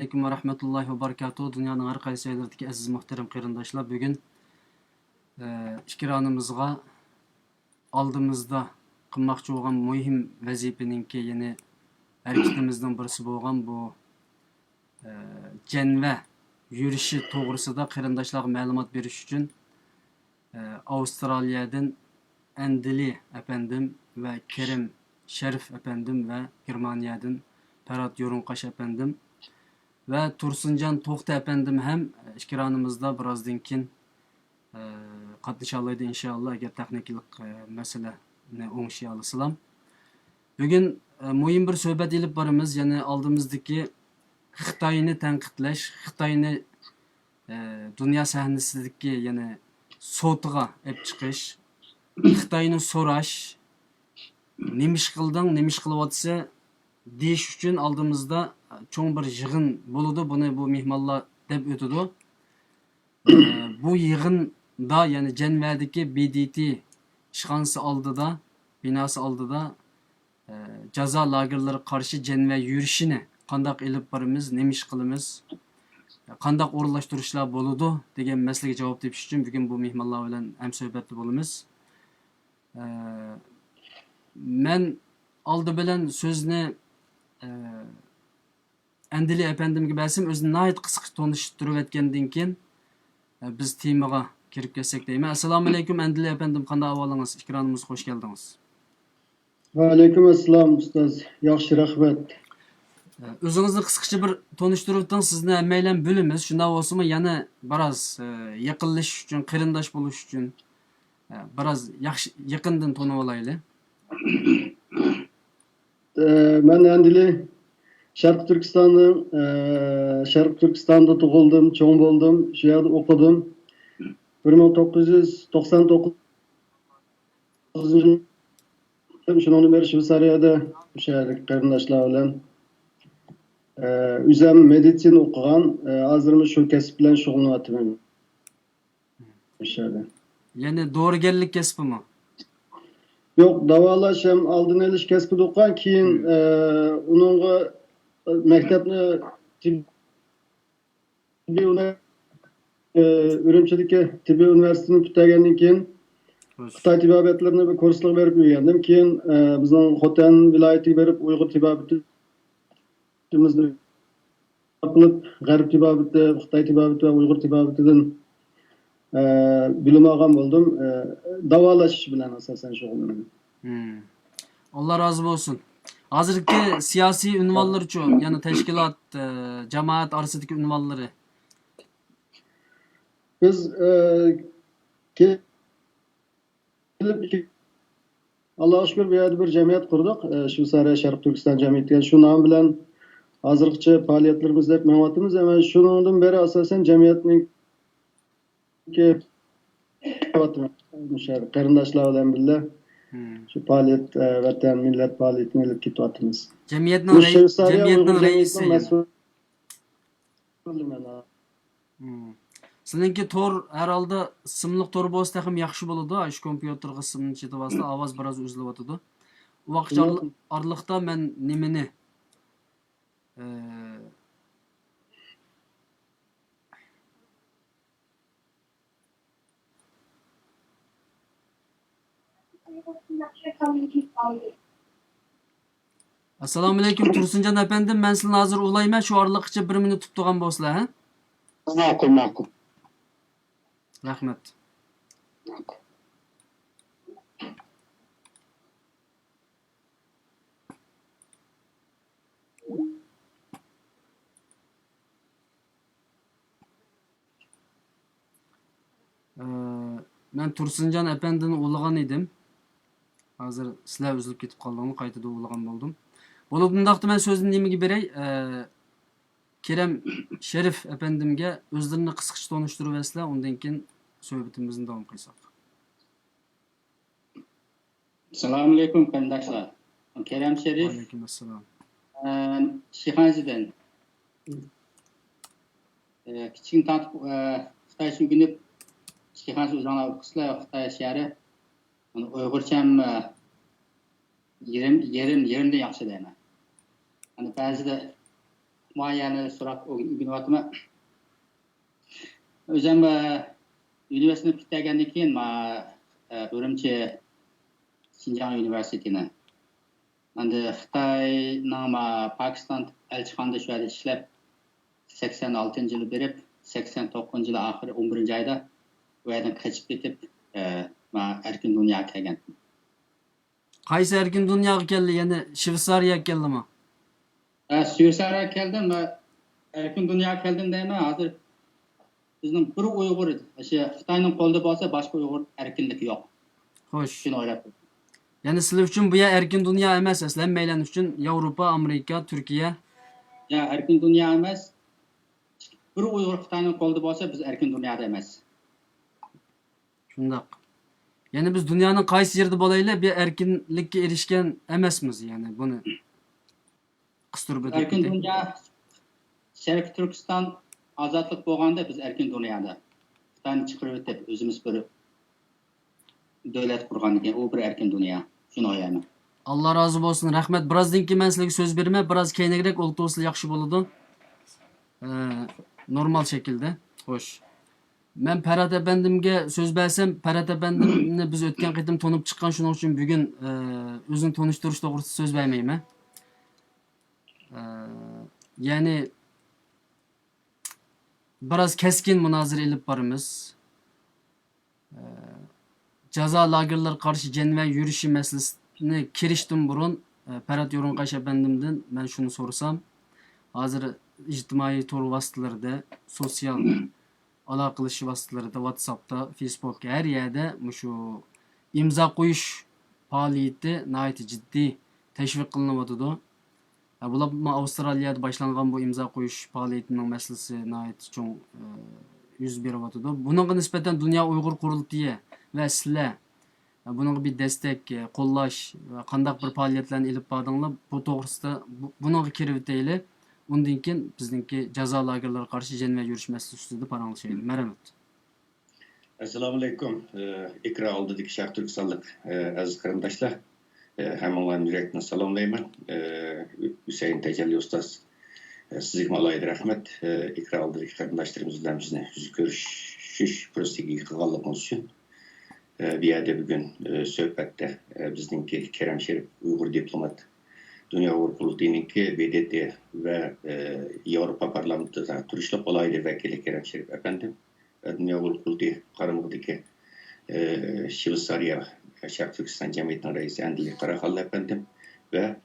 Aleyküm ve rahmetullahi ve berekatuhu. Dünyanın her qaysı yerlerdeki aziz muhterem qeyrindaşlar. Bugün işkiranımızga aldığımızda qılmakçı olan mühim vazifeninki yeni hareketimizden birisi bolgan bu cenve yürüyüşü toğrusida qeyrindaşlarga ma'lumot berish uchun Avustraliyadan Endili efendim ve Kerim Şerif efendim ve Germaniyadan Ferhat Yorunqaş efendim ve Tursuncan To'xta efendim hem işkiranımızda birazdan keyin qatnashalaydi inşallah agar texniklik masalani o'ngishga olsalam. Bugün mühim bir sohbet ilib boramiz, ya'ni oldimizdagi Xitoyni tanqidlash, Xitoyni dunyo sahnasidagi ya'ni so'tiga olib chiqish, Xitoyni so'rash, nima ish qilding, nima ish qilyapsa deyish uchun oldimizda cho'ng bir yig'in bo'ladi. Buni bu mehmonlar deb o'tadi. Bu yig'inda ya'ni Janvadagi BDT ishxonasi oldida, binosi oldida jazo lagerlari qarshi Janva yurishini qandoq ilib boramiz, nima ish qilamiz, qandoq o'rinlashtirishlar bo'ladi degan masalaga javob tepish uchun bugun bu mehmonlar bilan ham suhbatda bo'lamiz. Men oldi bilan so'zni Endili efendimga bersim, o'zini nihoyat qisqa tanishtirib o'tgandan keyin biz temaga kirib ketsak deyman. Assalomu alaykum Endili efendim, qanday ahvolingiz? Ikramimizga xush keldingiz. Va alaykum assalom ustoz. Yaxshi, rahmat. O'zingizni qisqacha bir tanishtirib o'ting. Sizni hammaylar bilamiz. Shunday bo'lsa-mu, yana biroz yaqinlashish uchun, qarindosh bo'lish uchun biroz yaxshi yaqindan tanib olaylik. Men Endili Sharq Turkistonda tug'ildim, cho'ng bo'ldim, shu yerda o'qidim. 1999 shundan beri Shveysariyada o'sha qarindoshlar bilan o'zim meditsina o'qigan, hozir shu kasb bilan shug'ullanyapman. O'sha yerda. Ya'ni dorigarlik kasbimi? Yo'q, davolash ham oldin olish kasbida o'qigan, keyin uningga maktabni Urumchidagi tibbiy universitetini tutagandan keyin Xitoy tibbiyotlarini bir kurslar berib yurgandim. Keyin bizning Xotan viloyatiga berib Uyg'ur tibbiyotimizni qilib, G'arb tibbiyoti, Xitoy tibbiyoti va Uyg'ur tibbiyotida bilim olgan bo'ldim. Davolash bilan asosan shug'ullanaman. Allah razı olsun. Hozirgi siyosiy unvonlar uchun, ya'ni tashkilot, jamoat orasidagi unvonlari. Biz Allohga shukr bu yerda bir jamiyat qurdik. Shveysariya Sharq Turkiston jamiyati. Shu nom bilan hozirgacha faoliyatlarimizni deb ma'lumotimiz, ama shundan beri asosan jamiyatning qarindoshlar bilan birga shu faoliyat vatan millat faoliyatini olib ketyapmiz. Jamiyatning raisi. Sizningki tor herhalde simliq tor bo'lsa ham yaxshi bo'ladi. Shu kompyuterga simni chetyapsa, ovoz biroz uzilyotdi. U vaqt oraliqda men nimani Assalomu alaykum Tursunjon efendim, men sizni hozir ulayman, shu oraliqcha 1 minut tutib turgan bo'lsizlar, ha? Ma'qul. Rahmat. Men Tursunjon efendini ulagan edim. Hozir sizlar uzilib ketib qoldingmi, qaytada ulagan bo'ldim. Bo'lib bundaqda men so'zni nimaga beray? Kerem Şerif efendimge o'zlarini qisqacha tanishtirib versizlar, undan keyin suhbatimizni davom qilsak. Assalomu alaykum qarindoshlar. Kerem Şerif. Alaykum assalom. Shixanzidan. Kichik tanqib Xitoy sugunib Shixanzi o'zinglar o'qisizlar, Xitoy shahri. Uni Uyg'urcham yerimda yaxshi deyman. Ba'zida muayene so'rab o'rganyapman. O'zim universitetni bitirgandan keyin Urumchi Xinjiang universitetini endi Xitoyning Pokiston elchixonasida shu yerda ishlab 86-yili berib 89-yili oxiri 11-oyda bu yerdan qochib ketib erkin dunyoga kelgan. Qaysi erkin dunyoga keldi? Ya'ni Shveysariyaga keldimi? Shveysariyaga keldim va erkin dunyoga keldim deyman. Hozir bizning bir Uyg'ur o'sha Xitoyning qo'lida bo'lsa, boshqa Uyg'ur erkinligi yo'q. Xo'sh. Shuni o'ylab. Ya'ni sizlar uchun bu yer erkin dunyo emas, aslan maylan uchun Yevropa, Amerika, Turkiya. Ya erkin dunyo emas. Bir Uyg'ur Xitoyning qo'lida bo'lsa, biz erkin dunyoda emas. Shundoq. Ya'ni biz dunyoning qaysi yerda bo'laylik, bir erkinlikka erishgan emasmiz, ya'ni buni qistirib o'tib Erkin dunyo Sharq Turkiston ozodlik bo'lganda biz erkin dunyoda. Xitoyni chiqarib o'tib o'zimiz bir davlat qurgandan keyin u bir erkin dunyo. Shuni o'ylayman. Allah razı olsun. Rahmet. Birazdan keyin men sizlarga so'z bermay, biroz keyinroq o'ltirsa yaxshi bo'ladi. Normal şekilde. Xo'sh. Men Ferhat efendimga so'z bersam, Ferhat efendimni biz o'tgan qitim tanib chiqqan, shuning uchun bugun o'zini tanishtirish to'g'risida so'z bermayman. Ya'ni biroz keskin munozara ilib boramiz. Jazo lagerlar qarshi janva yurishi masalasini kirishdan burun Ferhat Yo'runqash efendimdan men shuni so'rasam, hozir ijtimoiy tor vositalarida, sotsial aloqalash vositalarida, WhatsAppda, Facebookda har yerda shu imzo qo'yish faoliyati nihoyat jiddiy tashviq qilinyotidi. Bular Avstraliyada boshlangan bu imzo qo'yish faoliyatining masalasi nihoyat cho'ng yuz beryotidi. Bunga nisbatan Dunyo Uyg'ur qurultiyi va sizlar bunga bir destek, qo'llash va qandaq bir faoliyatlarni ilib bordinglar, bu to'g'risida bunga kirib o'taylik. Undan keyin bizningki jazo lagerlari qarshi janva yurish masalasi ustida paranglashaylik. Marhamat. Assalomu alaykum. Ikra oldidagi Sharq Turkistonlik aziz qarindoshlar. Hammalarni yurakdan salomlayman. Husayn Tajalli ustoz sizga alohida rahmat. Ikra oldidagi qarindoshlarimiz bilan bizni yuz ko'rishish fursatiga qilganligimiz uchun. Bu yerda bugun suhbatda bizningki Kerem Sherif Uyg'ur diplomat Dünya Uyg'ur qurultiyiniki BDT va Yevropa parlamentida turishli alohida vakili Kerem Sherif efendim, Dünya Uyg'ur qurultiyi qaramog'idagi Shveysariya Sharq Turkiston jamiyatining raisi Andili Qaraxonli efendim ve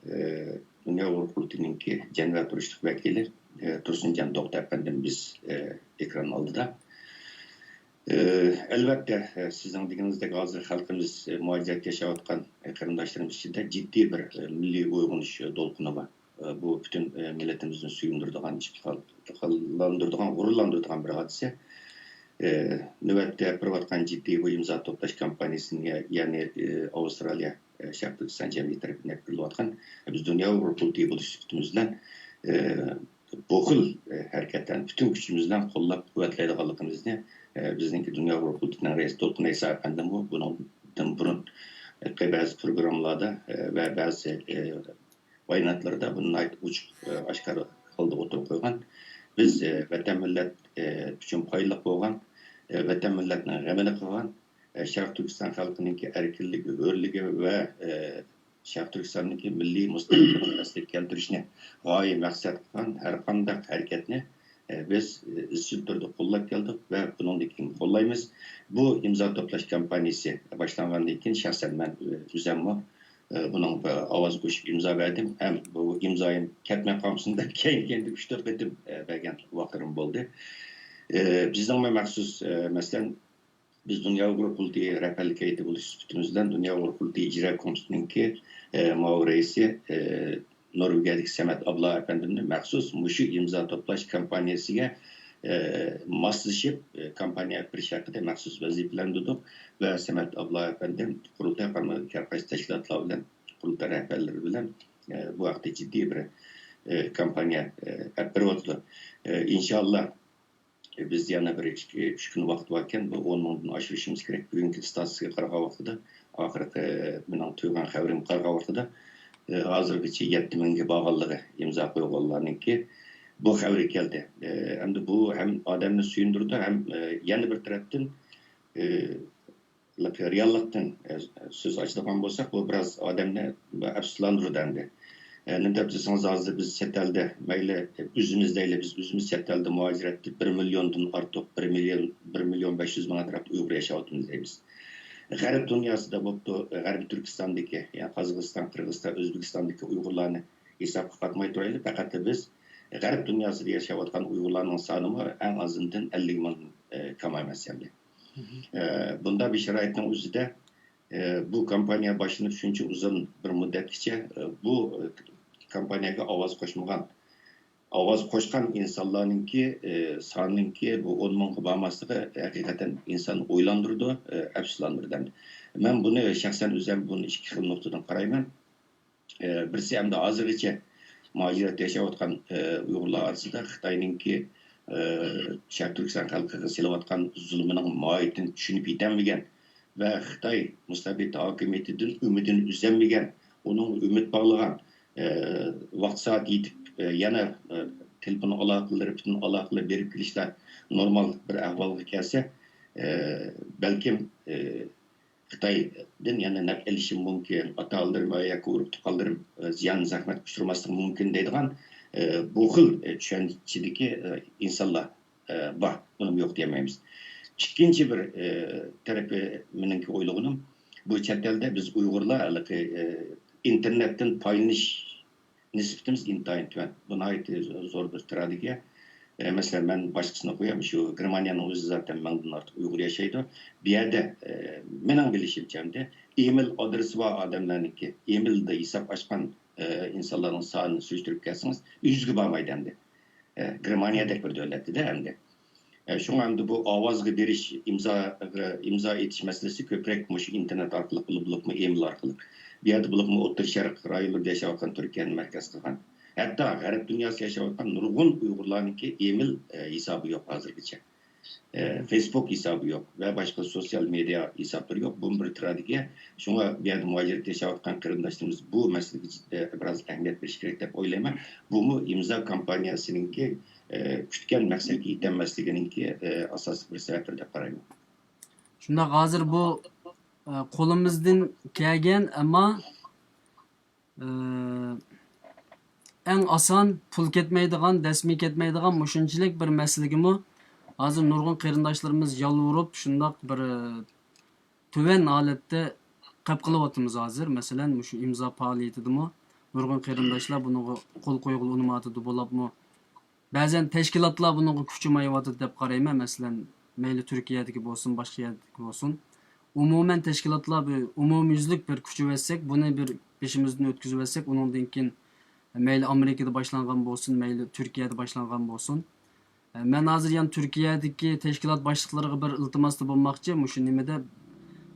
Dünya Uyg'ur qurultiyiniki janva turishli vakili Tursunjon To'xta efendim biz ekran oldida. Elbette sizin dediğinizdeki hazır halkımız muhalefet yaşayotgan qarindoshlarimiz ichida ciddi bir milliy uyg'unish to'lqini bor. Bu bütün milletimizin suyundirdigan, ishqallandirdigan, g'ururlandirdigan bir hodisa. Navbatda bo'layotgan jiddiy bu imzo to'plash kampaniyasini, ya'ni Avstraliya Sharq Turkiston jamiyati tarafidan qilayotgan biz Dunyo Uyg'ur qurultiyi bo'lish suhbatimiz bilan bu xil harakatdan bütün kuchimiz bilan qo'llab-quvvatlaydiganligimizni bizningki Dünya Uyg'ur qurultiyining raisi To'lqin Aysa efendim bu bundan burun ba'zi programmalarda va ba'zi bayonotlarda buni ochiq oshkor qilib o'tirib qo'ygan. Biz vatan millat uchun foydali bo'lgan, vatan millatning g'amini qilgan, Sharq Turkiston xalqininki erkinligi, o'rligi va Sharq Turkistonninki milliy mustaqillikni asliga keltirishni g'oya maqsad qilgan har qanday harakatni biz izchil turda qo'llab keldik va bundan keyin qo'llaymiz. Bu imzo to'plash kampaniyasi boshlangandan keyin shaxsan men o'zimmi bunun ovoz qo'shib imzo berdim. Ham bu imzoyim ketmay qolsin deb keyin 3-4 qatim bergan vaqtlarim bo'ldi. Bizning maxsus masalan biz Dünya Uyg'ur qurultiyi rahbarlik heyeti bo'lish suhbatimizdan Dünya Uyg'ur qurultiyi ijro komitetiningki muavin raisi Norvegiyadagi Samet Abla efendimning maxsus mushu imzo to'plash kampaniyasiga moslashib kompaniya bir haqida maxsus vazifalantirdik va Samet Abla efendim qurultay qarshi tashkilotlar bilan qurultay rahbarlari bilan bu haqda jiddiy bir kompaniya olib beryapti. İnşallah biz yana bir 3 kun vaqt var ekan bu 10 mingdan oshirishimiz kerak. Bugungi statistikaga qaragan vaqtida oxirgi mening tuygan xabarim qaragan vaqtida hozirgacha 7 mingga borganligi imzo qo'yganlarniki bu xabar keldi. Endi bu hem adamni suyundurdi, hem yana bir tarafdan reallıktan söz açılan bolsak, bu biraz adamni afsuslandırdı endi. Ne dep deseniz hazır biz chet elde mayli özümüzdeyle biz özümüz chet elde muhacir ettik 1 milyondan artık 1 milyon 500 bin atrap Uygur yaşayotimiz deymiz. Garip dünyasında bu Garbi Türkistan'daki, yani Kazakistan, Kırgızistan, Özbekistan'daki Uygurlarını hesapka katmay turaylı. Fakat biz Garip dünyasında yaşayotgan Uygurlarning sanımı en azından 50 bin kamaymas yani. Bunda bir şaraitin özüde bu kampanya başını şuncha uzun bir müddetçe bu kampanyaga ovoz qo'shgan insonlarninki sonininki bu 10 mingga bormasligi haqiqatan insonni o'ylantirdi, afsuslantirdi. Men buni shaxsan o'zim buni ikki xil nuqtadan qarayman. Birisi hamda hozirgacha mujoratda yashayotgan Uyg'urlar orasida Xitoyninki Sharq Turkiston xalqiga silayotgan zulmining mohiyatini tushunib yetolmagan va Xitoy mustabid hokimiyatidan umidini uzolmagan, uning umid bog'lagan vaqt soat yetib yana telefon aloqalari, butun aloqalar berib kelishlar normal bir ahvolga kelsa, balkim Xitoydan yana naf olishi mumkin, ota-onalar va yoki urug'-tuqqanlarim ziyon zahmat uchirmasligi mumkin deydigan bu xil tushunchadagi insonlar bor. Buni yo'q demaymiz. Ikkinchi bir tarafi meningki o'ylig'im, bu chet elda biz Uyg'urlar internetdan foydalanish nisbatimiz intayin tuvan. Buna ait zor bir strategiya. Mesela ben başkasına koyayım, şu Germanya'nın özü zaten menden artık Uygur yaşaydı. Bir yerde benim bilişimcemde e-mail adresi var adamlarınki. E-mailde hesap açan insanların sağını sürdürüp gelsiniz. 100 gibi dendi. Germanya'da bir devletti de hem de. Şu anda bu avazgı beriş, imza etiş meselesi köprek internet arkalık bulup mu e-mail arkalık. Bir yerde bulup mu Otur Şarkı rayonlarda yaşayan Türkiye'nin merkez kılgan. Hatta garip dünyası yaşayan nurgun Uygurlarınki e-mail hesabı yok hazırgıca. Facebook hesabı yok ve başka sosyal medya hesapları yok. Bunun bir stratejiye. Şuna bir yerde muhaciret yaşayan kırındaşlarımız bu meselede biraz ehemmiyet bir gerek dep oylayman. Bu mu imza kampanyasınınki kütken maksatga yetenmesligininki asas bir sebeptir dep qarayman. Shunda hozir bu qo'limizdan kelgan ammo eng oson pul ketmaydigan, dasmiy ketmaydigan mushunchalik bir masalagimi hozir nurg'un qarindoshlarimiz yolvorib shundoq bir tuvan holatda qilib qilyapmiz hozir. Masalan, shu imzo faoliyatidami nurg'un qarindoshlar buni qo'l qo'yg'il unmatidi bo'libmi? Ba'zan tashkilotlar buni kuchmayapti deb qarayman. Masalan, mayli Turkiyadagi bo'lsin, boshqa yerdagi bo'lsin. Umuman tashkilotlar bir umumyuzlik bir kuchayversak, buni bir beshimizdan o'tkazib olsak, undan keyin mayli Amerikada boshlangan bo'lsin, mayli Turkiyada boshlangan bo'lsin. Men hozir ham Turkiyadagi tashkilot boshliqlariga bir iltimosda bo'lmoqchi. Shu nimada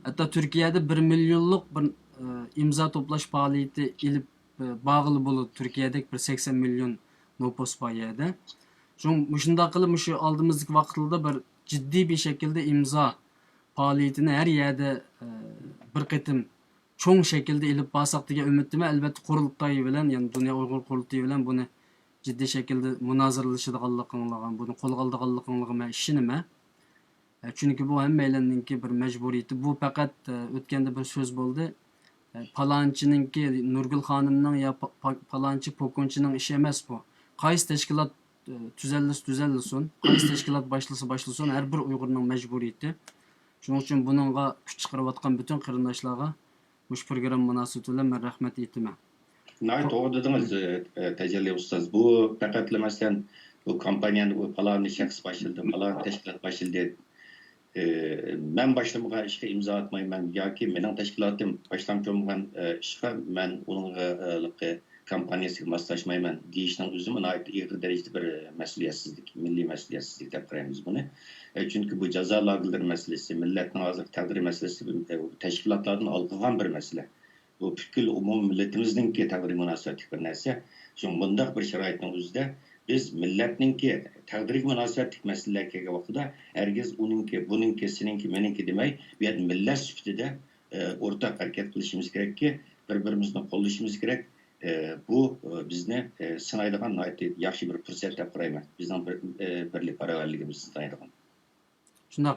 hatto Turkiyada 1 millionlik bir imzo to'plash faoliyati ilib bog'li bo'lib, Turkiyadagi bir 80 million nüfus bor yerda. Shunday qilib shu oldimizdagi vaqtlarda bir jiddiy bir shaklda imzo faoliyatini har yerda bir qatim cho'ng shaklda ilib borsak degan umiddaman. Albatta qurultoy bilan, ya'ni Dunyo Uyg'ur qurultoyi bilan buni jiddiy shaklda munoziralashadiganligini, buni qo'lga oladiganligini men ishonaman. Chunki bu hammalarninki bir majburiyati. Bu faqat o'tganda bir so'z bo'ldi. Palonchininki, Nurgul xonimning yo palonchi pokunchining ishi emas bu. Qaysi tashkilot tuzalsin, qaysi tashkilot başlasın, har bir Uyg'urning majburiyati. Shuning uchun buningga kuch chiqarayotgan butun qarindoshlarga mush program munosabati bilan men rahmat aytaman. Nayt o dediniz Tecelli Ustaz. Bu faqat mesela bu kampanyanın bu falan şahs başladı, falan teşkilat başladı. Ben başlamagan işe imza atmayman yoki mening tashkilotim başlamchi bo'lgan ishga men uning kompaniyasiga moslashmayman deyishning o'zi nihoyat ig'ir darajada bir mas'uliyatsizlik, milliy mas'uliyatsizlik deb qaraymiz buni. Chunki bu jazo lagerlari masalasi, millatning hozir taqdiri masalasi tashkilotlardan olgan bir masala. Bu butkul umum millatimizningki taqdiri munosabatli bir narsa. Shu bundaq bir sharoitning o'zida biz millatninki taqdiriga munosabatli masalalar kelgan vaqtida herkes uninki, buninki, seninki, meninki demay, bu yerda millat sifatida o'rtaq harakat qilishimiz kerakki, bir-birimizni qo'llashimiz kerak. bu bizni sınaydigan yaxshi bir fursat deb qarayman. Bizning birlik baravarligimizni sınaydigan. Şundaq.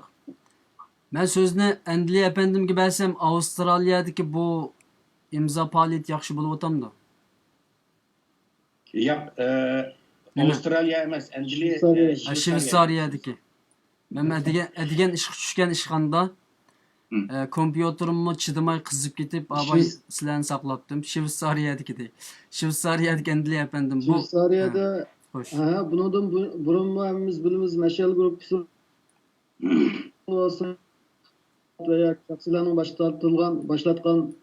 Ben sözünü Endliye efendimge bersem Avustralya'daki bu imza faaliyeti yaxşı bulup otamdı. Yo'q, Nima? Avstraliya emas, Angliya, Shveysariyadagi. Men adigan ish tushgan ishxonada kompyuterimni chidamay qizib ketib, abay sizlarni saqlabdim. Shveysariyadagi. Shveysariyadagi Endliye efendim bu. Shveysariyada Hoş. bundan burun hammamiz bilimiz Mashal gruppasi olsun veya shaxsiylarning başlatgan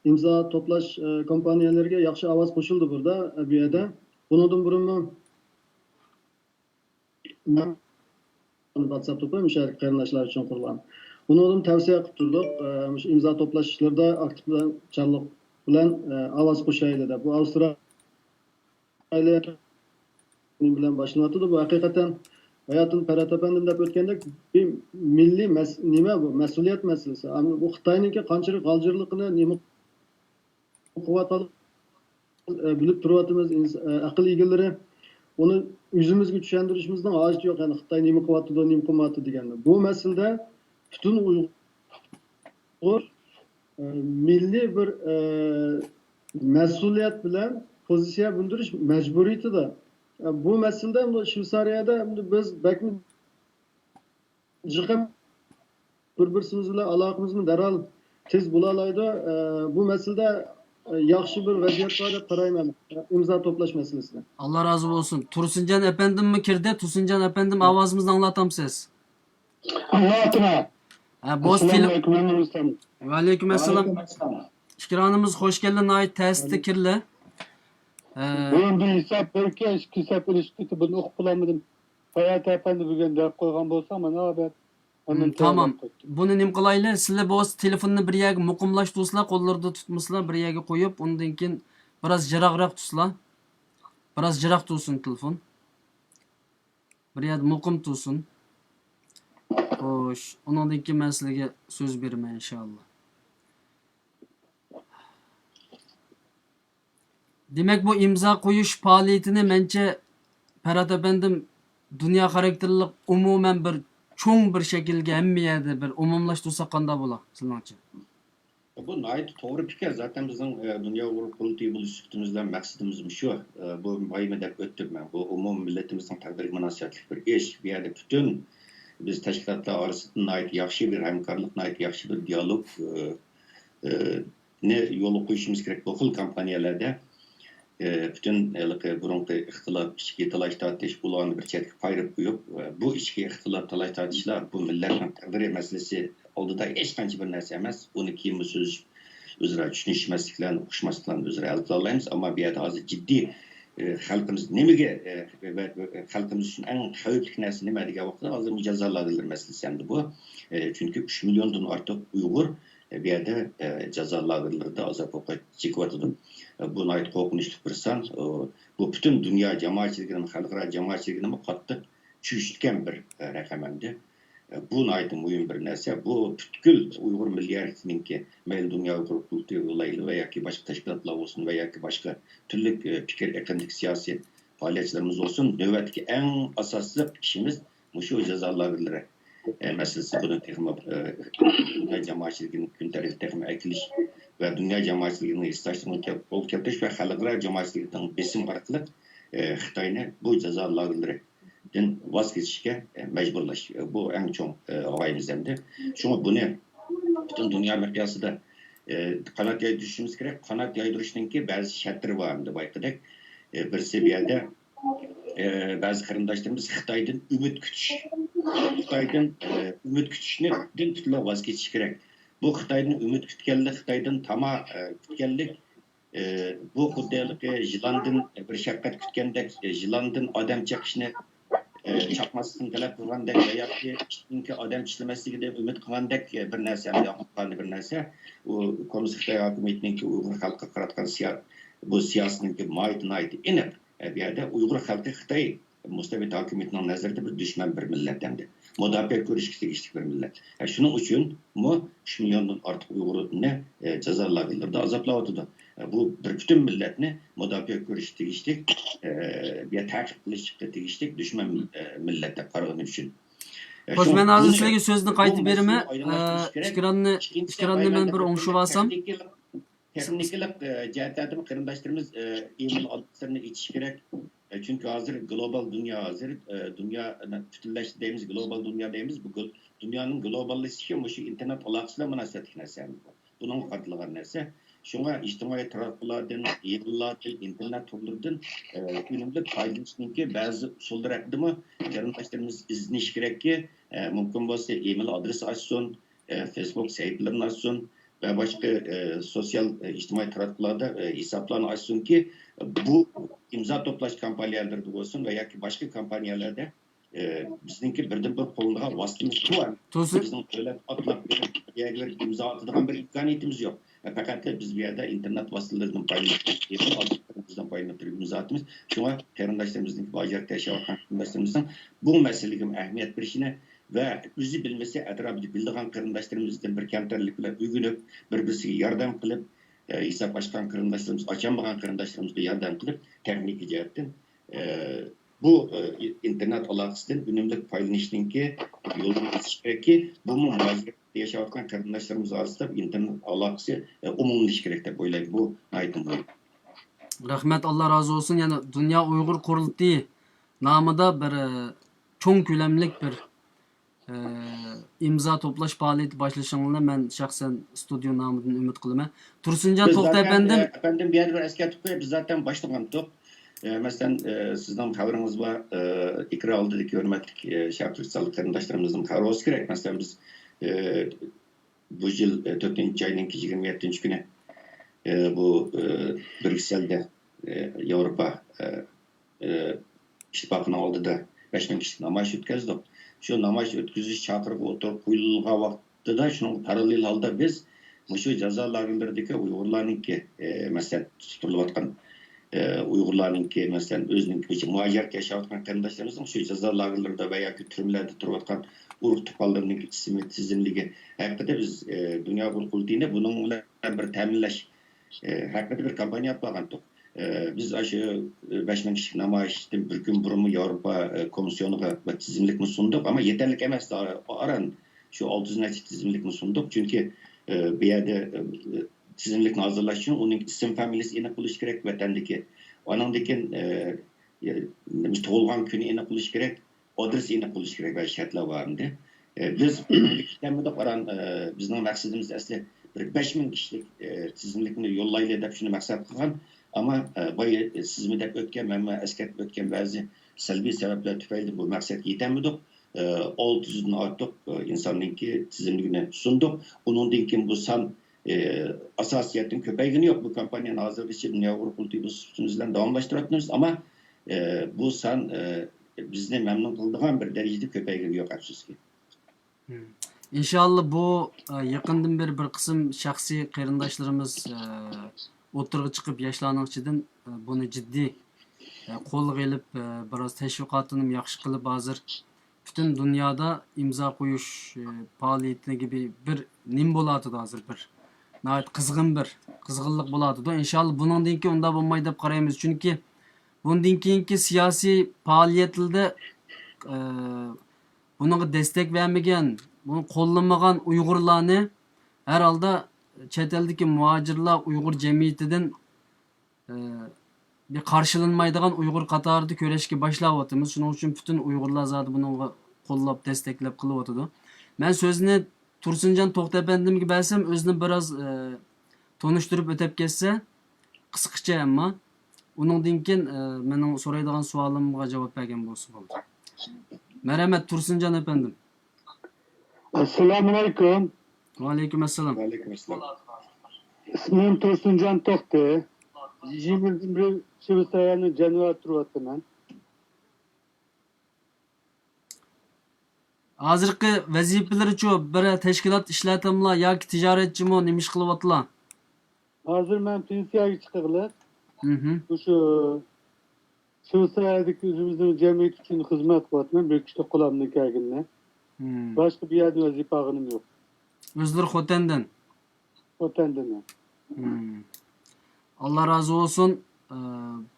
imza toplash kompaniyalarga yaxshi ovoz qo'shildi burada bu yerda. Bundan burun WhatsApp to'plam müşarik qarindoshlar uchun qurilgan. Bundan tavsiya qilib turdik. Shu imzo toplash ishlarida aktivchanlik bilan ovoz qo'shaylik deb. Bu Avstraliya bilan başlanadi. Bu haqiqatan hayatın Ferhat efendim deb o'tgandek bir milliy nima bu mas'uliyat masalasi. Ama bu Xitoyniki qanchalik g'aljirligini nima quvvatli bilib turyapmiz aql egalari. Onu yüzümüzge tushuntirishimizning hojati yo'q. Yani Xitoy nima qilyapti, nima qilmayapti deganda. Bu masalada butun Uyg'ur milliy bir mas'uliyat bilan pozitsiya bildirish majburiyatida. Bu masalada Shveysariyada biz bakmi jiqim bir-birimiz bilan aloqamizni darhol tez bo'lalaydi. Bu masalada yaxshi bir vaziyat var deb qarayman. İmza toplash masalasida. Allah razı olsun. Tursuncan efendim mi kirdi? Tursuncan efendim avazımızı anlatamsınız. Anlatma. Boz film. Aleyküm. Ve aleykümselam. İşkiranımız hoş geldin. Ait tesiste kirli. Ben bir hesap verirken hesap ilişkisi bunu okup bulamadım. Hayat efendi bugün dert koygan bolsam ama ne haber? Tamam. Bunu nim kılaylı. Sizler boz telefonunu bir yere mukumlaştırsınlar. Kollarda tutmuşlar. Bir yere koyup ondan keyin biraz jıraqroq tutslar. Biraz jıraq tursun telefon. Bir yerde mukum tursun. Hoş. Ondan keyin men sizlarga söz beraman inşallah. Demek bu imza koyuş faaliyetini bence Ferhat efendim dünya karakterlik umumen bir çoğun bir şekilde hem yerde bir umumlaştırsak qanday bo'lar sizlarcha? Bu nayet doğru fikir. Zaten bizim dünya Uyg'ur politiği buluş sütümüzden maksadımız şu. Bu bayime deb o'tdim ben. Bu umum milletimizin taqdiriga munosabatli bir iş. Bir yerde bütün biz teşkilatlar arasında nayet yaxshi bir hamkorlik, nayet yaxshi bir diyalog ne yo'l qo'yishimiz kerak bu xil kompaniyalarda bütün burunqi ixtilof ichki talash tortish bularni bir chetga qayirib qo'yib bu ichki ixtilof talash tortishlar bu millatning taqdiri masalasi oldida hech qancha bir narsa emas. Uni keyin so'z o'zaro tushunishmasliklarni, o'xshashmasliklarni o'zaro hal qila olamiz. Ammo bu yerda hozir jiddiy xalqimiz nimaga xalqimiz uchun eng xavfli narsa nima degan vaqtda hozir jazolanadigan masalasi endi bu. Chunki 3 milliondan ortiq Uyg'ur bu yerda jazo lagerlarida azob o'qib chekyapti. Buna ait qo'rqinchli bir son. Bu butun dunyo jamoatchiligini, xalqaro jamoatchiligini qattiq tushishgan bir raqam endi. Buna ait muhim bir narsa. Bu butkul Uyg'ur milliyatininki mayli dunyo Uyg'ur kulturi olayli va yoki boshqa tashkilotlar olsun va yoki boshqa turli fikr, aqllik, siyosiy faoliyatchilarimiz olsun, navbatdagi eng asosli ishimiz shu jazo lagerlari meselesi bunun dünya cemaatçiliğinin gün tarihli tekme ekiliş ve dünya cemaatçiliğinin istasyonu ol keltiş ve xalqaro cemaatçiliğinin besim arqılı Xitoyni bu jazo lagerlaridan voz kechishga majburlash. Bu eng cho'ng g'oyamizdir. Shunga buni butun dunyo miqyosida qanot yaydirishimiz kerak. Qanot yaydirishninki ba'zi shartlari bor endi bayqadak. Bir seviyada bazı qarindoshlarimiz Xitoydan umid kutish. Xitoydan umid kutishni butunlay voz kechish kerak. Bu Xitoydan umid kutganlik, Xitoydan tama kutganlik bu xuddalik jilandan bir shaqqat kutgandek, jilandan odam chaqishni chaqmaslikni talab qilgandek va yoki chunki odam ishlamasligidan umid qilgandek bir narsa, yoqimli bir narsa. U kommunist Xitoy hukumatininki Uyg'ur xalqiga qaratgan bu siyosatninki mayt aniq. Bu yerda Uyg'ur xalqi Xitoy mustabid hokimiyatining nazarida bir dushman bir millat endi. Mudofaa ko'rishga tegishli bir millat. Shuning uchun 3 milliondan ortiq Uyg'urni jazo lagerlarida azoblayotdi. bu bir bütün milletni müdafaa ko'rish tegishli, bir ta'qib qilishga tegishli düşman millet deb qaragan uchun. Xo'sh, men hozir Buni- sizlarga so'zni bu qaytib beraman. masalani oydinlashtirish kerak. Fikranni men bir o'ngishib olsam. Texniklik jihatdan qarindoshlarimiz email adreslerini itish kerak. Çünkü hazır global dünya hazır. Dünya bütünleş deyimiz, global dünya deyimiz. Bu dünyanın globalleşişi şu internet alakasıyla münasebetli narsa. Bunun katılgan narsa. Şuna ictimai taraflardan, yayınlardan, internet turlardan ünümlü paylaşımdaki bazı usullar hakkında mı qarindoshlarimiz izleniş gerek ki mümkün olsa email adresi açsın, Facebook sayfalarını açsın ve başka sosyal ictimai taraflarda hesaplarını açsın ki bu imza toplaş kampanyaları olsun veya ki başka kampanyalarda bizimki birden bir koluna vasıtımız var. To'sin. Bizim öyle atlap bir imza atadığan bir imkaniyetimiz yok. Fakat biz bir yerde internet vasıtalarından paylaştığımızdan paylaştığımız atımız. Şuna qarindoshlarimizdagi bajarda yaşayan qarindoshlarımızdan bu meseleye ehemmiyet verişine ve bizi bilmesi etrafında bildiğin qarindoshlarımızdan bir kamtarlik bilan ögünüp bir-birisiga yordam qilib hesap açkan qarindoshlarimiz, açamagan qarindoshlarımizga yordam qilib texnik jihatdan bu internet alakasından önümlük paylaşışınki yolunu geçiş gerek ki bu muhacirette yaşayan qarindoshlarimiz arasında internet alakası umumlaş gerek deb o'ylayman. Bu aytım. Rahmet, Allah razı olsun. Yani Dünya Uygur Kurultayı namıda bir çoğun kölemlik bir imza toplaş faaliyeti başlaşanlarına ben şahsen stüdyo namıdan ümit kılıma. Tursuncan Tokta efendim. Efendim bir yer eskertip biz zaten başlagandık. Mesela sizden haberiniz var. İkra aldık hürmetlik şartlıksalık qarindoshlarımızdan haber olsa gerek. Mesela biz bu yıl 4. ayının 27. günü bu Brüksel'de Avrupa İttifakı'nın aldığı 5000 kişi namayiş ötkazdık. Şu namayiş ötküzüş çakırıp oturup koyulduğu vaxtıda şunun paralel halda biz şu ceza lagerlerdeki Uygurlarınki mesela tutuluvatkan Uygurlarınki mesela özününki için muhaciret yaşavatkan qarindoshlarımızın şu ceza lagerlerde veya ki türmelerde turvatkan urug tupallarının ismi tizimligi hakkında biz Dünya Kurultayı'na bunun bir teminleş hakkında bir kampanya yapmagandık. Biz aşı 5000 kişi namayişten bir gün burun Avrupa Komisyonu'na tizimlik sunduk ama yeterlik emas aran şu 600 neçe tizimlik sunduk çünkü bir yerde tizimlikni hazırlash için onun isim familiyasi aniq bo'lishi kerak vatandagi onandaki tug'ilgan kuni aniq bo'lishi kerak adres aniq bo'lishi kerak va shartlar bordi. Biz bizning maqsadimiz asli bir 5000 kishilik tizimlikni yo'llayli deb shuni maqsad qilgan ama boya siz mi deb o'tgan men eskartib o'tgan ba'zi salbiy sabablar tufayli bu maqsadga yetolmadik. 600'den ortiq insonningki tizimligini sunduk. Undan keyin bu son asasiyetin köpeğini yok. Bu kampanyanın hazırlığı Dünya Kurultayı üstümüzden devamlaştırıyoruz ama bu san bizni memnun kıldığın bir derecede köpeğini yok afsuski. İnşallah bu yakından bir kısım şahsi qarindoshlarimiz o'tirg'i chiqib yoshlarning ichidan buni jiddiy qo'lga ilib biroz tashviqotini yaxshi qilib hozir butun dunyoda imzo qo'yish faoliyati gibi bir nim bo'ladi hozir bir qizg'inlik bo'ladi. İnşallah bundan keyin unda bo'lmaydi deb qaraymiz. Chunki bundan keyingi siyosiy faoliyatlarda bunga destek vermagan, bunu qo'llamagan Uyg'urlarni herhalde chet eldagi muhojirlar Uyg'ur jamiyatidan bir qarşılanmaydigan Uyg'ur qatorida ko'rishga boshlayapmiz. Shuning uchun butun Uyg'urlar zodi buni qo'llab, desteklab qilyapti. Men so'zni Tursunjon To'xta efendimga bersam, o'zini biroz tonishtirib o'tib ketsa, qisqacha ammo uningdan keyin mening so'raydigan savolimga javob bergan bo'lsa bo'ldi. Merhamet Tursunjon efendim. Assalomu alaykum. Va alaykum assalom. Aleykümselam. İsmim Tursunjon To'xta. 21 Shveysariyaning Jeneva turyapman. Hozirgi vazifalari-chu bir tashkilot ishlatamlar yoki tijoratchimi, nima ish qilyaptilar? Hozir men pensiyaga chiqiblar. Shu Shveysariyadagi o'zimizning jamiyat uchun xizmat qilyapman. Bir kishi qo'limdan kelganini. Boshqa bir yerda vazifam yo'q. O'zlari Xotandan. Xotandan. Allah razı olsun.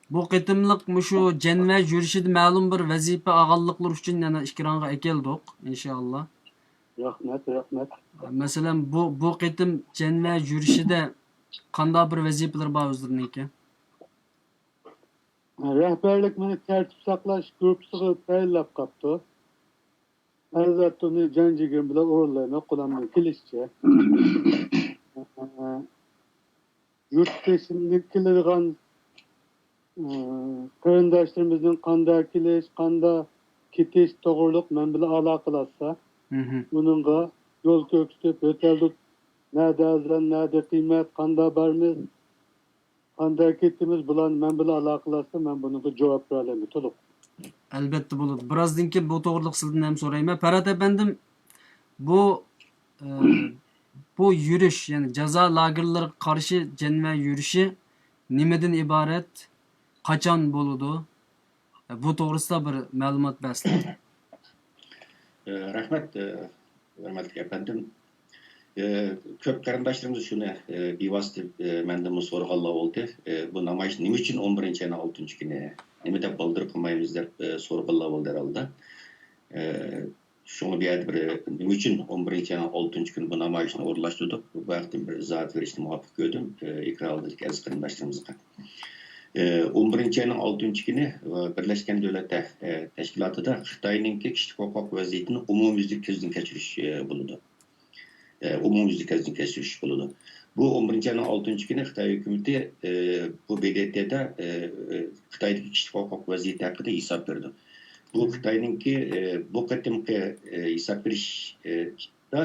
Bu qitimliq mushu Cenve yurishida ma'lum bir vazifa ag'alliqlar uchun yana ikkironga ekeldik inshaalloh. Rahmet, rahmet. Masalan bu qitim Cenve yurishida qanday bir vazifalar bor o'zlariniki? Rehberlik beni tertip saklaş grupsuğu tayinlap kaptı. Elbette onu cancigim bile uğurlayma kullanmıyor kilişçe. Yurt dışındakileri kan qarindoshlarımızın qanday kelish, qanday ketish to'g'riliq men bilan aloqalashsa, buningga yo'l ko'rsatib o'talik, nada azran, nada qiymat, qanday bormiz, qanday ketimiz bularni men bilan aloqalashsa, men bunga javob bera olaman to'liq. Albatta bo'ladi. Birozdan keyin bu to'g'riliq sizdan ham so'rayman. Farhat efendim, bu yurish, ya'ni jazo lagerlariga qarshi Cenve yurishi nimadan iborat? Qachon bo'ladi? Bu to'g'risida bir ma'lumot bersizlar. Rahmat, hurmatli efendim. Ko'p qarindoshlarimiz shuni bevosita mendan so'raganlar bo'ldi. Bu namoyish nima uchun 11-ayning 6-kuni nima deb bildirib qilmaymiz deb so'raganlar bo'ldi herhalde. Şunu bir yerde bir nima uchun 11-ayning 6-kuni bu namoyishni o'rinlashtirdik. Bu vaqtda bir izoh berishni muvaffaq ko'rdim ekrandagi aziz qarindoshlarimizga. 11-ayning 6-kuni Birleşken Devletler Teşkilatı'da Xitoyninki kishilik huquq vaziyatini umumyuzlik ko'zdan kechirish bo'ladi. Umumyuzlik ko'zdan kechirish bo'ladi. Bu 11-ayning 6-kuni Xitoy hukumati bu BDT'da Xitoydagi kishilik huquq vaziyati haqida hisob berdi. Bu Xitoyninki bu qatimki hisob berishda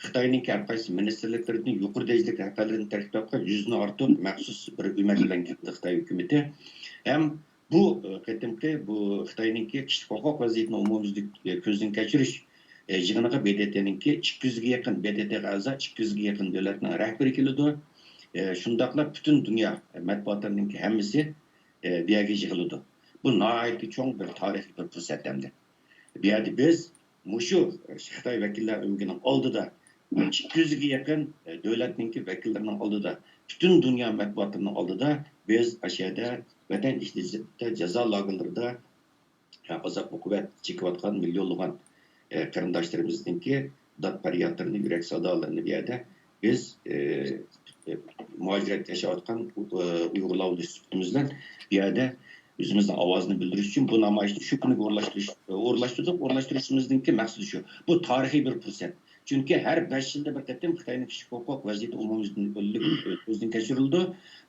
Xitoyninki har qaysi ministerliklarining yuqori darajadagi rahbarlarini tarkib qilib 100 dan ortiq maxsus bir uyumat bilan keldi Xitoy hukumati. Ham bu qatimki bu Xitoyninki kishilik huquq vaziyatini umumyuzlik ko'zdan kechirish yig'iniga BDT'ninki 200 ga yaqin BDT'ga a'zo 200 ga yaqin davlatning rahbari keldi. Shundaqla butun dunyo matbuotlarining hammasi bu yerga yig'ildi. Bu nihoyatda cho'ng bir tarixiy bir fursat hamdi. Bu yerda biz mushu Xitoy vakillar o'ngining oldida 200 ga yaqin davlatning vakillarining oldida butun dunyo matbuotining oldida biz ashada vatan ishida jazo lagerlarida azob uqubat chekayotgan millionlagan qarindoshlarimizninki dod faryodlarini yurak sadolarini bu yerda biz muhojirat yashayotgan uyg'urlar bilan bu yerda o'zimizning ovozini bildirish uchun bu namoyishni shu kuniga o'rinlashtirishimizningki maqsadi shu. Bu tarixiy bir fursat. Chunki har 5 yilda bir qatim Xitoyning kishilik huquq vaziyati umumyuzlik ko'zdan kechirildi.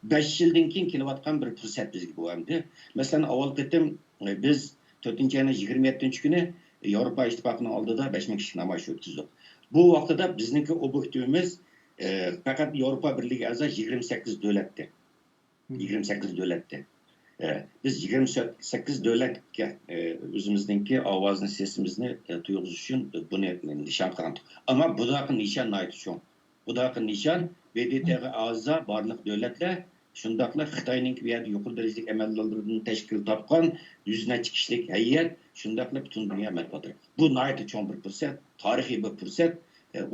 5 yildan keyin kelayotgan bir fursat bizga bu hamda. Masalan, avval qatim biz 4-ayning 27-kuni Yevropa ittifoqining oldida 5000 kishi namoyish o'tkazdik. Bu vaqtda bizningki obyektivimiz faqat Yevropa birligi a'zo 28 davlatda. 28 davlatda. Biz 28 davlatga o'zimizningki ovozni, sesimizni tuyg'ish uchun buni nishon qildik. Ammo bu daqi nishon nayt uchun. Bu daqi nishon BDT'ga a'zo barliq davlatlar shundaqla Xitoyning bu yerda yuqori darajadagi amaldorlardan tashkil topgan 100 necha kishilik hay'at, shundaqla butun dunyo matbuoti. Bu nayt uchun bir fursat, tarixiy bir fursat.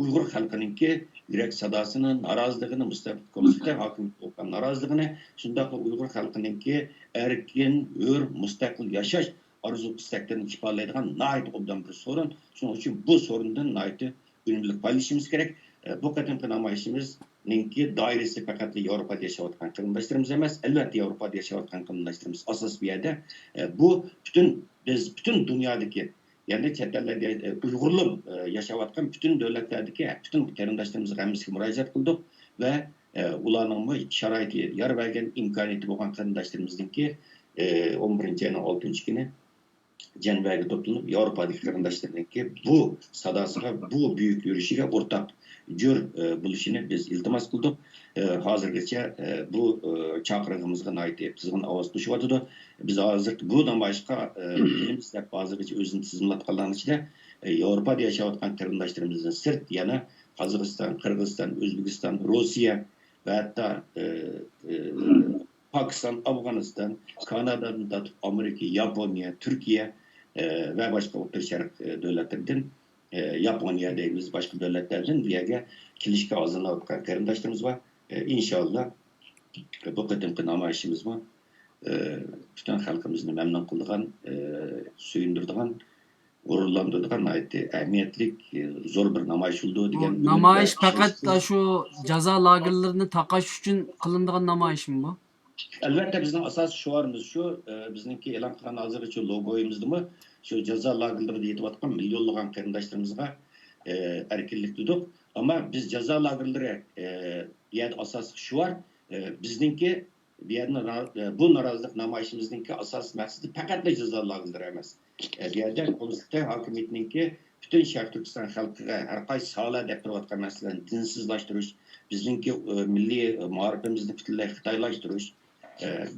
Uyg'ur xalqininki yurak sadosini, noroziligini, mustaqillikka hokimiyat bo'lgan noroziligini, shundaqla Uyg'ur xalqininki erkin, hur, mustaqil yashash orzu istaklarini ifodalaydigan nayt obdan bir sorun. Shuning uchun bu sorundan nayt unumli foydalanishimiz kerak. Bu qatimki namoyishimizninki doirasi faqat Yevropada yashayotgan qarindoshlarimiz emas, albatta Yevropada yashayotgan qarindoshlarimiz asos bu yerda. Bu biz butun dunyodagi yani chet ellarda Uyg'urlar yashayotgan butun davlatlardagi butun qarindoshlarimizga hammasiga murojaat qildik va ularning sharoiti yar bergan imkoniyati bo'lgan qarindoshlarimizninki 11-ayning 6-kuni Cenve'ye to'planib Yevropadagi qarindoshlarimizga bu sadosiga, bu buyuk yurishiga o'rtaq jur bo'lishini biz iltimos qildik. Hozirgacha bu chaqirig'imizga tizg'in ovoz qo'shyapti. Biz hozir bu namoyishga elimiz deb hozirgacha o'zini tizimlatganlarning ichida Yevropada yashayotgan qarindoshlarimizdan sirt yana Qozog'iston, Qirg'iziston, O'zbekiston, Rossiya va hatto Pakistan, Afg'oniston, Kanadadan tortib Amerika, Yaponiya, Turkiya va boshqa O'rta Sharq davlatlaridan Yaponiya deymiz, boshqa davlatlardan bu yerga kelishga hozirlanayotgan qarindoshlarimiz bor. İnşallah bu qadimki namoyishimiz bütün xalqimizni memnun qiladigan, suyundiradigan, g'ururlantiradigan ahamiyatli zo'r bir namoyish bo'ldi degan. Bu namoyish faqat shu jazo lagerlarini taqash uchun qilinadigan namoyishmi bu? Albatta bizning asosiy shuarimiz shu, bizningki e'lon qilgan hozirgacha logoyimizdimi shu jazo lagerlarida yetayotgan millionlagan qarindoshlarimizga erkinlik dedik. Ama biz jazo lagerlari bu yerda asosiy shuar bizningki bu norozilik namoyishimizningki asosiy maqsadi faqatla jazo lagerlari emas. Bu yerda Qonusliqay hokimiyatiningki bütün Sharq Turkiston xalqiga har qaysi sohalarda qilayotgan masalalarni dinsizlashtirish, bizningki milliy ma'rifimizni butunlay xitoylashtirish,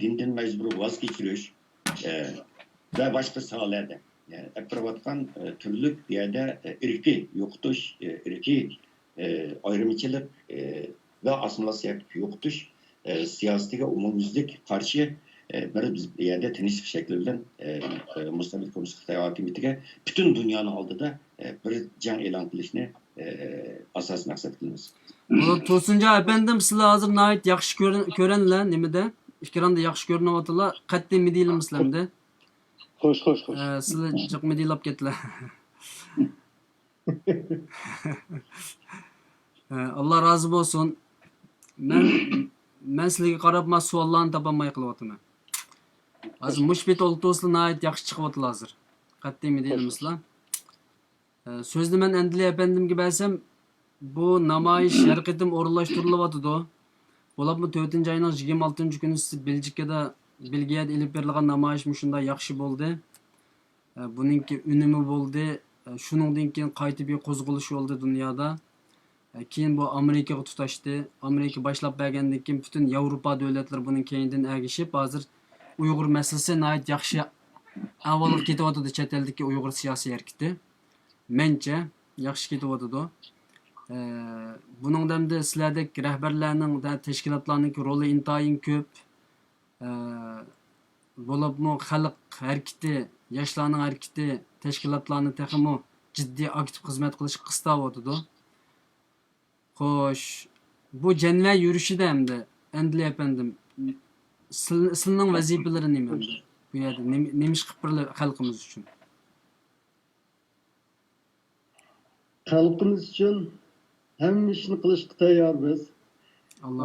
dindan majbur voz kechirish va boshqa sohalarda qilayotgan turli bu yerda irqiy yo'qotish, irqiy ayrımcılık ve asimilasyon yo'qotish siyosatiga umumyuzlik qarshi bir yerde tinchlik shakli bilan Mustamlik Komünist Xitoy hokimiyatiga butun dunyoni oldida bir jang e'lon qilishni asos maqsad qilamiz. To'sinjon efendim, sizlar hozir nihoyat yaxshi ko'ranlar nimada? Ekranda yaxshi ko'rinyaptilar. Qat'iy mediyalimizlarda. Xo'sh. Sizlar jiq mediyalab ketdilar. Allah razı olsun. Ben sizlarga qarab savollarni topolmay qilyapman. Hozir mushbet o'lto'slar nihoyat yaxshi chiqyaptilar hozir. Qat'iy mediyalimizlar. So'zni men Endiliy efendimga bersam, bu namoyish har qatim o'rinlashtirilyapti. Bo'libmi 4-oyning 26-kuni Belgiyada ilib berilgan namoyish shunday yaxshi bo'ldi. Buningki unumi bo'ldi. Shuningdan keyin qaytib qo'zg'alish oldu dunyoda. Keyin bu Amerikaga tutashdi. Amerika boshlab bergandan keyin butun Yevropa davlatlari buning keyindan ergishib, hozir Uyg'ur masalasi nihoyat yaxshi avvalga ketyapti chet eldagi Uyg'ur siyosiy harakati. Mencha yaxshi ketyapti. Buning damda sizlardek rahbarlarning da tashkilotlarning roli intayin ko'p. Bo'libmi xalq harakati, yoshlarning harakati, tashkilotlarning texmo jiddiy aktiv xizmat qilish qistavotdi. Xo'sh, bu janva yurishida hamda Endiliy efendim sizning vazifalari nima endi? Bu yerda nima ish qilib xalqimiz uchun? Xalqimiz uchun hamma ishni qilishga tayyormiz.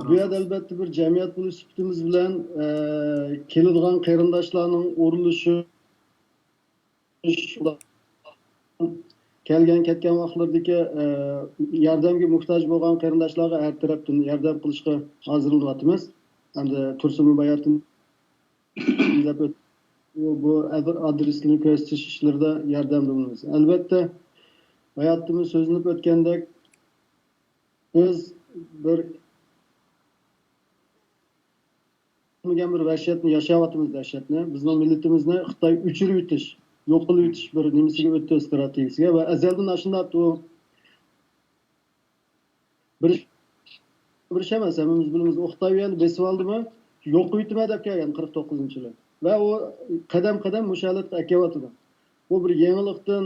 Bu yerda albatta bir jamiyat bo'lish sifatimiz bilan keladigan qarindoshlarning o'rilishi kelgan ketgan vaqtlardagi yordamga muhtoj bo'lgan qarindoshlarga har tarafdan yordam qilishga hozirlanyapmiz. Hamda Tursun Bayat'ın bu adresini ko'rsatish ishlarida yordam beramiz. Albatta hayotimiz so'zlanib o'tgandek biz bir vahshatni yashayapmiz, dahshatni. Bizning millatimizni Xitoy o'chirib o'tish, yo'q qilib o'tish bir nimasiga o'tdi strategiyasiga va azaldan shunday bir şey emas, hammamiz bilamiz. Xitoyni besib oldimi? Yo'q qilib deb kelgan 49-yil. Va u qadam-qadam mushalatga akyapti. Bu bir yangilikdan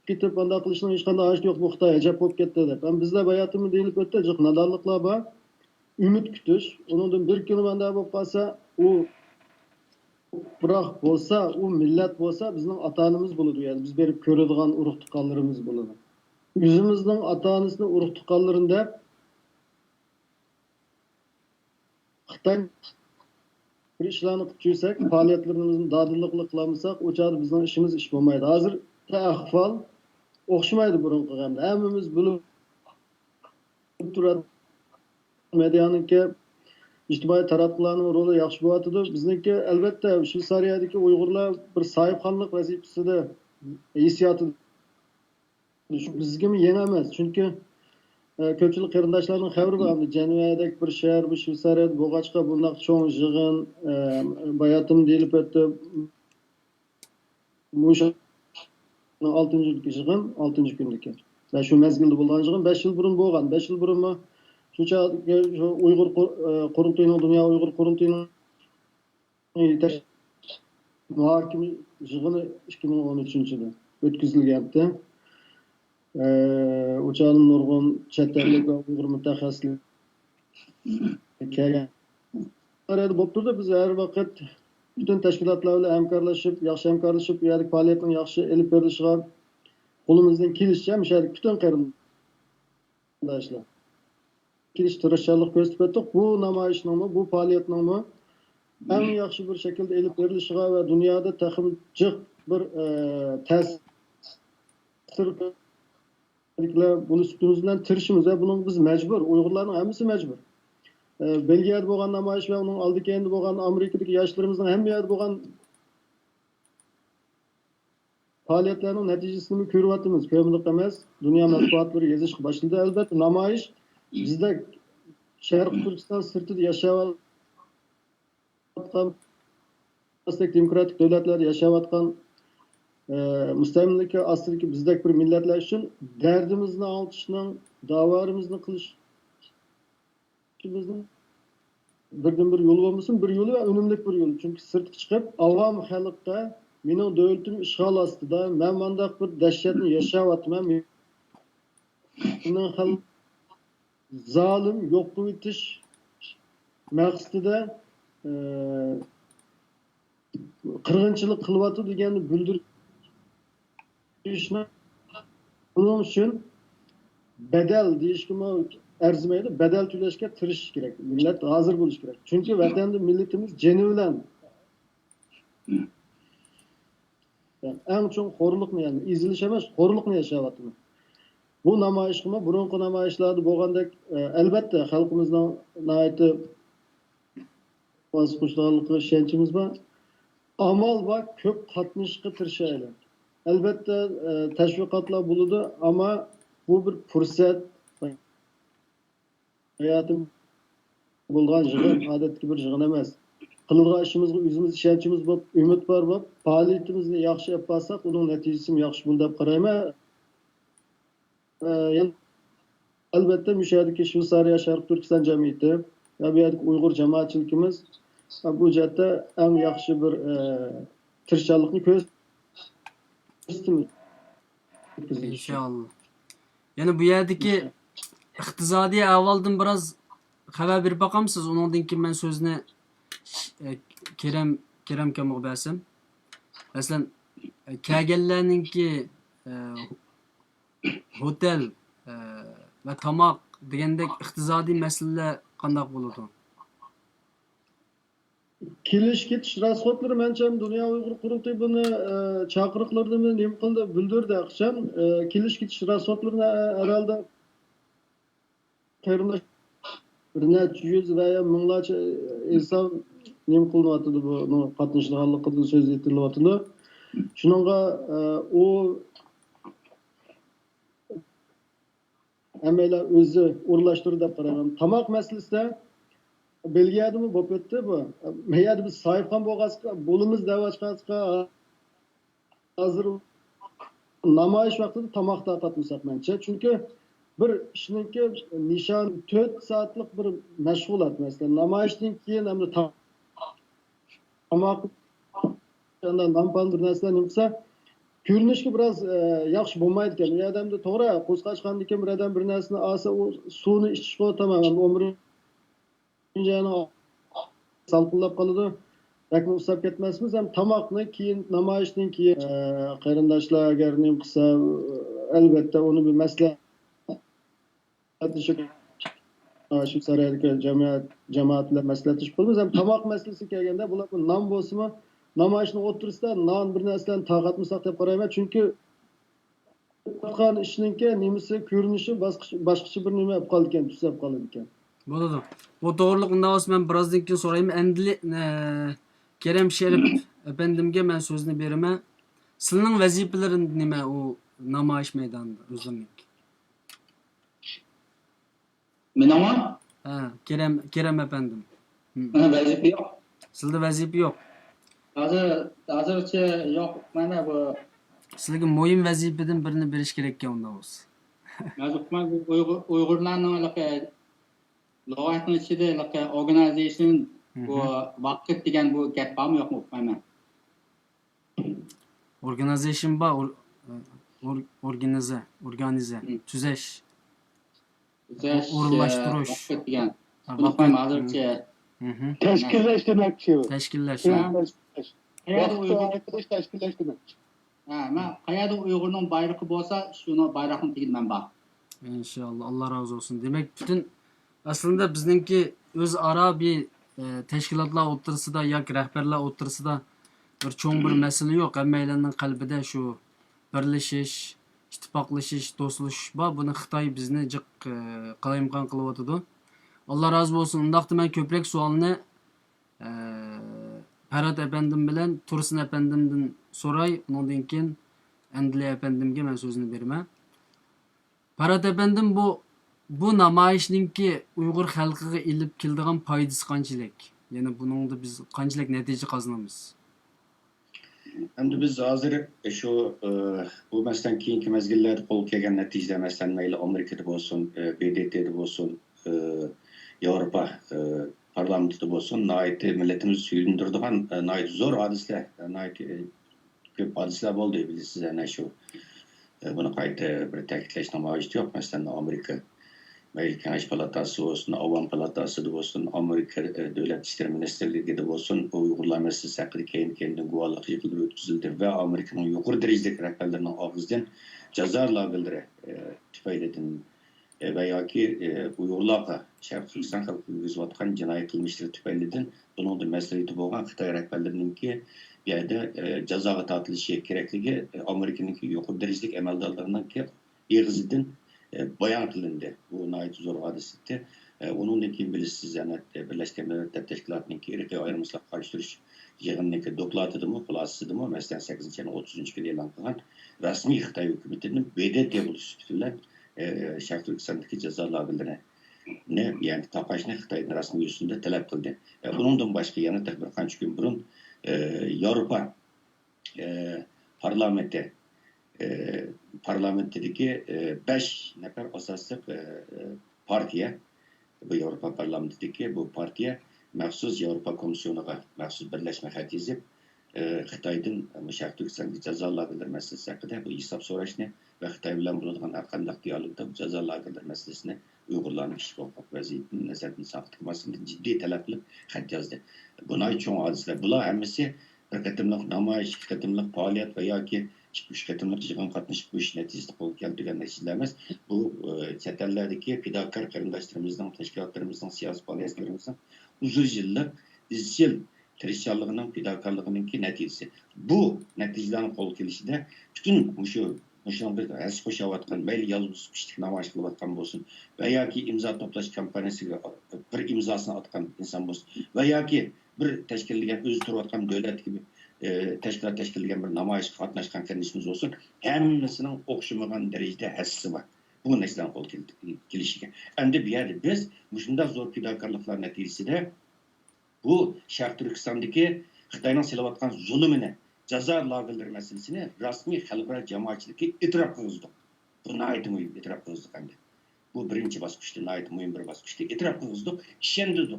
ketib bunday qilishning hech qanday hojati yo'q. Bu Xitoy ajab bo'lib ketdi deb. Bizlar bayatimiz deyilib o'tdi, jiq nadorliklar bor. Umid kutish, undan bir kun bunday bo'lib qolsa, u biroq bo'lsa, u millat bo'lsa, bizning ota-onamiz bo'ladi. Yani biz berib ko'radigan urug' tuqqanlarimiz bo'ladi. Yüzümüzden ata-onasini urug' tuqqanlarida Xitoy bir ishlarni qilib yursak, faoliyatlarimizni dadillikli qilamasak, o chog'da bizning ishimiz ish bo'lmaydi. Hozir ahvol o'xshamaydi burungi hamda. Hammamiz bilib turadi. Medyaniki ijtimoiy taraflarning roli yaxshi bo'lyapti. Bizniki albatta Shveysariyadagi Uyg'urlar bir sohibxonlik vazifasida hissiyoti bizga yangi emas. Chunki ko'pchilik qarindoshlarning xabari bor. Janviyadagi bir shahar, bu Shveysariyada bo'lg'achqa bunday cho'ng yig'in, bayatim deyilib o'tdi. Musha 6-yillik yig'in, 6-kundagi. Va shu mezgilda bo'lgan yig'in 5 yil burun bo'lgan. 5 yil burunmi shuncha Uyg'ur qurultoyining, dunyo Uyg'ur qurultoyining muhokama yig'ini 2013-yilda o'tkazilgandi. Uçağın nurgun chet ellik va Uyg'ur mutaxassislar kelgan. Bo'lib turdi, biz har vaqt butun tashkilotlar bilan hamkorlashib, yaxshi hamkorlashib, bu yerlik faoliyatning yaxshi elib berilishiga qo'limizdan kelishicha o'sha butun qarindoshlar kelish tirishchilik ko'rsatib o'tdik. Bu namoyishning, bu faoliyatning eng yaxshi bir shaklda elib berilishiga va dunyoda taximjiq bir ta'sir buni üstümüz bilan tirishimiz va buning biz majbur, Uyg'urlarning hammasi majbur. Belgiyada bo'lgan namoyish va uning oldi keyinda bo'lgan Amerikadagi yoshlarimizning hamma yerda bo'lgan faoliyatlarning natijasini ko'ryapmiz. Ko'mliq emas, dunyo matbuotlari yozishga boshladi. Albatta namoyish bizda Sharq Turkiston sirtida yashayotgan demokratik davlatlarda yashayotgan mustamlika ostidagi bizdek bir millatlar uchun dardimizni olishning, da'vorimizni qilishimizning birdan bir yo'li bo'lmasin, bir yo'li va unumli bir yo'li. Chunki sirtga chiqib, avam xalqqa mening davlatim ishg'ol ostida, men mandaq bir dahshatni yashayapman. Mening xalq zolim yo'q qilib etish maqsadida qirg'inchilik qilyapti deganni bildirishni buning uchun bedel deyishga arzimaydi, bedel to'lashga tirishish kerak. Millat hozir bo'lish kerak. Chunki vatanda millatimiz jeni bilan eng chong xo'rliqni, ya'ni ezilish emas, xo'rliqni yashayapmiz. Bu namoyishma burungi namoyishlarda bo'lgandek albatta xalqimizning nihoyatda qo'shilganligi ishonchimiz bor. Amal va ko'p qatnashishga tirishaylik. Albatta tashviqotlar bo'ladi, ammo bu bir fursat. Hayotim bo'lgan yig'in odatdagi bir yig'in emas. Qilgan ishimizga o'zimiz ishonchimiz bor, umid bor va faoliyatimizni yaxshi olib borsak, uning natijasi yaxshi bo'ladi deb qarayman. Albatta mushadagi Shveysariya Sharq Turkiston jamiyati va bu yerdagi Uyg'ur jamoatchiligimiz bu jihatda eng yaxshi bir tirishchilikni ko'rsatamiz. İnşallah. Yani bu yerdeki iqtisodiy ahvoldan biroz xabar berib boqamsiz? Undan keyin men so'zni Kerem kamga bersam. Masalan, kelganlarninki hotel va tomoq degandek iqtisodiy masalalar qanday bo'ladi? Kelish ketish rasxotlari mencha Dunyo Uyg'ur qurultiyi buni chaqiriqlarda nima qildi bildirdi aqcham. Kelish ketish rasxotlarini herhalde qarindosh bir necha yuz va minglarcha inson nima qilyapti bu qatnashganligida so'z yetilyapti. Shuningga u hammalar o'zi o'rlashtirdi deb qarayman. Tomoq masalasida Belgiyadami bo'lib o'tdi bu. Meyada biz sohibxon bo'limiz da'vatchiga hozir namoyish vaqtida tomoq tarqatmasak mencha. Chunki bir ishniki nishon 4 soatlik bir mashg'ulot masalan. Namoyishdan keyin hamda tomoq nampan bir narsalar nimsa ko'rinishga biroz yaxshi bo'lmaydi ekan. U odamda to'g'ri qo'zg'ashgandan keyin bir odam bir narsani olsa, u suvni ichishga tamom umri salqinlab qoladi. Lekin usab ketmasmiz ham tomoqni keyin namoyishdan keyin qarindoshlar agar nim qilsa albatta uni bir maslahat shu sarayadagi jamoat bilan maslahatlashib qolamiz. Ham tomoq masalasi kelganda bular non bo'lsa-mi, namoyishni o'tirisida non bir narsalarni tarqatmasak deb qarayman. Chunki qilgan ishninki nimasi ko'rinishi boshqacha bir nima olib qoldi ekan, tusab qoldi ekan. Bo'ladi. Bu to'g'riliq unda bo'lsa men birozdan keyin so'rayman. Endi Kerem Sherif efendimga men so'zni beraman. Sizning vazifalaringiz nima u namoyish maydonida o'zimning? Menimi? Ha, Kerem efendim. Vazifa yo'q. Sizda vazifa yo'q. Hozircha yo'q. Mana bu Sizga muhim vazifadan birini berish kerak ekan unda bo'lsa. Hozir Uyg'urlarning lug'atning ichida organization bu vaqt degan bu gap bormi yo'qmi uqmayman. Organization bor, organize, tuzash. O'rinlashtirish. Vaqt degan. Unutmayma hazırca Teşkilleş demekçi bu. Teşkillaş. Teşkilleş. qayerda Vaqtı Uyg'ur arkadaş teşkilleş demekçi. men qayerda Uyg'urning bayrog'i bo'lsa, shuni bayroqni tagida men bor. İnşallah. Allah razı olsun. Demek bütün aslında bizimki öz ara bir teşkilatlar oturusida yoki rahbarlar oturusida bir çoğun bir mesele yok. Hammalarning qalbida shu birlashish, ittifoqlashish, do'stlashish bor. Buni Xitoy bizni jiq qalaymaqon qilyotidi. Allah razı olsun. Undaqda men ko'proq savolni Ferhat efendim bilan Tursun efendimdan so'ray. Undan keyin Endili efendimga men so'zni beraman. Ferhat efendim bu namoyishninki Uyg'ur xalqiga ilib keladigan foydasi qanchalik? Ya'ni buningda biz qanchalik natija qozonamiz? Endi biz hozir shu bu masalan keyingi mezgillarda qo'l kelgan natijalar masalan mayli Amerikada bo'lsin, BDT'da bo'lsin, Yevropa parlamentida bo'lsin, millatimizni suyundiradigan zo'r hadislar, ko'p hadislar bo'ldi bilasiz ana shu. Buni qayta bir ta'kidlashga hojat yo'q. Masalan Amerika mayli Kengash palatasi bo'lsin, Avam palatasida bo'lsin, Amerika davlat ishlar ministrligida bo'lsin, Uyg'urlar masalasi haqida keyin guvohlik yig'inlari o'tkazildi va Amerikaning yuqori darajadagi rahbarlarining og'zidan jazo lagerlari tufaylidan va yoki Uyg'urlarga Sharq Turkiston xalqiga yuzlayotgan jinoiy qilmishlar tufaylidan buningda mas'uliyati bo'lgan Xitoy rahbarlarininki bu yerda jazoga tortilishi kerakligi Amerikaniki yuqori darajadagi amaldorlarninki eg'izidan bayon qilindi. Bu nihoyat zo'r hodisa. Undan keyin bilasiz, yana Birlashgan Millatlar Tashkilotining irqiy ayirmachilikka qarshi turish yig'inining dokladidimi, xulosasidimi, masalan 8-30 e'lon qilgan rasmiy Xitoy hukumatining BDT bo'lishi bilan Sharq Turkistondagi jazo lagerlarini, ya'ni taqashni Xitoyning rasmiy usulida talab qildi. Bundan boshqa yana bir qancha kun burun Yevropa parlamentidagi 5 nafar asosiy partiya, bu Yevropa parlamentidagi bu partiya maxsus Yevropa komissiyoniga maxsus birlashma xat yozib, Xitoydan Sharq Turkistonga jazo lagerlari masalasi haqida bu hisob so'rashni va Xitoy bilan bo'ladigan har qanday dialogda jazo lagerlari masalasini Uyg'urlarning ish huquq vaziyatini nazardan saqlamaslikni jiddiy talab qilib xat yozdi. Bunday cho'ng hodisalar bular hammasi bir qatimliq namoyish, ikki qatimliq faoliyat va yoki 2-3 qatimliq yig'in qatnashib bu ish natijasida qo'lga keltirgan natijalar emas. Bu chet ellardagi fidokor qarindoshlarimizning, tashkilotlarimizning, siyosiy faoliyatlarimizning uzun yillik izchil tirishchanligining, fidokorligininki natijasi. Bu natijalarning qo'lga kelishida butun shunga bir as qo'shayotgan, mayli yolg'iz kuchlik namoyish qilayotgan bo'lsin va yoki imzo to'plash kampaniyasiga bir imzosini otgan inson bo'lsin va yoki bir tashkillangan o'zi turayotgan davlat gibi tashkilot tashkillangan bir namoyishga qatnashgan qatnashimiz bo'lsin, hammasining o'xshamagan darajada hassasi bor. Bu narsadan qo'l kelishiga. Endi bu yerda biz shunday zo'r fidokorliklar natijasida bu Sharq Turkistondagi Xitoyning silayotgan zulmini, jazo lagerlari masalasini rasmiy xalqaro jamoatchilikka e'tirof qildik. Bu nihoyat muhim e'tirof qildik endi. Bu birinchi bosqichda nihoyat muhim bir bosqichda e'tirof qildik, ishondik.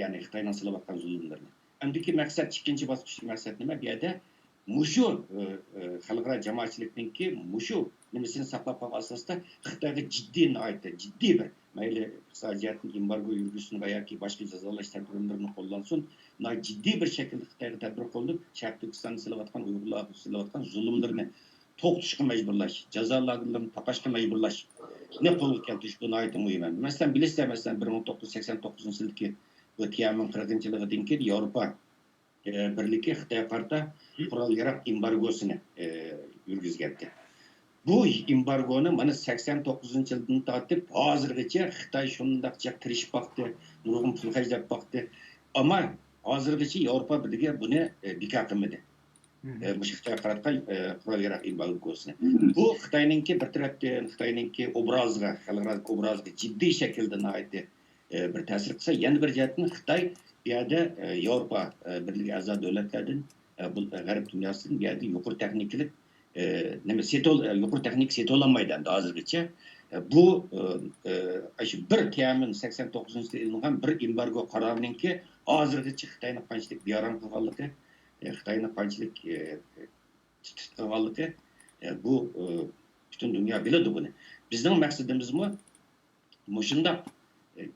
Ya'ni Xitoyning silayotgan zulmlarini. Endiki maqsad ikkinchi bosqich maqsad nima? Bu yerda mushu xalqaro jamoatchilikninki mushu nimasini saqlab qolish asosida Xitoyga jiddiy bir mayli iqtisodiyotni embargo yurgizsin va yoki boshqa jazolash tadbirlarini qo'llansin, jiddiy bir shaklda Xitoyga tadbir qo'llab Sharq Turkistonni silayotgan Uyg'urlarga silayotgan zulmlarni to'xtatishga majburlash, jazo lagerlarini taqashga majburlash ne qo'lga keltirish bu nihoyat muhim. Masalan bilasizlar, masalan 1989-yildagi bu Tiananmen qirg'inchiligidan keyin Yevropa birligi Xitoy qarta qurol yarog embargosini yurgizgandi. Bu embargoni mana 89-yildan tortib hozirgacha Xitoy shundaqcha tirishib boqdi, nurg'un pul xarjlab boqdi, ammo hozirgacha Yevropa birligi buni bekor qilmadi. Bu Xitoy qaratgan qurol yarog embargosini. Bu Xitoyningki bir tarafdan Xitoyningki obraziga, xalqaro obraziga jiddiy shaklda nihoyatda bir ta'sir qilsa, yana bir jihatdan Xitoy bu yerda Yevropa birligi a'zo davlatlardan bu g'arb dunyosidan bu yerda yuqori texnikalik yuqori texnik setolanmaydi endi hozirgacha. Bu shu bir Tiananmen 89-yilda ilingan bir embargo qarorininki hozirgacha Xitoyni qanchalik beyon qilganligi, Xitoyni qanchalik tutganligi bu butun dunyo biladi buni. Bizning maqsadimizmi mushunda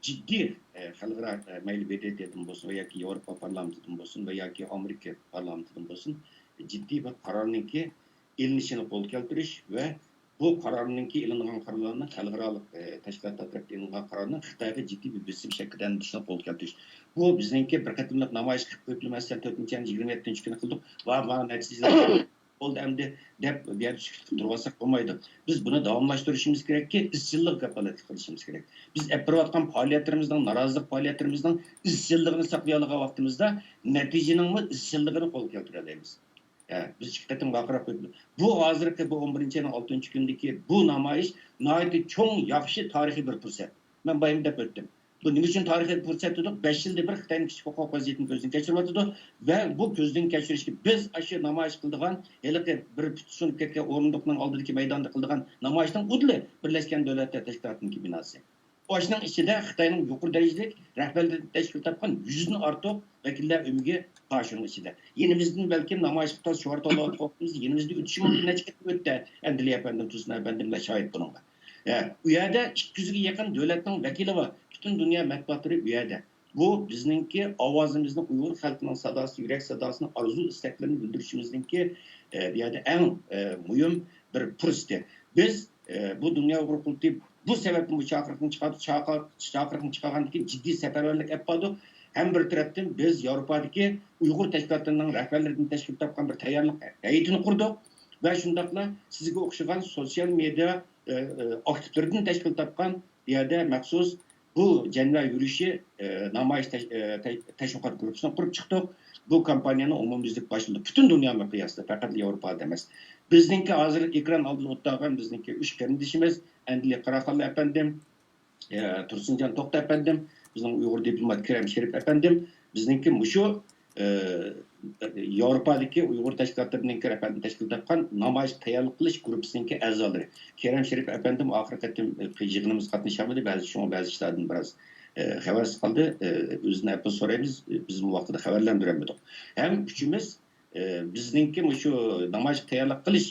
ciddi xalqaro mayli BDT'den bo'lsin va yoki Yevropa parlamentidan bo'lsin va yoki Amerika parlamentidan bo'lsin ciddi bir qarorninki ilinishini qo'lga keltirish va bu qarorninki ilingan qarorlarni xalqaro tashkilotlar tarafından ilingan qarorni Xitoyga ciddi bir bisim shaklida anglashni qo'lga keltirish. Bu bizningki bir qatimliq namoyish qilib qo'yilmasdan 4-27 kuni qildik va mana natijalar oldu endi deb bir yer turib olsak bo'lmaydi. Biz buni davomlashtirishimiz kerakki, izchillik kafolatli qilishimiz kerak. Biz olib borayotgan faoliyatlarimizning, norozilik faoliyatlarimizning izchilligini saqlay olgan vaqtimizda natijaning izchilligini qo'lga keltira olamiz. Biz ikki qatim baqirib qo'ydik. Bu hozirgi bu 11-ayning 6-kundagi bu namoyish nihoyatda cho'ng, yaxshi tarixiy bir fursat. Men bayim deb o'tdim. Bu nima uchun tarixiy fursat dedik? 5 yilda bir Xitoyning kichik huquq vaziyatini ko'zdan kechiryapti va bu ko'zdan kechirishga biz shu namoyish qildigan, haliqi bir tutunib ketgan o'rindiqning oldidagi maydonda qildigan namoyishning udli Birlashgan Davlatlar Tashkilotining binosi. Oshning ichida Xitoyning yuqori darajalik rahbarlar tashkil topgan 100 dan ortiq vakillar umiga qarshının ichida. Yenimizdan balkim namoyish qilib sho'rtolar qo'yimiz, yenimizda o'tishi mumkin necha o'tdi. Andiliya efendim, Tuzna efendimlar shohid buningga. U yerda 200 ga yaqin davlatning vakili bor. Bütün dünya matbuotları bu yerda. Bu bizningki ovozimizni Uyg'ur xalqining sadosi, yurak sadosini, arzu istaklarini bildirishimizningki bu yerda eng muhim bir fursat. Biz bu dunyo Uyg'ur qulti bu sababdan bu chaqiriqni chiqargandan keyin jiddiy safarbarlik olib bordik. Hem bir tarafdan biz Yevropadagi Uyg'ur tashkilotlarining rahbarlaridan tashkil topgan bir tayyorlik hay'atini qurdik va shundaqla sizga o'xshagan sotsial media aktivlaridan tashkil topgan bu yerda maxsus bu janva yurishi namoyish tashviqot guruhini qurib chiqdik. Bu kampaniyani umumyuzlik boshladi. Butun dunyo miqyosida, faqat Yevropada emas. Bizningki hozir ekran oldida o'tirgan bizningki 3 qarindishimiz Andiliya Qaraqalli efendim, Tursunjon To'xta efendim, bizning Uyg'ur diplomat Kerem Sherif efendim, bizningki mushu Yevropadagi Uyg'ur tashkilotlarining efendim tashkil topgan namoyish tayyorlik qilish guruhining a'zolari. Kerem Sherif efendim oxirgi qatim yig'inimiz qatnashamadi, ba'zi ishlardan biroz xabarsiz qoldi. O'zini apil so'raymiz, biz bu vaqtda xabarlantiramidik. Ham uchimiz bizningki shu namoyish tayyorlik qilish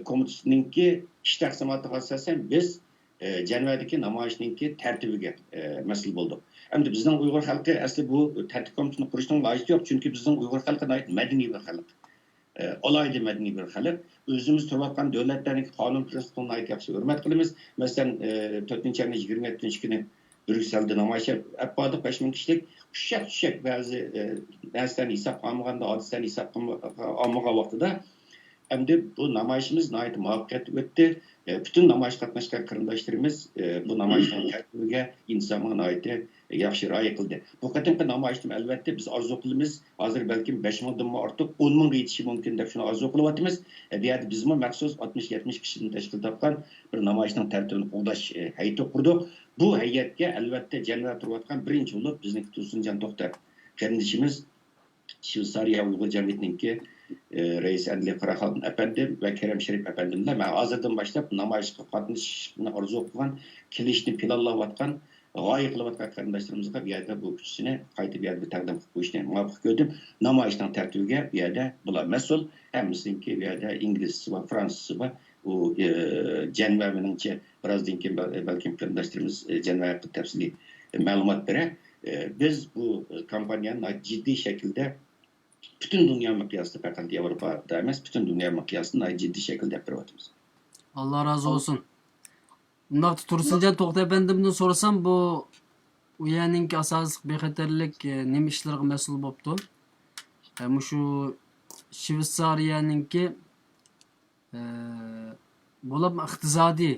komitetininki ish taqsimotiga asosan biz janvadagi namoyishninki tartibiga mas'ul bo'ldik. Endi bizning Uyg'ur xalqi asli bu tartib komitetini qurishning lojisi yo'q, chunki bizning Uyg'ur xalqi madaniy bir xalq. Alayda madaniy bir xalq. O'zimiz turayotgan davlatlarning qonun prinsipini yaxshi hurmat qilamiz. Masalan, 4-27 kuni Brüksel'de namoyish olib bordik 5000 kishilik. Ushak ba'zi narsalarni hisob qilmaganda, hodisalarni hisob qilmagan vaqtida endi bu namoyishimiz nihoyat muvaffaqiyatli o'tdi. Bütün namoyish qatnashgan qarindoshlarimiz bu namoyishning tartibiga insonga nihoyat yaxshi rioya qildi. Bu qatimki namoyishni albatta biz orzu qilamiz. Hozir balkim 5000 dan ortiq 10 ga yetishi mumkin deb shuni orzu qilyapmiz. Bu yerda bizmi maxsus 60-70 kishidan tashkil topgan bir namoyishning tartibini qo'llash hay'ati qurdik. Bu hay'atga albatta janva turayotgan birinchi bo'lib bizning Tursunjon To'xta qarindishimiz Shveysariya Uyg'ur jamiyatininki reis Andiliya Qaraqalli efendim ve Kerem Sherif efendimler ben hazırdan başlap namoyishga qatnashishni orzu qilgan, kelishni planlayotgan, g'oya qilayotgan qarindoshlarımızga bu yerda bu kuchini qaytib yerda taqdim qilib qo'yishni muvaffaq ko'rdim. Namoyishning tartibiga bu yerda bular mas'ul. Hammasiniki bu yerda inglizcesi va fransuzcasi va u janva meningcha birozdan keyin balkim qarindoshlarimiz janva haqida tafsiliy ma'lumot beradi. Biz bu kampaniyani ciddi şekilde bütün dünya miqyosida faqat Yevropada emas, bütün dünya miqyosida ciddi şekilde yapıyoruz. Allah razı olsun. Bundan Tursunjon To'xta efendimden sorsam bu uyaninki asosiy bexatarlik nima ishlarga mas'ul bo'libdi? Shu Shveysariyaninki bo'lib iqtisodiy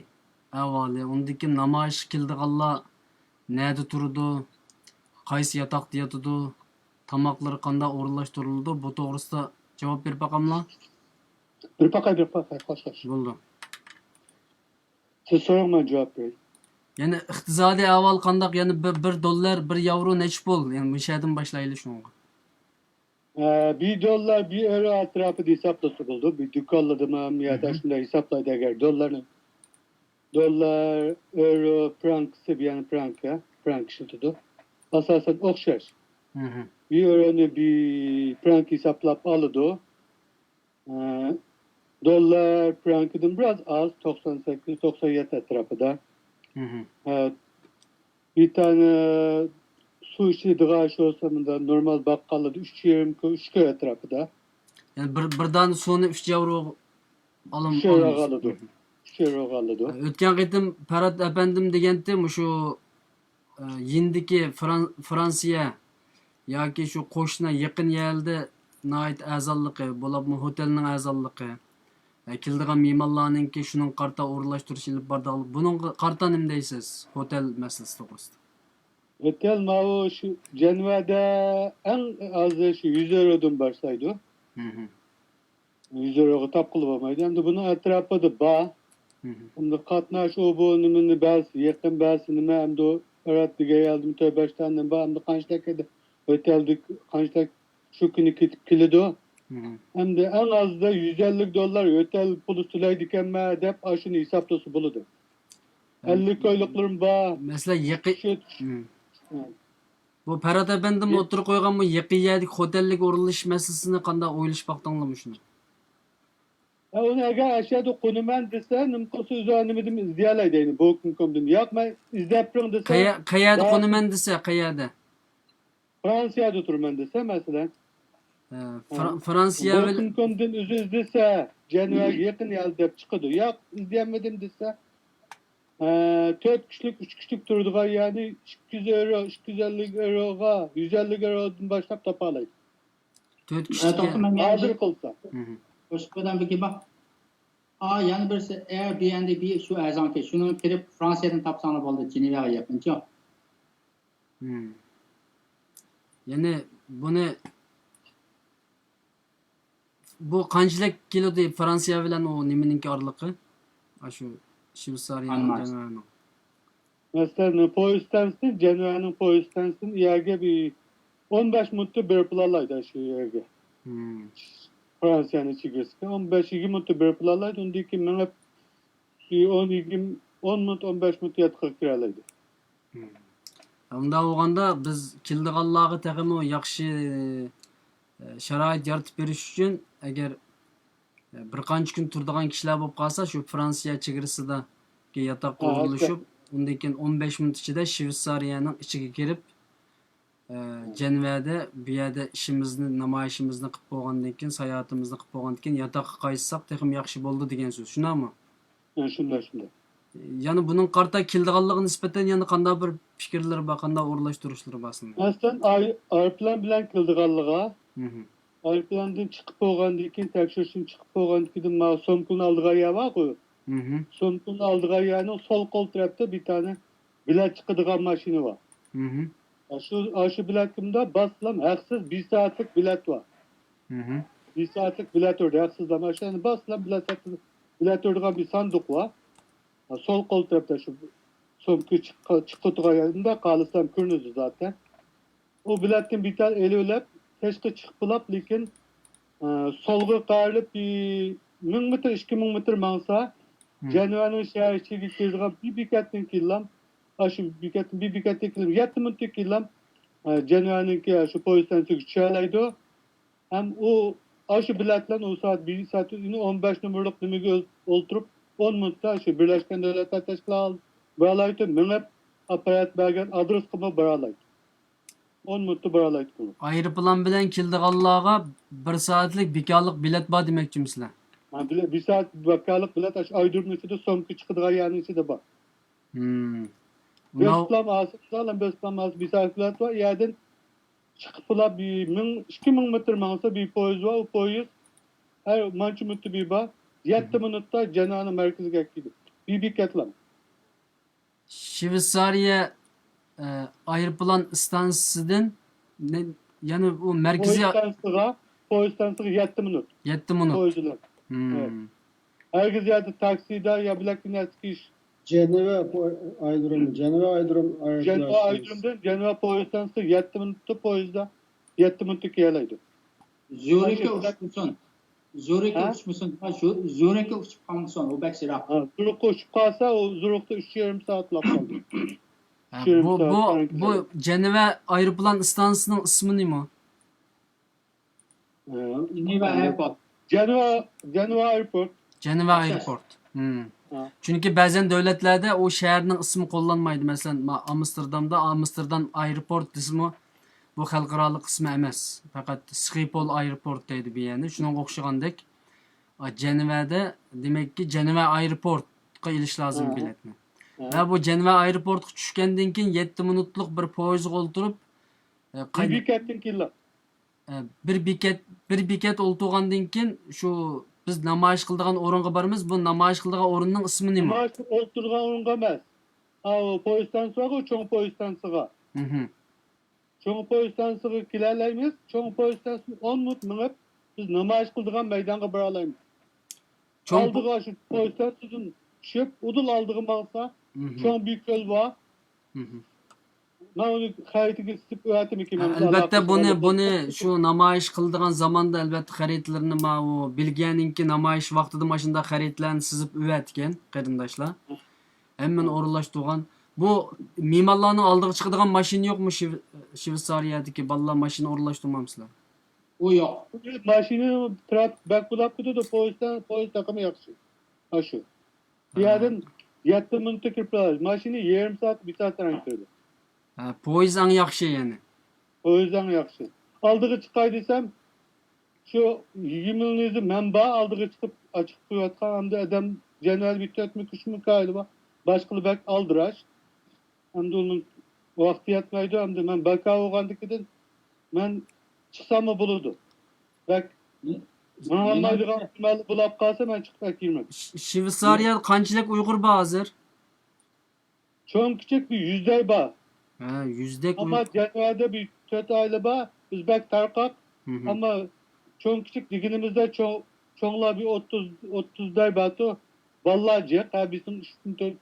ahvoli, undagi namoyish qildiganlar nerede turdi, qaysi yotoqda yotadi, tamoqlari qanday o'rinlashtirildi, bu to'g'risida javob berib bakamlar. Bir pakay, xo'sh. Bo'ldi. Siz so'rangman javob bering. Yani iqtisodiy ahvol qandaq, yani $1, $1 necha pul? Yani bu yerdan boshlaylik shunga. $1, €1 atrofida hisoblasa bo'ldi. Bir dükkanladım ya da shunday hisoblaydi agar dollarni. Dollar, euro, frankisi, yani frank ishlatadi. Asosan o'xshash. Bir euroni bir frank hisoblab oladi. Dollar frankidan biraz az, 98-97 atrofida. Bir tane su içidiği aşı olsa da normal bakkalı 3 köy etrafında. Yani birdan sonu 3 euro 3 euro almış. kalıdı. 3 euro kalıdı. O'tgan qitim Parat efendim degandim shu yindiki Fransiya yoki shu qo'shni yaqin yerda nihoyat a'zonligi bo'libmi hotelning a'zonligi keldigan mehmonlarninki shuning qarta o'rinlashtirish ilib bordi. Buning qarta nima deysiz hotel masalasi to'g'risida? Otel mavi şu Cenva'da en azı şu 100 eurodan başlaydı. 100 euro tap kılıbamaydı. Hem de bunun etrafı da bağ. Hem de katnaş o bu nimini belsi, yakın belsi nime hem de o öğretlige geldim tövbe baştandan bağ. Hem de kançtaki oteldik kançtak şu günü kilido. Hem de en az da 150 dolar otel pulu sülaydiken me dep aşını hesaplısı buludu. 50 köylüklerin bağ. Mesela yaqin Şu bu Parat efendim o'tirib qo'ygan bu yaqin yerlik hotellik o'rinlash masalasini qanday o'ylashmoqdanglarmi shuni? Onu eğer aşağıda konumen dese, nimkosu üzerine izleyelim. Bu konudan yapma izleyip dese. Qayerda qo'naman desa, qayerda? Fransa'da oturman dese mesela. Fransiya Bu konudan üzü dese, Ceneva'ya yakın yerde çıkıyordu. Yok izleyemedim dese. 4 kişilik, 3 kişilik turduğa yani 200 euro, 250 euroga, 150 eurodan başlayıp tapalaydı. 4 kişilik. Hazır kılsa. Hoşçakalın bir bak. Yani birisi Airbnb bir şu erzan ki şunu kirip Fransa'dan tapsanı oldu Ceneva'ya yapınca. Yani bu qanchalik keladi Fransiya bilan o nimaning orliqi? Shu Shveysariyaning Ceneva'ning. Mesela Poistans'ın, Ceneva'nın Poistans'ın yerge bir 15 mutlu bir pulalaydı şu yerge. Fransa'nın çıkırsı. 15-20 mutlu bir pulalaydı. Ondaki men hep 10 mut 15 mut yatıqı kiralaydı. Unda bo'lganda biz keldiganlarga texmi yaxshi sharoit yaratib berish uchun agar bir qancha kun turadigan kishilar bo'lib qolsa shu Fransiya chegarasidagi yotoqqa urilishib undan keyin 15 minut ichida Shveysariyaning ichiga kirib Cenevada bu yerda ishimizni namoyishimizni qilib bo'lgandan keyin sayohatimizni qilib bo'lgandan keyin yotoqqa qaytsak texmi yaxshi bo'ldi degan so'z shundaymi? Shunday. Yani bunun qarta keldiganligiga nisbatan yana qanday bir fikrlar bor, qanday o'rlashtirishlar bor aslında? Aslında aeroplan bilan keldiganliga aeroplandan chiqib bo'lgandan keyin tekshirishdan chiqib bo'lgandan keyin ma somkuni oldiga yer bor-ku. Somkuni oldiga yerning sol qo'l tarafda bir tane bilet chiqadigan mashina bor. Şu biletimde baslam haksız 1 saatlik bilet var. 1 saatlik bilet orada haksız ama yani baslam bilet orada bir sandık var. Sol kol tarafta şu somku çıkıtığa yerinde kalırsam kürnüzü zaten. O biletin bir tane eli ölep keşke çıkıp lakin solgu qarılıp bir 1000 metre 2000 metre mansa Ceneva'nın şehirçiği girdiği bir biketin killam aşı biketin bir biketin killam 7 metre killam Ceneva'nınki şu polisten çıkışalaydı. Hem o aşı biletlen o saat 1 saat 15 numaralık numara oturup 10 minutda şu Birleşken Devletler Teşkilatı bağlaydı. Menep aparat bergen adres kıma bağlaydı. 10 minutda bağlaydı bunu. Aeroplan bilan keldiganlarga 1 saatlik bekarlik bilet bor demoqchimisizlar? Bir saat bekarlik bilet aydırın içinde somku çıkıdığı yani içinde bak. Beslam asıklarla beslam as bir saat bilet var. Yerden çıkıp bir 2000 metre mansa bir poyuz var. O poyuz her mançı mutlu bir bak. 7 minutta Ceneva'nın merkezine gidiyor. Bir biletlam. Shveysariya aeroplan stansiyasidan yani o merkezi Poyuzdan 7 minut. 7 minut. Poyuzlar. Evet. Herkes yerde takside ya bilakın eski iş. Ceneva aydırım. Ceneva aydırımdan Ceneva Poyuzdan 7 minutta poyuzda 7 minutlik yerleydi. Zürih'e uçmuşsun. Zürih'e uçmuşsun. Zürih'e uçup kalmışsın. O beksirak. Zürih'e uçup kalsa o Zürih'te 3,5 saat laf kaldı. Bu Ceneva aeroplan stansiyasının ismi nima? Ceneva Airport. Ceneva Airport. Ceneva Airport. Hmm. Ha. Çünkü bazen devletlerde o şehrin ismi kullanmaydı. Mesela Amsterdam'da Amsterdam Airport ismi bu xalqarалық ismi emas. Fakat Schiphol Airport deydi bir yani. Şuna okşagandek. Ceneva'da demek ki Ceneva Airport'a iliş lazım Ha. biletni. Ha. Ve bu Ceneva Airport'a tushgandan keyin 7 minutluk bir poyizga o'ltirib Bir bekettin killa. bir bekat o'ltirgandan keyin shu biz namoyish qiladigan o'ringa boramiz. Bu namoyish qiladigan o'rinning ismi nima? Ama oturgan onunla emas. Ha o poy stansiyası, çoğun poy stansiyası. Mhm. Çoğun poy stansiyası kilerleyimiz. Çoğun poy stansiyası 10 minut minip biz namayiş kıldığın meydana bıralayımız. Çoğun Aldığı şu poy stansiyasının şöp, udul aldığım alsa, çoğun büyük yol var. Ben onu kayıtı sip öğretim ikimiz. Elbette bunu şu namoyish qiladigan zamonda albatta xaritlarni ma u bilganinki namoyish vaqtida mashunda xaritlarni sizib o'tgan qarindoshlar. Hemen o'rinlashtirgan. Bu me'morlarning oldiga chiqadigan mashina yo'qmi Shveysariyadagi bolalar mashina o'rinlashtirmamsizlar? O yok. Maşını trafik bek bulap gidiyor da polis takımı yakışıyor. Ha şu. Diğerin 7 minut kirpiler. Maşını yarım saat, bir saat renkledi. Poyiz ang yaxshi yani. O yüzden yakışıyor. Aldığı çıkay desem şu 20 yılını menba aldığı çıkıp açık koyatkan hem de adam genel bir tüetme kuşmu galiba. Başkalı bek aldıraş. Hem de onun vakti yetmeydi hem de ben beka oğandaki ben çıksam mı bulurdu. Bek Muhammed'i bulap kalsa ben çıkıp girmem. Shveysariya qanchalik Uyg'ur bor hozir? Çoğun küçük bir yüzdey bağ. Yüzdek Ama Ceneva'da bir 4 aile bağ. Biz bek tarkak. Ama çoğun küçük diginimizde çoğunlar bir 30 day batı. Vallahi cek. Bizim üstünde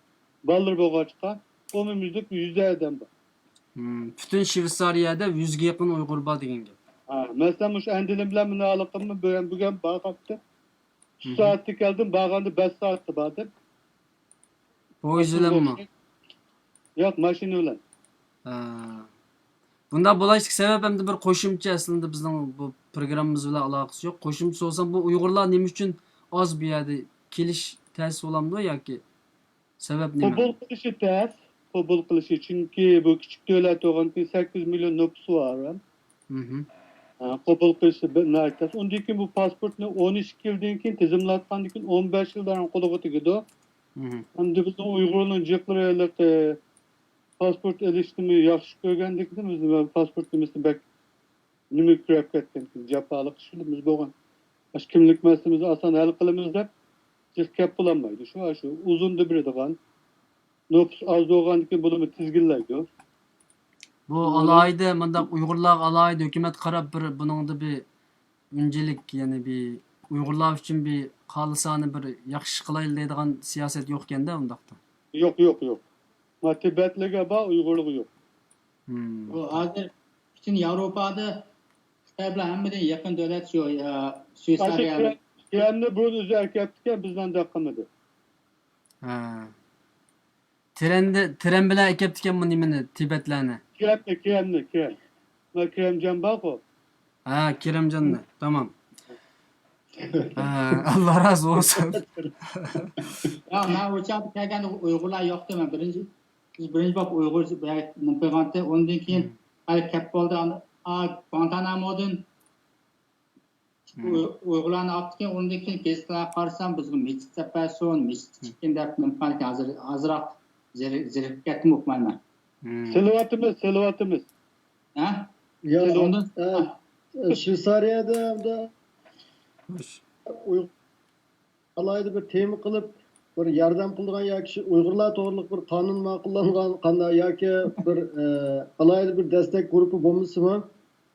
balır boğa çıkan. O müzik bir yüzdey adam var. Bütün Shveysariyada 100 ga yaqin Uyg'ur bor degan gap. Mesela şu endilim bilen mine alıkımı bugün bağ kaptı. 3 saatte geldim. Bağında 5 saatte bağdım. Poyiz bilanmi? Yok maşini bilen. Bunda bo'lishlik sabab hamda bir qo'shimcha aslında bizning bu programmamiz bilan aloqasi yo'q. Qo'shimcha bo'lsa bu Uyg'urlar nima uchun oz bu yerda kelish ta'sis bo'lamdi yoki sabab nima? Kabul kılışı ters. Kabul kılışı çünkü bu küçük devlet olan 8 milyon nüfusu var. Kabul kılışı nerede? Ondaki bu pasportunu 13 yıldan keyin tizimlatkan dikin 15 yıldan kolu gidiyor. Hem de bizim Uygurların cıkları pasport eliştimi yaxşı görgendik de biz pasportumuzda bek nimi kirep ketken japalık işimiz boğan. Baş kimlik meselemizi asan hal kılımız da cık kep bulamaydı. Şu uzun da bir edigan. Nüfus az doğandaki bulumu tizgillaydı. Bu alayda mındaq Uyg'urlar alayda hukumat qarab bir buningda bir öncelik yani bir Uyg'urlar uchun bir xolisani bir yaxshi qilaylik deydigan siyosat yo'q ekanda undaqda. Yok. Matibetlige bağ Uygurluğu yok. O hazır bütün Avrupa'da Xitay bilan hammadan yaqin davlat shu Shveysariya. Kendi bunu üzerk ettikken bizden de akamadı. Tren bilan ekep ekanmi nimani Tibetlarni? Krem. Ma Kremcan bak o. Kerimcanni. Tamam. Allah razı olsun. Ya ben uçakta kelganda Uyg'urlar yo'q deyman. Birinchi bor Uyg'ur nimqilganda undan keyin hali kep bo'ldi. Guantanamodan Uyg'urlarni olib kelgan undan keyin gazetlarga qarasam bizga mechit sapason, mechit chiqqan deb nimqilgan azroq zirib ketdim o'qimayman. Selvatimiz. Ha? Ya Ondan Shveysariyada da alayda bir temi qilib bir yordam qilgan yoki Uyg'urlar to'g'riliq bir qonun ma'qullangan qanday yoki bir alayda bir destek guruhi bo'lmasimi?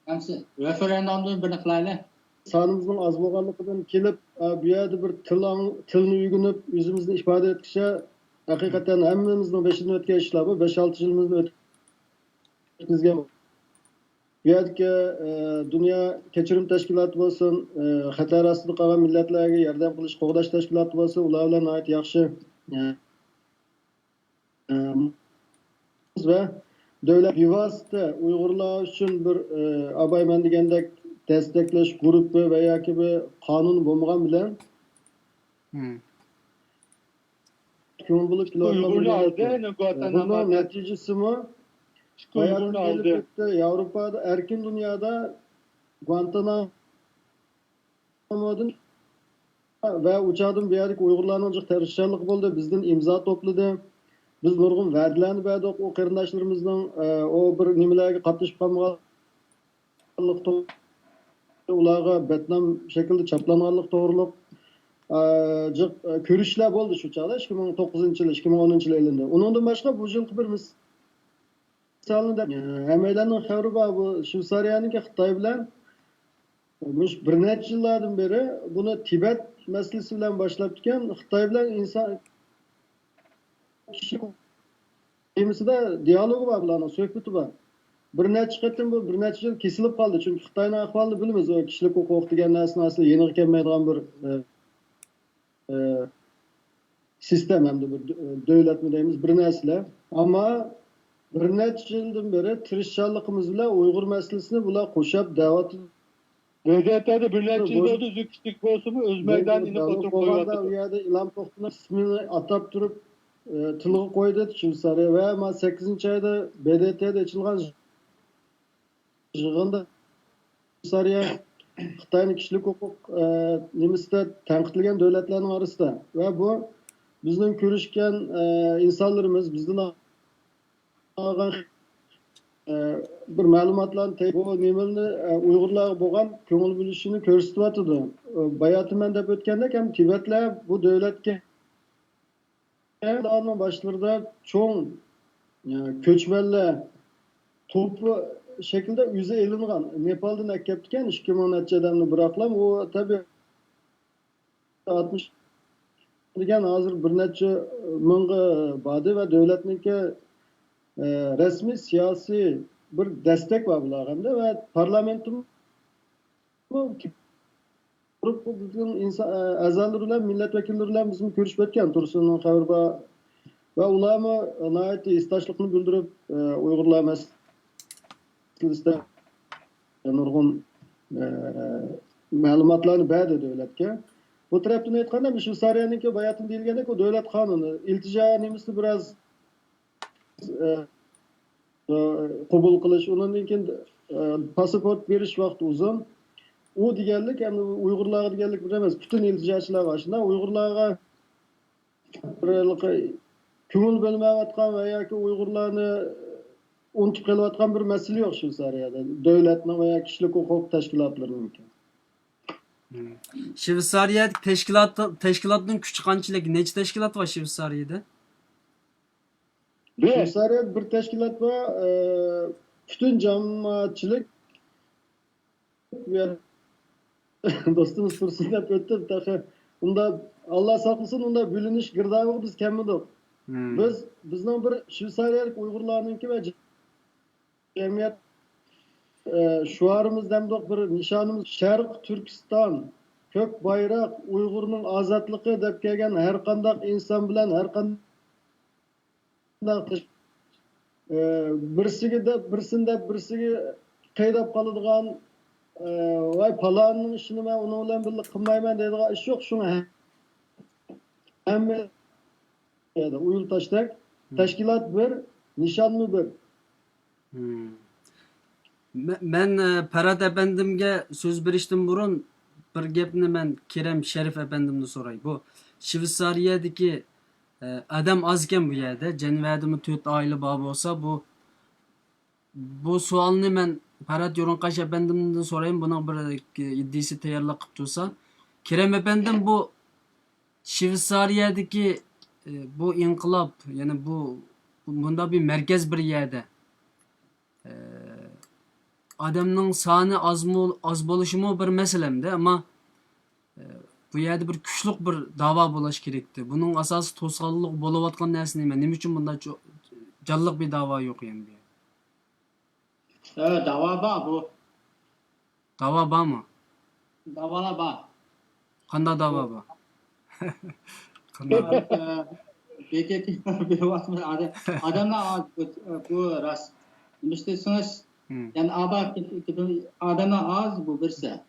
Hamsi referendumdan birini qilaylik. Sonimizning oz bo'lganligidan kelib bu yerda bir tilni o'rganib o'zimizni ifoda etishga haqiqatan hammamizning beshidan o'tgan ishlar bu 5-6 yilimizni o'tkazgan. Bu yerdagi dunyo kechirim tashkiloti bo'lsin, xatar ostida qolgan millatlarga yordam qilish, qo'g'dash tashkiloti bo'lsin, ular bilan nihoyat yaxshi va davlat bevosita Uyg'urlar uchun bir abayman degandek desteklash guruhi va yoki bir qonun bo'lmagan bilan köngül bulup Uygur'unu aldı. kilotladı. Bunun Guantanamo neticesi mi? Hayatın Uygur'unu gelip aldı. gitti. Avrupa'da, erkin dünyada Guantanamo'dan ve uçağın bir yerik Uygurlarning ochiq terrorchilik bo'ldi. Bizden imza topladı. Biz nurg'un va'dalarni berdik o qarindoshlarimizning o bir nimalarga qatnashib qolmaganlik ularga betnam şekilde chaplanganlik to'g'riliq ko'rishlar bo'ldi shu chog'da 2009-yil 2010-yil elinde. Undan boshqa bu yilgi bir misolni deb hammalarning xabari bor bu Shveysariyaniki Xitoy bilan bir necha yillardan beri buni Tibet masalasi bilan boshlab ketgan Xitoy bilan inson kishi temasida dialogi bor bularning suhbati bor. Bir necha qatim bu bir necha yil kesilib qoldi chunki Xitoyning ahvolini bilamiz. O kishilik huquq degan narsani asli yeniga kelmaydigan bir sistem hamda bir davlatmi deymiz bir narsalar. Ammo bir necha yildan beri tirishchanligimiz bilan Uyg'ur masalasini bular qo'shib da'vat BDT'de bir neçe yıl oldu. Zükçük bozumu öz meydan inip oturup u koyuyordu. yerda Ilam To'xtini ismini atab turib tilga qo'ydi Shveysariya va 8-oyda BDT'da ochilgan yig'inda Shveysariya Xitoyning kishilik huquq nimasida tanqidlagan davlatlarning orasida va bu bizning ko'rishgan insonlarimiz bizdan olgan bir ma'lumotlarni bu nimani Uyg'urlarga bo'lgan ko'ngil bo'lishini ko'rsatyotdi. Bayotiman deb o'tgandek ham Tibetlar bu davlatga ularning boshlarida cho'ng ko'chmanlar to'pi şekilde yüze elingan. Nepal'dan akeptiken 2000 neçe adamını bıraklam. O tabi 60 degan hazır bir neçe mingga badi ve devletninki resmi siyasi bir destek var bularında ve parlamentum bugün insan azalları bilen milletvekilleri bilen bizim görüşüp etken Tursun'un xabarba ve ulama nayet istaşlıkını bildirip Uygurlar meselesinde nurg'un ma'lumotlarni berdi davlatga. Bu tarafdan aytganda Shveysariyaniki bayatın deyilgandek o davlat qonuni iltijo nemisini biroz qabul qilish, undan keyin pasport berish vaqti uzun. U deganlik endi Uyg'urlarga deganlik bir emas, butun iltijochilarga shunda Uyg'urlarga ko'ngil bo'lmayotgan va yoki Uyg'urlarni unutib kelayotgan bir masala yo'q Shveysariyada. Davlatning va kishilik huquq tashkilotlarining. Shveysariya tashkilotning kuchi qanchalik? Necha tashkilot bor Shveysariyada? Shveysariyada bir tashkilot bor, butun jamoatchilik do'stimiz Tursun deb o'tdi. Unda Alloh saqlasin, unda bo'linish girdobida biz kammidik. Bizning bir Shveysariyalik Uyg'urlarninki va jamiyat şuarımız demdik bir nişanımız Şarq Türkistan kök bayrak Uygur'un azatlığı dep kelgen her kandak insan bilen her kandak birsigi qaydap qoladigan vay palanın işini ben onu bilan birlik qilmayman deydigan ish yo'q. Shuni hamma uyul tashtak tashkilot bir nishonmi bir. Ben Ferhat Efendim'e söz beriştim burun bir gapni men Kerem Şerif Efendim'ni soray. Bu Shveysariyadagi adam az ekan bu yerda. Janvadimi 4 oila bor bo'lsa bu savolni men Ferhat Yo'ronqash Efendim'dan sorayım. Buni bir iddisi tayyorlab qilib tursa. Kerem Efendim bu Shveysariyadagi bu inqilob, yani bunda bir merkez bir yerda. Adamның sani az bo'lishimi bir masalamda, ammo bu yerda bir kuchliq bir da'vo bo'lish kerakdi. Buning asosi to'sqinlik bo'layotgan narsa nima? Nima uchun bunda jonliq bir da'vo yo'q endi? Da'vo bor bu. Da'vo bormi? Da'volar bor. Qanday da'vo bor? Qanday? Adamlar az bu rast. Demiştiniz. Yani adamlar az bu birse.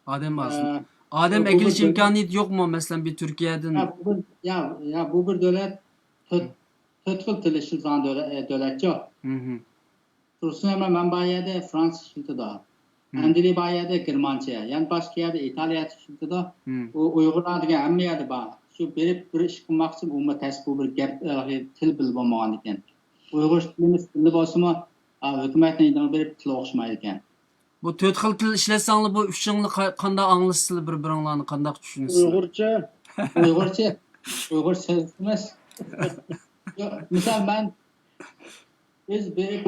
Adam az. Adem Bu ekiliş bir- imkaniyeti yok mu mesela bir Türkiye'den? Ya bu bir devlet töt xil til işleten devlet yok. Tursun hemen ben bayede Fransız işletiyor. Andili bayede Germanca. Yani başka yerde İtalya işletiyor. O Uygurlar diye hem yerde var. Şu bir iş kılmak için umma test bu bir til bilip olmayan iken. Uygur tilimiz tilli basımı hükümetin bir til okşmaydı iken. Bu 4 xil til işletsanglar bu 3 yıllık qanday anglashsizlar bir-biringlarni qanday tushunasizlar? Uygurca Uygur sözümüz. Misal ben biz berip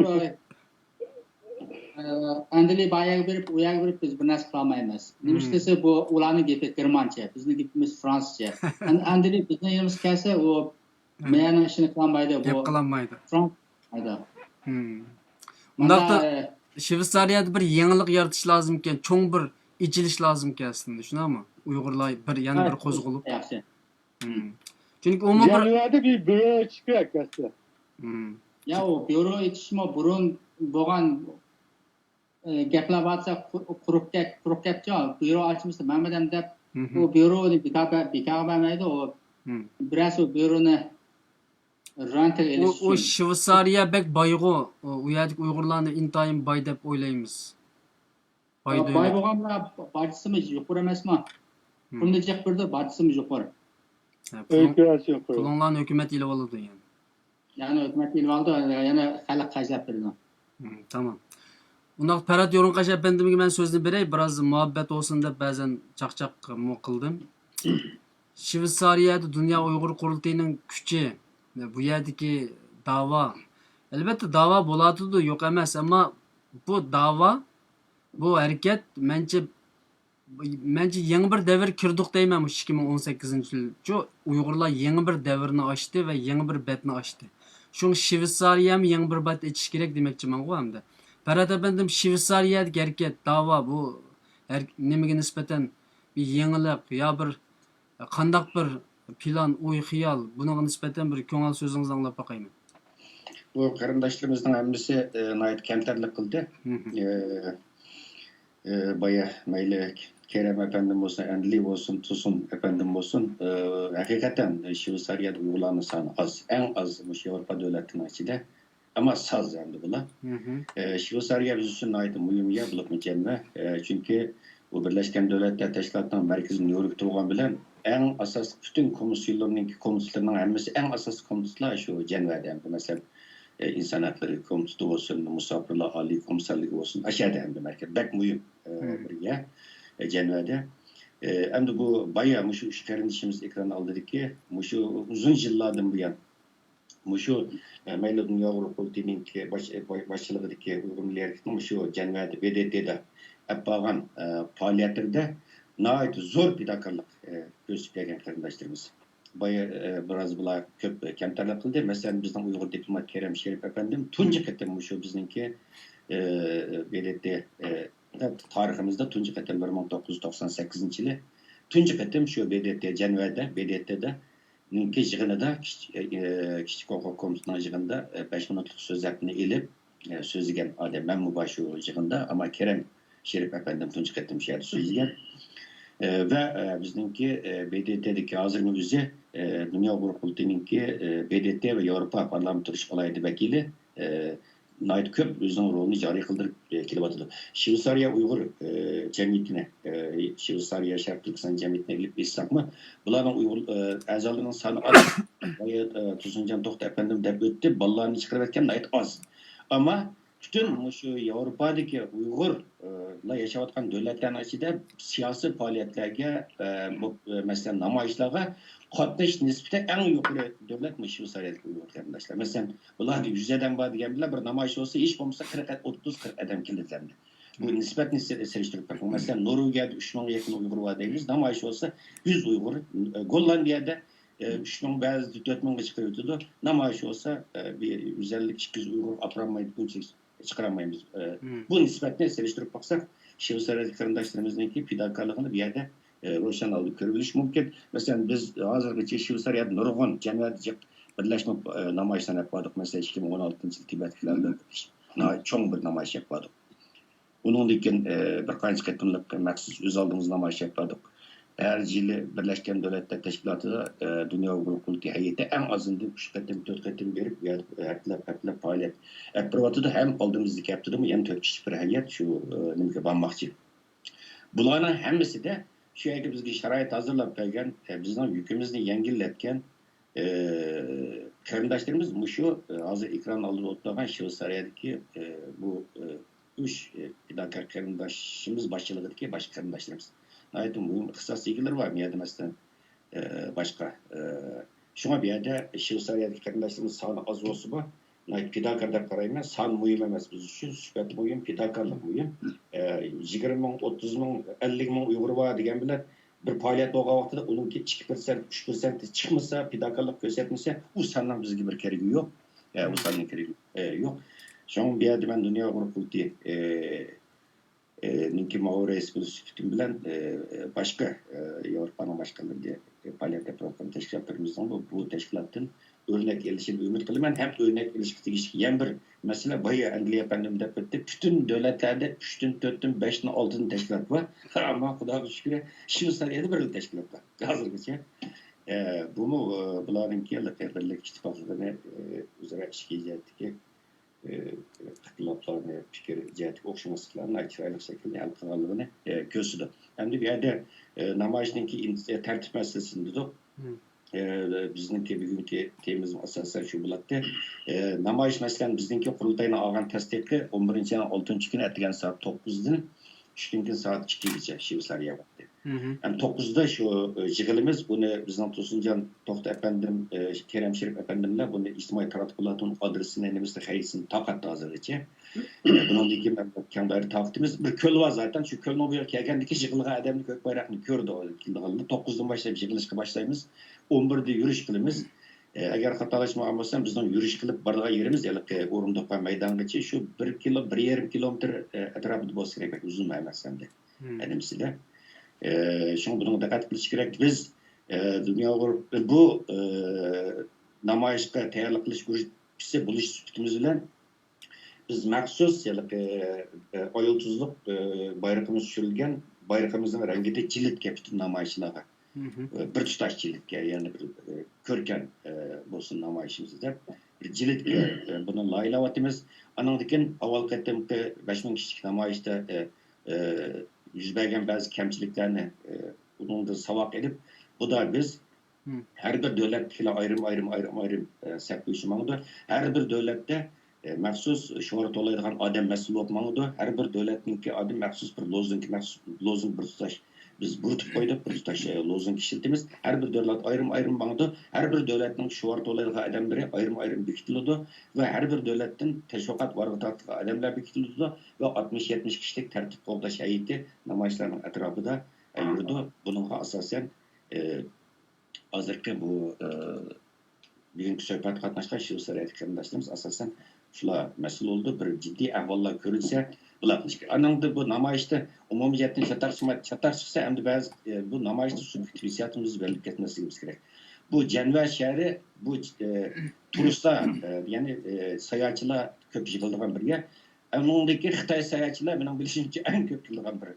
Andili bayağı berip uyağı berip biz bir narsa qilolmaymiz. Nima desa bu ularning gapi Germancha, bizning gapimiz Fransızca. Andili bizning yerimiz kelsa u meni ishini qilolmaydi Gap bu. qilinmaydi. Fransızca. Undaqda Shveysariyada bir yangilik yaratish lozim ekan, cho'ng bir ichilish lozim ekan aslında, shunaqmi? Uyg'urlar yana bir qo'zg'alib. Yaxshi. Chunki umuman bir Januada bir büro çıkıyor aslında. Ya o büro yetişme burun bo'lgan gaplar bo'lsa qurib ketdi. Büro ochmasa Mamadan deb o büroni bekor bermaydi. O biraz o büroni rantil elish o Shveysariya bek boyg'u. U yerdagi Uyg'urlarni intayin boy deb o'ylaymiz. Boy boy davlat. bo'lganlar barchasimiz yuqori emasmi? Pulni jiq birda barchasimiz yuqori. Öyküraş yok. Pulinglarni hukumat ilib oladi yani. Yani hükümet ilib oldi, yana xalq qajlab berdi. Tamam. Undaq Ferhat Yorunqash efendimga men so'zni beray, biroz muhabbet olsun deb ba'zan chaqchaq qildim. Shveysariyada Dunyo Uyg'ur qurultayining kuchi, bu yerdagi da'vo. Albatta da'vo bo'ladi, yo'q emas, ammo bu da'vo, bu harakat mencha yangi bir davr kirdik deyman 2018-yil. Shu Uyg'urlar yangi bir davrni ochdi va yangi bir betni ochdi. Shu Shveysariya ham yangi bir bet ichish kerak demoqchiman-ku hamda. Ferhat efendim Shveysariyadagi harakat, da'vo bu nimaga nisbatan bir yangilik yo bir qandaq bir plan, o'y, xiyol, bunga nisbatan bir ko'ngil so'zingizni anglab boqayman. Bu qarindoshlarımızın hammasi nayt kamtarlik qildi. Baya mayli Kerem efendim olsun, Endli olsun, Tusun efendim olsun. Hakikaten Shveysariyada Uygurlarning soni az, eng az bu Avrupa devletinin içinde. Ama saz yani bular. Shveysariya biz uchun nayt muhim yer bo'lib mujamma. Çünkü bu Birleşken Devletler Teşkilatı'nın merkezi New York'ta olan bilen en asas bütün komisyonlarının hammasi en asas komisyonlar şu Cenevre'de. Mesela insan hakları komitesi olsun, Musafirler Ali Komiserliği olsun, aşağıda hem de merkez. Bek mühim bir yer Cenevre'de. Hem de bu bayağı şu kardeşimiz ekrana aldı ki, şu uzun yıllardan bu yan, şu Meyli Dünya Avrupalı'nın başçılığındaki Uygurlar şu Cenevre'de, BDT'de yapılan faaliyetlerde nahit zor pidakarlık göstergen kardeşlerimiz. Bayağı biraz bular köp kemtarlık kıldı. Mesela bizden Uygur diplomat Kerem Şerif efendim tuncu ketem şu bizninki BDT tarihimizde tuncu ketem 1998 yılı tuncu ketem şu BDT Cenevre'de BDT'de ninki yığınında Kiçik Hukuk Komisyonu yığınında 5 minutluk sözlerini ilip sözügen adem ben mübaşir yığında ama Kerem Şerif efendim tuncu ketem şehir sözügen ve bizninki BDT'deki hazır özü Dünya Kurultayı'nınki BDT ve Avrupa Parlamento İş Olaydı Vekili Nayt Köp özünün rolünü cari kıldırıp kilibatıdı. Shveysariya Uygur cemiyetine, Shveysariya Şark Türkistan cemiyetine gelip İslam mı? Bunların Uygur azalının sanı az. Tuzuncan Dokta efendim de öttü. Ballarını çıkarırken nayt az. Ama bütün şu Avrupa'daki Uygur'la yaşayan devletlerin içinde siyasi faaliyetlerge, mesela namayişlerge katleş nispete en yukarı devlet mi Shveysariya'daki Uygur kardeşler. Mesela bunlar 100'den var diyen bile bir namayış olsa hiç olmazsa 30-40 adam kilitlendi. Bu nispet seriştirip bakın. Mesela Norveç'de 3.000'e yakın Uygur var değiliz. Namayış olsa 100 Uygur. Gollandiya'da 3.000 bazı 4.000'e çıkarıyordu. Namayış olsa bir 150-200 Uygur apranmayı çıkaramayız. Bu nispetle seriştirip baksak Shveysariya'daki kardeşlerimizdeki fidakarlığını bir yerde roşan aldık. Görülüş mümkün. Mesela biz hazırlıkçı Shveysariya'da nurgun cemiyetçi birleşme namayıştan yapardık. Mesela 2016 yıl Tibet'lerde çoğun bir namayış yapardık. Bunun için bir kaç ketimlik maksız öz aldığımız namayış yapardık. Her yılı Birleşken Devletler Teşkilatı'da Dünya Uygur Kurultayı heyeti en azından 3 katım, 4 katım verip hepler faaliyet. Privatı da hem aldığımızdaki hepti de mi hem 4 kişi bir heyet şu nimke banmakçı. Bunların hemisi de şu yerde bizge şarayet hazırlap gelgen, bizden yükümüzni yengilletken karındaşlarımız muşu hazır ekran alır otlagan Şivsaraya'daki bu 3 fidakar karındaşımız başçılığındaki baş karındaşlarımız. Ayetun bu kısas ilgileri var miyademezden başka. Şuna bir yerde Şivsaraya'daki karındaşlarımız sağına az olsa bu. Fidakarlar karayına san mühim emez biz için. Süpet mühim, fidakarlık mühim. 20 min, 30 min, 50 min Uygur var degen bilen bir faaliyet oğa vaxtıda onun ki 2%, 3% çıkmasa, fidakarlık göstermese, o sandan bizge bir keregi yok. O sandan keregi yok. Şoň bir yerde ben Dünya Uygur Kurultayı ninki mağur resmi sütüm bilen başka Avrupa'nın başkaları diye faaliyet yapan teşkilatlarımızdan bu teşkilatın örnek gelişini ümit kılıman hem örnek ilişkisi yan bir mesela Bayı Angliya efendim de bütün devletlerde 3'tün 4'tün 5'tin 6'tın teşkilat var ama Xudoga şükür Şvitsariyada bir teşkilat var hazırgacha bunu bularınki Birlik İttifakı'na üzere işgiyetdiki qıtılaplarını, fikir cihetik okşamasıklarını açıraylık şekilde hal kılalığını kösüdü. Hem de bir yerde namayışınki tertip meselesinde de bizdeki bugünkü temizim asasen şu bulattı. Namayış mesela bizdeki kurultayına algan tasdiki 11. ayın 6. günü ettigen saat 9'dan 3. saat 2'ye Şivsariya baktı. Yani 9'da şu jığılımız bunu bizden Tosuncan Tohta efendim Kerem Şerif efendimle bunu İsmail Taratkulat'ın adresini elimizde hayısını takattı hazırlıca. Bunun diki ben kendi taktığımız bir köl var zaten. Şu kölün o bir kelgendeki jığılığa adamlık kök bayrakını kördü o kildiğinde 9'dan başlayıp jığılışka başlayımız. 11'de yürüyüş kılımız. Eğer hatalaşma olmasam bizden yürüyüş kılıp bardağa yerimiz yalık Orumdok'a meydangaçı şu 1,5 kilometre etrafında boz gerek uzun meylemezsem de. Elimizde. Şunu bunu dikkat kılış gerek. Biz dünya bu namayışka tayarlı kılış görüşü buluş sütümüz bilen biz maksus yalık ayıltuzluk bayrağımız sürülgen bayrağımızın rengi de cilit kepitin namayışına bir tutaş cilit yani bir körken bolsun namayışımızda bir cilit bunu laylavatımız anandikin aval kettemki 5000 kişilik namayışta yüz bergen bazı kemçiliklerini bunun da savak edip bu da biz her bir devlet ayrım sepleşmağıdır. Her bir devlette məxsus şöhret olaydıgan adam məsul olmalıdır. Her bir devletninki adam məxsus bir lozung bir tutaş biz burutup koyduk bir tutaş lozung işletimiz. Her bir devlet ayrım bağıdır. Her bir devletning şöhret olaydıgan adamları ayrım bekitildi ve her bir devletin teşvikat varlığı adamlar bekitildi ve 60-70 kişilik tertip koldaş heyeti namayışlarının etrafında yürüdü. Bununla asasen hazırki bu bugünkü söhbət qatnaşqan Şivsariyadakı qarindaşlarımız asasen şular məsul oldu. Bir ciddi ahvallar görülse bular qilish kerak. Ananda bu namayışda umumiyatni çatar çıksa hem de bazı bu namayışda subjektiv hissiyatımızı verilip ketmesimiz gerek. Bu Cenver şehri bu turistlar yani sayahatçılar köp yığıldığan bir yer. Onundaki Xitay sayahatçılar benim bilişimce en köp yığıldığan bir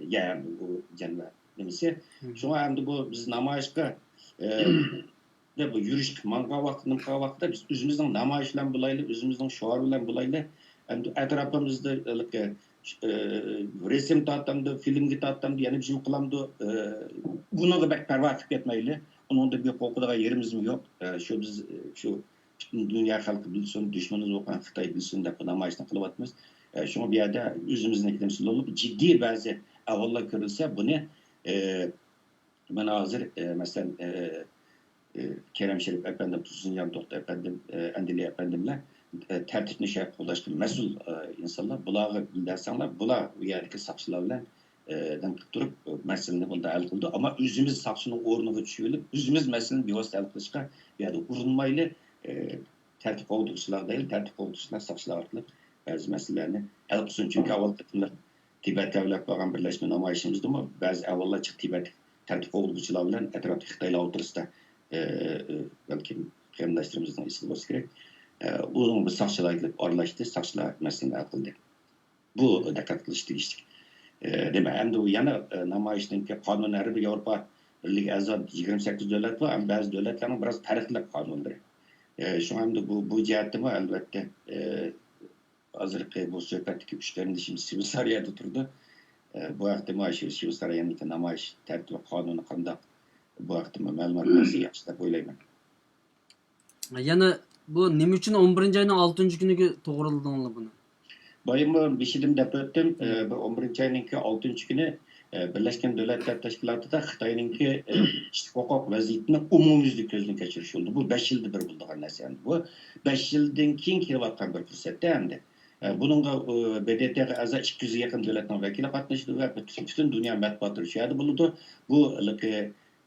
yer bu Cenver demesi. Şuna hem de bu biz namayışka ve bu yürüyüş manqa vaxtında biz özümüzün namayışla bulaylı, özümüzün şuarıyla bulaylı hem de etrafımızda resim tatlamdı, film tatlamdı, yani bizim kılamdı buna da pek perva etmeyli. Onun da bir okuduğu yerimiz mi yok. Şu biz şu bütün dünya halkı bilsin, düşmanımız olan Xitay bilsin de bu namayışla kılıp atmaz. Şuna bir yerde özümüzün temsil olup ciddi bazı ahvallar görülse bunu ben hazır mesela Kerem Şerif efendim, Tosuncan Tohta efendim, Endili efendimle tertipli şey ulaştı. Mesul insanlar, bulağı bildersenler, bulağı yerdeki sakçılarla durup meselenin bunda el kıldı. Ama üzümüz sakçının uğruna düşüyordu. Üzümüz meselenin bir vasıta el kılışka yani urunmayla tertip oldukçular değil, tertip oldukçular sakçılar artık bazı meselelerini el kılsın. Çünkü avval kıtımlar Tibet devlet bağın birleşme namayışımızdı ama bazı avvallar çık Tibet tertip oldukçular bilen etrafta Xitayla oturursa belki qarindaşlarımızdan istiqbası gerek. Uzun bir sakçılar gidip arlaştı, sakçılar meselini akıldı. Bu dikkat kılıştı iştik. Demek hem de o yana namayişteki kanun her bir Avrupa Birliği azad 28 devlet var ama bazı devletlerin biraz farklı kanunları. Şu anda bu cihette mi elbette hazırlıklı bu sohbetteki üçlerinde şimdi Sivasaray'da oturdu. Bu aklıma Sivasaray'ın namayış tertip kanunu kandak bu aklıma malumat nasıl yaptı oylayman. Yana bu nima uchun 11 ayning 6 kuniga to'g'riladinglar buni? Bayım bir şeydim dep öttim. Bu 11 ayınki 6 günü Birleşken Devletler Teşkilatı'da Xitay'ınki işte hukuk vaziyetini umumyüzlük gözden geçiriş oldu. Bu 5 yılda bir bulduğun narsa yani. Bu 5 yıldan keyin kelyapkan bir fursatda endi. Bununla BDT'ye aza 200'e yakın devletin vekili katlaştı ve bütün dünya matbuatı rüşveti bulundu. Bu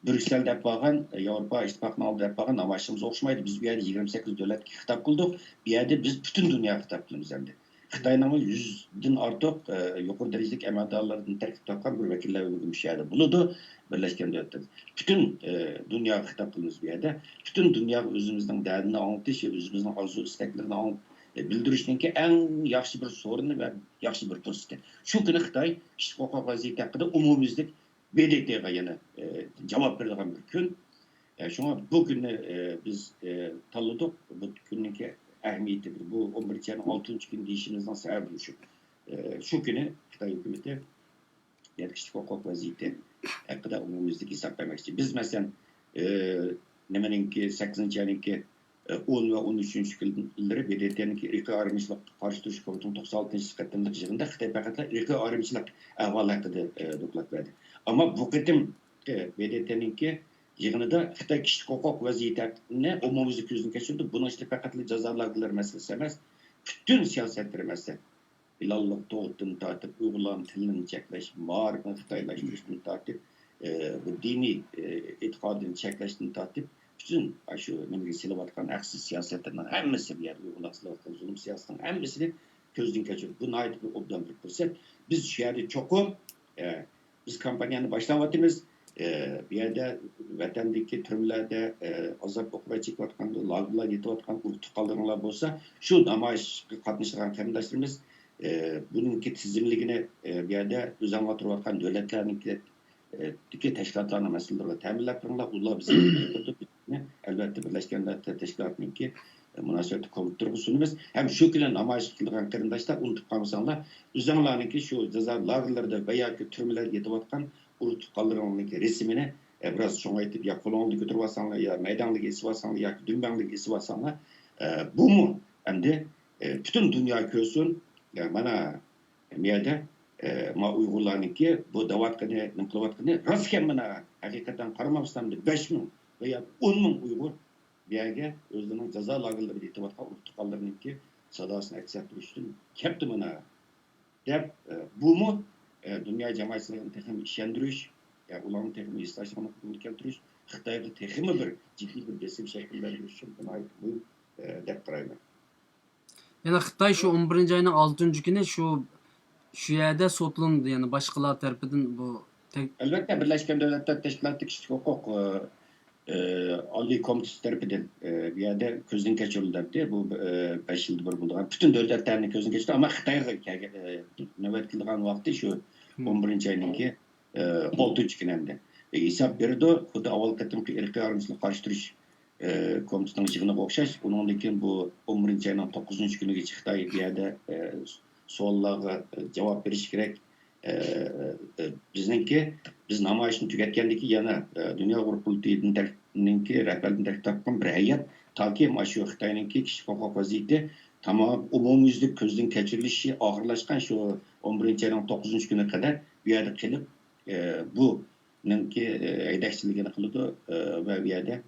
Brüksel dep bağın, Avrupa İttifakı'nın aldığı dep bağın amaçımız okşamaydı. Biz bir yerde 28 devlet hitap kıldık. Bir yerde biz bütün dünya hitap kılımız endi. Xitayning 100'den ortiq yuqori darajadagi amaldarlardan tarkib topgan bir vakillar bo'lgan yerda bo'ladi Birleşken Devletler. Bütün dünya hitap qilamiz bu yerda. Bütün dünya o'zimizning dardini anglatish, o'zimizning orzu istaklarini bildirishninki eng yaxshi bir so'rini va yaxshi bir fursati. Shu kuni Xitoy kishilik huquq vaziyati haqida umumyuzlik BDT'ga yana javob beradigan bir kun. Shunga bu kunni biz tanladik. Bu kunninki ahmiyeti bu 11 ayın 6 gün deyişimizden sebebi şu günü Xitay hükümeti kişilik hukuk vaziyeti hakkında umumyuzluk hesap vermek için. Biz mesela nemeninki 8. ayınki 10 ve 13. yılları BDT'ninki irqi ayrımcılık karşı duruş komitinin 96. katılımlık yılında Xitay paketler irqi ayrımcılık ahvalı hakkında doklat verdi. Ama bu kıtım BDT'ninki yığınıda Xitay kişilik hukuk vaziyetini umumyuzluk gözden geçirdi. Bunun işte paketli cezalardılar meselesi emez. Bütün siyasetleri mesela ilallık doğutunu tartip, Uygurların tilini çekleş, mağarını Xitaylaştırışını tartip, bu dini itikadını çekleştiğini tartip, bütün şu nemge silavatkan haksız siyasetlerinin hemmesi bir yer Uygurlar silavatkan zulüm siyasetinin hemmesini gözden geçirdi. Buna ait bir obdan bir fırsat. Biz şu yerde çokum, biz kampanyanı başlamadığımız bir yerde vatandaki türlerde azap okula çıkıvatkan, lagılar yetivatkan urtukallarınlar olsa şu namayış katmışlayan kerimdaşlarımız bununki tizimligini bir yerde düzenle oturvatkan devletlerinin teşkilatlarına meselelerle teminlep kırınlar. Ular bizim elbette Birleşken Devletler Teşkilatı'nınki münasebeti kovutturgu sunumuz. Hem şu gülen namayış kıldıran kerimdaşlar unutup kalmasanlar düzenlerindeki şu ceza lagırlarda veya türmeler yetivatkan urtukallarınınki resimini biraz çoğaytıp ya kolonlu götürüvatsanlar ya meydanlık esivatsanlar ya dümbenlik esivatsanlar bu mu? Hem de bütün dünya körsün mana miyada ma Uygurlarınki bu davatkını, nıklıvatkını rastken mana hakikaten karamamışlarında 5 bin veya 10 bin Uygur bir yerde özlerinin ceza lagırları itibatka urtukallarınki sadasını eksik duruştun. Kepti mana dep bu mu? Dünya cemaatinin tekimi işendiriş, ulanın tekimi istasyonu keltiriş, Xitay'da tekimi bir ciddi bir besim şeklinde duruşun. Buna ait bu dep karaylar. Yani Xitoy şu 11 ayning 6 kuni şu yerda sotlandı, yani başqalar tarafidan bu Elbette Birleşken Devletler Teşkilatı Kişilik Hukuk Ali Komitesi tarafından bir yerde gözden geçirildi. Bu 5 yılda bir bulduğu. Bütün devletlerini gözden geçirdi ama Xitay'a nöbet kıldığı vakti şu 11. ayınki 6 gününde. Hesap berdi. Bu da avval katımki irqi ayrımcılık karşıtırış komitesinin yığınına okşaş. Onun için bu 11. ayının 9. günü geç Xitay bir yerde soğullarga cevap veriş gerek. Biz namayışını tüketkendeki yana Dünya Kurultayı'nınki rehberliğini terk takpan bir heyet ta ki şu Xitay'ınki kişilik hukuk vaziyeti tamam umumyüzlük gözden geçirilişi ahırlaşkan şu 11. ayının 9. güne kadar bir yerde gelip bu nınki eydekçiligini kıldı ve bir yerde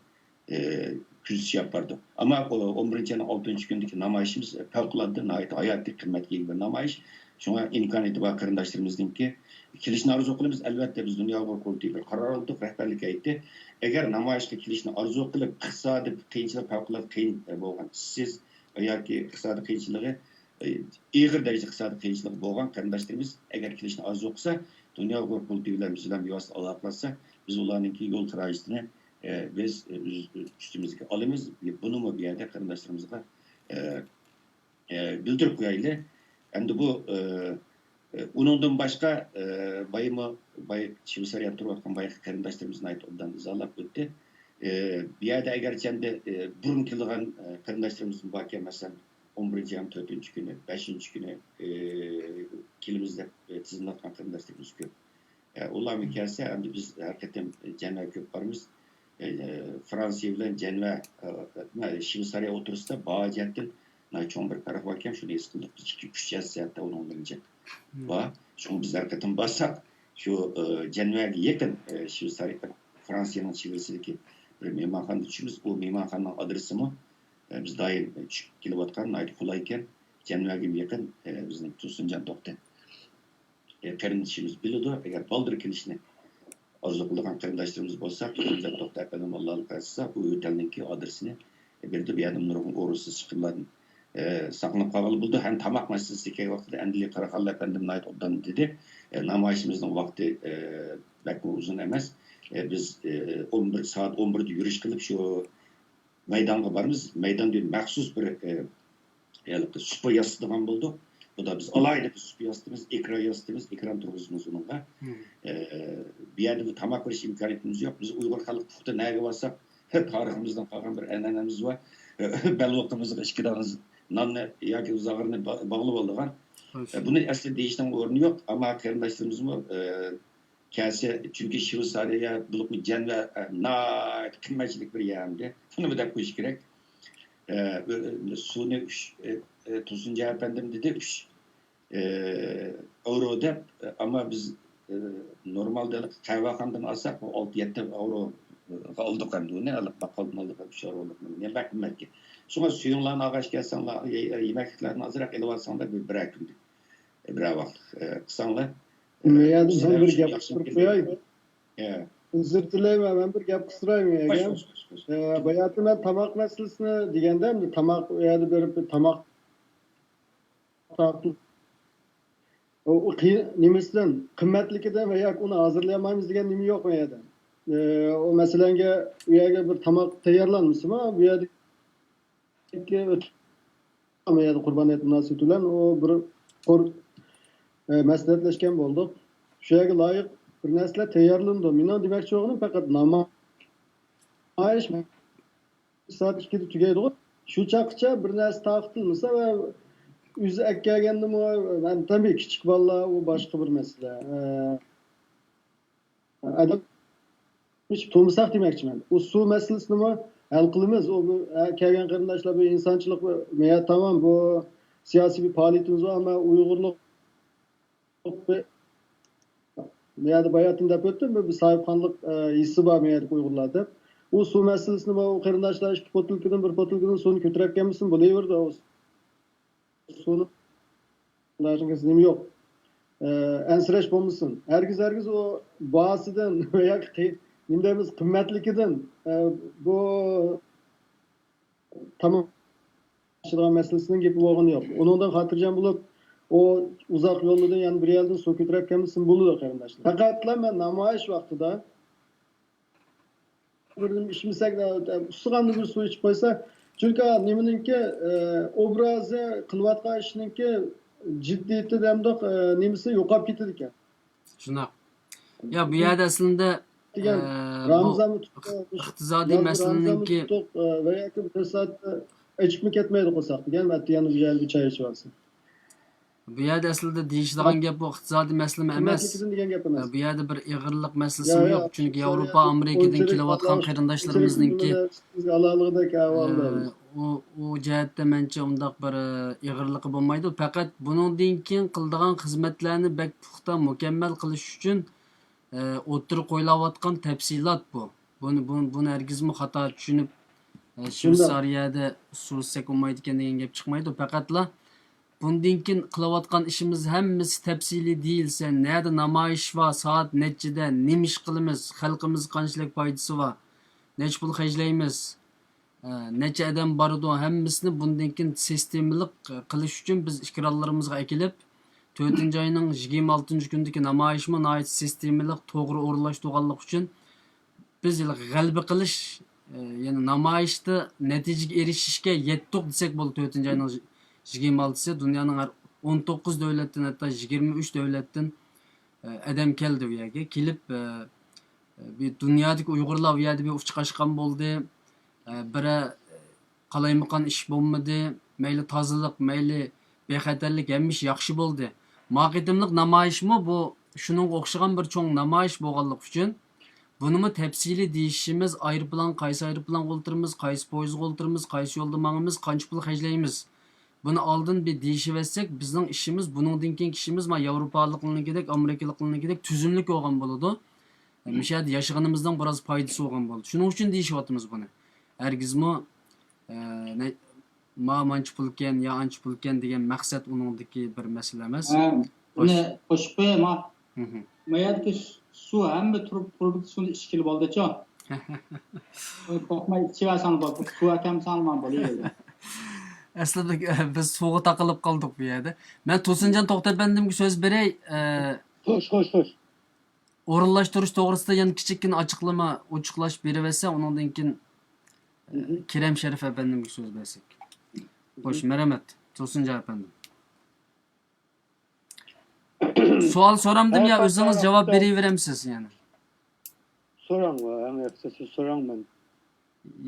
küzüş yapardı. Ama 11. ayının 6. gündeki namayışımız fevkalade hayati kıymetli bir namayış. Şuna imkan itibar karındaşlarımızdaki kilişini arzu kılımız elbette biz Dünya Kurultayı bir karar aldık, rehberlik etti. Eğer namayışlı kilişini arzu kılıp kısadı kıyınçılık fevkalade kıyın boğan siz veya ki kısadı kıyınçılığı iğir derece kısadı kıyınçılığı boğan karındaşlarımız eğer kilişini arzu kısa Dünya Kurultayı ile bizden bir vasıta alaklarsa biz onlarınki yol kırayışını biz üstümüzdeki alımız bunu mu bir yerde karındaşlarımızla bildirip koyayla. Hem de bu Uningdan boshqa boy Shveysariyada turayotgan boyagi qarindoshlarimizni aytib obdan izohlab o'tdi. Bu yerda agarchi endi burun kelgan qarindoshlarimiz bor ekan, masalan 11-chi ham 4-chi kuni, 5-chi kuni kelimiz deb tizimlatgan qarindoshlarimiz ko'p. Ularga kelsa, endi biz haqiqatan Janva ko'p bormiz. Fransiya bilan Janva Shveysariya o'tirisida bojatdan cho'ng bir farq bor ekan, shuni his qildik. Biz 2-3 soatda uning bilincha va shuni biz haqiqatan borsak, shu Janvaga yaqin Shveysariya Fransiyaning chegaradagi bir mehmonxonada tushamiz. Bu mehmonxonaning adresimi biz doim tushib kelayotgan, qulay ekan. Janvaga yaqin bizning Tursunjon to'xta. Qarindishimiz biladi, agar baldir kelishni orzu qilgan qarindoshlarimiz bo'lsa, Tursunjon to'xta bilan Allohga qilsa, u o'talninki adresini berdi. Bu yerda nurg'un o'rinsiz chiqimlardan saqlanib qolgan bo'ldi. Ham tamoq masalasiga vaqtida Andili Qaraqalli efendim aytib obdan dedi. Namoyishimizning vaqti bakmi uzun emas. Biz 11 soat 11'de yürüyüş qilib shu maydonga boramiz. Maydonda maxsus bir supa yasadigan bo'ldi. Bu da biz alayda bir supa yasatimiz, ekran yasatimiz, ekran turg'izimiz uningga. Bu yerda bu tamoq verish imkoniyatimiz yo'q. Biz Uyg'ur xalq puxta naga borsak, tariximizdan qolgan bir an'anamiz bor. Belvaqtimizga ikki dona nonni yoki uzog'ini bog'lab oldigan. Buni aslida deyishning o'rni yo'q, ammo qarindoshlarimiz kelsa, chunki Shveysariya bulutlu Janva qimmatchilik bir yerda. Buni bir deb qo'yish kerak. Suvni Tursunjon efendim dedi 3 euro deb, ammo biz normalda qahvaxonadan olsak 6-7 euro oldik endi uni, baqqoldan oldik 3 euroluk. Ne bakmamak. Şuna suyunlarni ağaç kelsanlar, yemekliklarni azroq ilib olsanglar bir kunlik. Bir vaqt qilsanglar. Ben bir gap qistirib qo'yay. Uzr tilayman, ben bir gap qistirayman. Bayatı ben tamoq masalasini deganda, tamoq u yerda berib tamoq o nimasidan qimmatligidan va yoki uni hozirlamaymiz degan nima yo'q bu yerda. O masalanga u yerga bir tamoq tayyorlanmasmi? Bu yerda Qurbon hayit munosabati bilan o bir maslahatlashgan bo'ldik. Shu yerga loyiq bir narsalar tayyorlandi. Men demoqchi bo'lganim faqat namoyish soat 2'de tugaydi. Shu chaqcha bir narsa taqtilmasa va o'zi akkagandim, men tabii kichik bolalar u boshqa bir masala. Adam hiç to'msaq demoqchiman. O suv masalasini hal qilamiz. O kelgan qarindoshlar bu insonchilik va tamam bu siyosiy bir faoliyatimiz var ama Uyg'urlik meyada bayatın dep öttüm bir sahipxonlik hissi var meyada Uyg'urlarda. O suv masalasini va o qarindoshlar ikki potilkadan bir potilkadan suvni ko'tarayotganmisin bo'laverdi. O suvni ularning nima yo'q. Ensirash bo'lmasin. Herkes o bahasidan veya nimdemiz qimmatligidan bu tamam aşılan meselesinin gibi bo'lgani yo'q. Onundan xotirjam bo'lib, o uzoq yo'ldan yani bir yerdan suv ko'tarayotganmisin bo'ladi qarindoshlar. Faqat men namoyish vaqtida bir ishmisak ustiqanli bir suv ichib qo'ysa, chunki nimaninki obrazi qilayotgan ishninki jiddiyati demdoq nimasi yo'qolib ketadi ekan. Shunaqa. Ya bu yerda aslında Ramazan iqtisodiy masalaninki va yoki bir soat ichib ketmaydi qo'ysak degan, yana bir chay ichib olsin. Bu yerda aslında deyishadigan gap bu iqtisodiy masala emas. Bu yerda bir ig'irlik masalasi yo'q, chunki Yevropa, Amerikadan kelayotgan qarindoshlarimizninki o jihatda mencha undaq bir ig'irligi bo'lmaydi. Faqat buningdan keyin qiladigan xizmatlarni bak puxta mukammal qilish uchun o'tirib qo'yilayotgan tafsilot bu. Buni hargizmi xato tushunib Shveysariyada suv olmaydi ekan degan gap chiqmaydi. Faqatla bundan keyin qilayotgan ishimiz hammasi tafsiliy deyilsa, nerede namoyish va soat nechida, nima ish qilamiz, xalqimiz qanchalik foydasi va nech pul xarjlaymiz, necha odam bordi, hammasini bundan keyin sistemalik qilish uchun biz ikrorlarimizga akilib 4-oyning 26-kundagi namoyishni nihoyat sistemalik to'g'ri o'rinlashtirganlik uchun biz g'alaba qilish, ya'ni namoyishda natijaga erishishga yetdik desak bo'ldi. 4-oyning 26'sı dünyanın 19 devletten hatta 23 devletten adam keldi bu yerga. Kelib bir dünyadaki Uygurlar bu yerda bir uçqaşqan bo'ldi. Biri qalaymiqan ish bo'lmadi. Mayli tozalik, mayli bexatarlik hemmish yaxshi bo'ldi. Maqidimlik namoyishmi bu shuning o'xshagan bir cho'ng namoyish bo'lganlik uchun bunimi tafsili deyishimiz, qaysi aeroplan o'ltiramiz, qaysi poyezdga o'ltiramiz, qaysi yo'lda mangamiz, qancha pul xarjlaymiz. Buni oldin bir deyishivetsek, bizning ishimiz, buningdan keyingi ishimiz Yevropaliklarnikidek, Amerikaliklarnikidek tuzumlik bo'lgan bo'ladi. Mishad yashaganimizdan biroz foydasi bo'lgan bo'ldi. Shuning uchun deyishyapmiz buni. Hargizmi mancha pulkan yo ancha pulkan degan maqsad uningdagi bir masala emas. Buni qo'shib qo'yaman. Mayadki suv hamma turib suvni ichkili bo'ldi-chi. Qo'rqmay ichasan bo'ldi. Suv akam salmon bo'laydi. Aslida biz suvga taqilib qoldik bu yerda. Men To'sinjon To'xtabandimga so'z beray. Xo'sh. O'rinlashtirish to'g'risida yana kichikgina ochiqlash beraversa, undan keyin Kerem Sharif efendimga so'z bersak. Xo'sh, marhamat. To'sinjon efendim. Savol so'ramdim ya o'zingiz javob beraveramiz yani. So'rang va hamma siz so'rang men.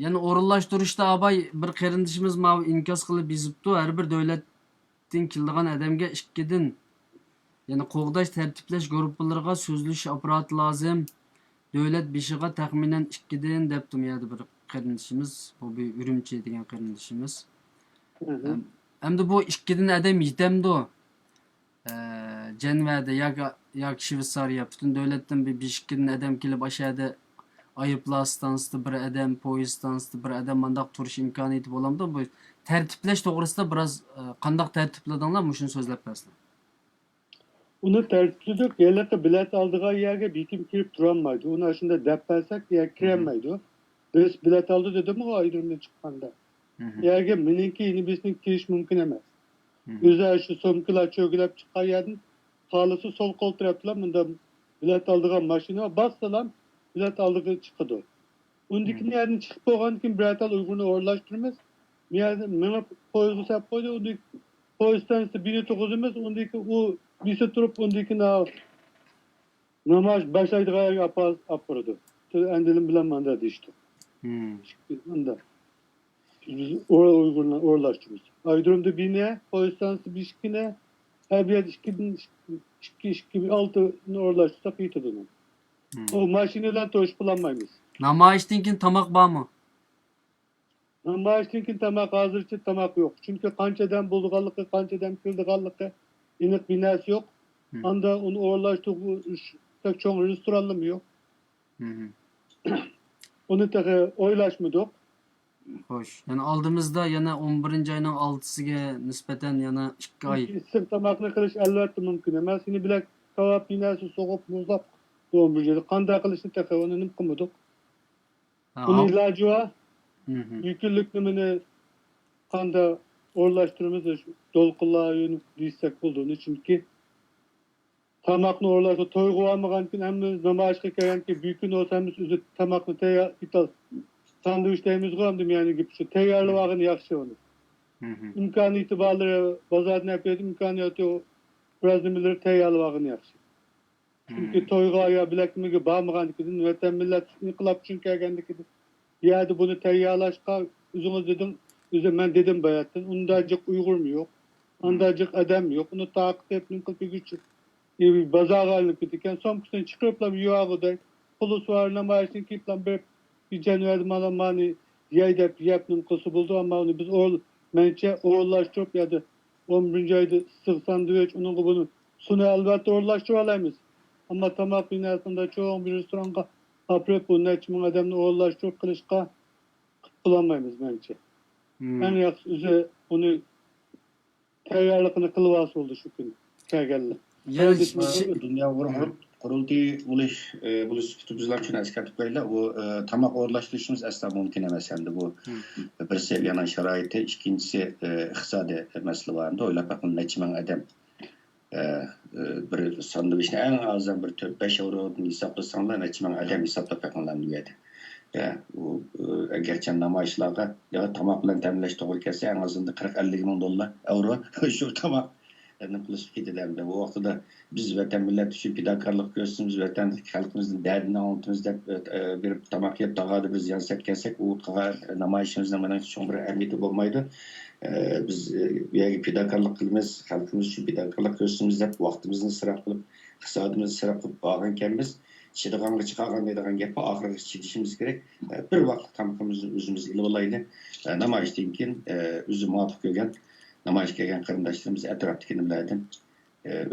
Yani o'rinlashtirishda abay bir qarindishimiz ma inkos qilib yozibdi. Har bir davlatdan kelgan odamga ikkidan yani qo'g'dash tartiblash guruhlariga so'zlash apparati lozim. Davlat beshiga taxminan 2dan debdim yani bir qarindishimiz, bu bir Urumchi degan qarindishimiz. Endi bu 2dan odam yetamdi. Cenvada yoki Shveysariya butun davlatdan bir 5-2dan odam kelib aşağıda ayıplar stansida bir odam, poyezd stansida bir odam mandaq turish imkoniyati bo'lamdi. Bu tartiblash to'g'risida biroz qandoq tartibladinglar, shuni so'zlab bersizlar. Uni tartibladik, yerlarga bilet aldigan yerga bekim kirib turolmaydi. Uni shunda deb bersak, yer kirolmaydi. Biz bilet aldi dedim o ayrımdan chiqqanda. Yerga meniki bizning kirish mumkin emas. O'zi shu so'mkalar cho'gilab chiqqan yerdan xolisi sol qo'l tarafdan bunda bilet aldigan mashina bassalam bilet aldığı chiqadi. Undikini yerdan chiqib bo'lgandan keyin bir atal Uyg'urni o'rlashtiramiz. Menga poyezdga sap qo'ydi, undik poyezddan bilet to'g'izimiz, undiki u bisi turib undikini namoyish boshlaydigan yerga aparadı. Endilim bilan manda deyishdi. Unda biz Uyg'urlar o'rlashtiramiz. Aydırımda bine, poyezddan bishkine, her bir yer 2-6 o'rlashtirsak yetadi. O maşineler toş kullanmayız. Namoyishdan keyin tamoq bormi? Namoyishdan keyin tamoq hozircha tamoq yo'q. Chunki qanchadan bo'lganligi, qanchadan keldiganligi aniq binasi yo'q. Anda uni o'rlashtirish tek cho'ng restoranlar yo'q. Uni taqa o'ylashmadik. Xo'sh, yani oldimizda yana 11-oyning 6-siga nisbatan yana 2 oy. Issiq tamoqni qilish albatta mumkin emas. Seni bilak kavab binasi so'g'ib muzlab doğumluca qanday qilishni taqa uni nim qilmadik. Uni iloji va yukillikni meni qanday o'rlashtiramiz to'lqinlar yo'nib deysak bo'ldi. Chunki tamoqni o'rlashga to'yga olmagan keyin hamma namoyishga kelganki buyukun olsamiz o'zi tamoqni tayyor bital sandvichlaymiz qo'ydim yani gibi shu tayyorlig'ini yaxshi uni. İmkoniyati borlari bozordan olib imkoniyati biroz nimalar tayyorlig'ini yaxshi. Çünkü toyga ya bilekmiga bormaganligidan vatan millat inqilob uchun kelganligidan bu yerda buni tayyorlashga o'zingiz dedim, men dedim bayatdan undajik Uyg'urmi yo'q, undajik odam yo'q, uni taqib qilib uchun bozorga olib ketgan somkasini chiqarib yo'g'ida puli var namoyishni kiplan bir januar malamani yayda yapnim qilsa bo'ldi, ammo uni biz mencha o'rlashtirib yerda 11-oyda issiq sandvich uni buni suni albatta o'rlashtirib olamiz. Ama tamoq binasında çoğun bir restoranga aprep bu neçmin adamını o'rlashtirib qilishga qilolmaymiz mencha. En yaxshi o'zi uni tayyorligini qilib olsa bo'ldi shu kun kelganlar. Dünya qurultiyi bo'lish bizlar uchun eslatib qo'yinglar. Bu tamoq o'rlashtirishimiz asla mumkin emas endi bu bir seviyaning sharoiti, ikkinchisi iqtisodiy masala var. O'ylab bakın neçmin adam bir sandvichni en azından bir 4-5 eurodan hesaplasanlar neçmen adam hesaplab bakınlar niyeti. Gerçi namoyishlarga ya tamoq bilan ta'minlash to'g'ri kelsa en azından 40-50 ming dollar euro shu tamoq ne qilish ketadi. Bu vaqtida biz vatan millat uchun fidokorlik ko'rsatamiz, vatan xalqimizning dardini anlatamiz deb bir tamoq yeb tog'ada biz yansab kelsak, u namoyishimizning mana shu bir ahamiyati bo'lmaydi. Biz bu yerga fidokorlik qilamiz, xalqimiz uchun fidokorlik ko'rsatamiz deb vaqtimizni isrof qilib, iqtisodimizni isrof qilib qolgan ekanmiz. Chidag'anga chiqargan deydigan gapni oxiriga chidishimiz kerak. Bir vaqt tamqimizni o'zimiz ilib olaylik. Namoyishdan keyin o'zi muvofiq ko'rgan namoyish kelgan qarindoshlarimiz atrofdagi nimalardan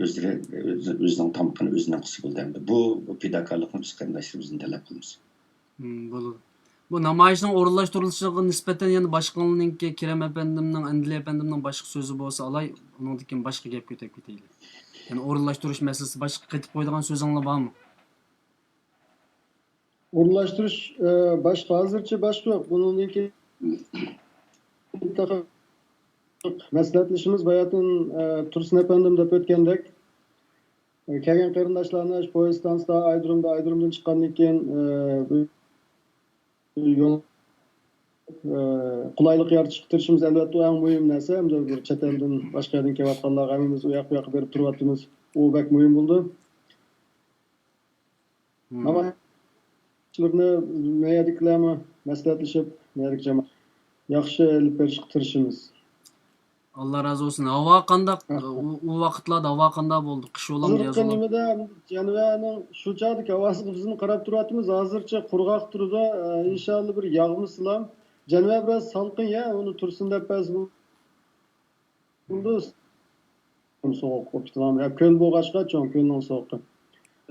o'zining tamqini o'zidan qilsa bo'ldi. Bu fidokorlikni biz qarindoshlarimizdan talab qilamiz. Bo'ladi. Bu namoyishning o'rinlashtirishiga nisbatan yana boshqalarninki Kerem efendimning, Andili efendimning boshqa so'zi bo'lsa alay, undan keyin boshqa gap ko'tarib ketaylik. Yani o'rinlashtirish masalasi boshqa qaytib qo'yadigan so'zinglar bormi? O'rinlashtirish boshqa hozircha boshqa yo'q. Bundan keyin maslahatlashimiz bayatın Tursun efendim deb o'tgandek kelgan qarindoshlarni poyezd stansiyasida Aydurumdan chiqqandan keyin yo'l qulaylik yaratishga tirishimiz albatta eng muhim narsa. Hamda bir chet eldan boshqa yerdan kelayotganlarga hammamiz u yoq bu yoqqa berib turyapmiz. U bak muhim bo'ldi. Ama shularni mayadiklarni maslahatlashib, mayadek jamoat yaxshi olib berishga tirishimiz. Allah razı olsun. Hava qandaq? O vaqtlarda hava qandaq bo'ldi? Qish olam Hozirgi nimada Januarning shu chaqdagi havosiga bizni qarab turyapmiz. Hozircha qurg'oq turdi. Inshaalloh bir yog'misilam. Januar biroz salqin ya, uni tursin deb biz bo'ldi. Sovuq bo'lib ketgan. Ya ko'l bo'lg'achqa cho'ng ko'lning sovuqi.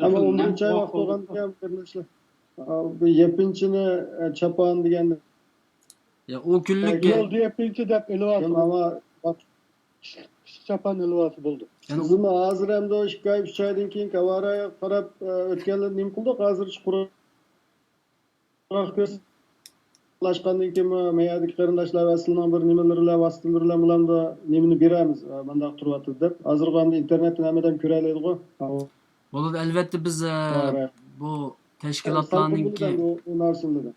Ama 11-oy vaqt bo'lganda qardoshlar. Bu yepinchini chapan deganda ya o kunlik Yol yapınca da elvası buldu. ama Çapan elvası buldu. yani Bizim hozir ham da 2-3 oydan keyin kavaraya qarab o'tganlar nim qildik. Hozir quruq ko'rsatishgandan keyin mayadagi qarindoshlar vasilining bir nimalarlar vasitlar bilan da nimani beramiz. Menda turyapti deb. Hozir ham internetdan hammadan ko'ralaydi-ku. bo'ladi albatta biz bu tashkilotlarninki o narsalardan.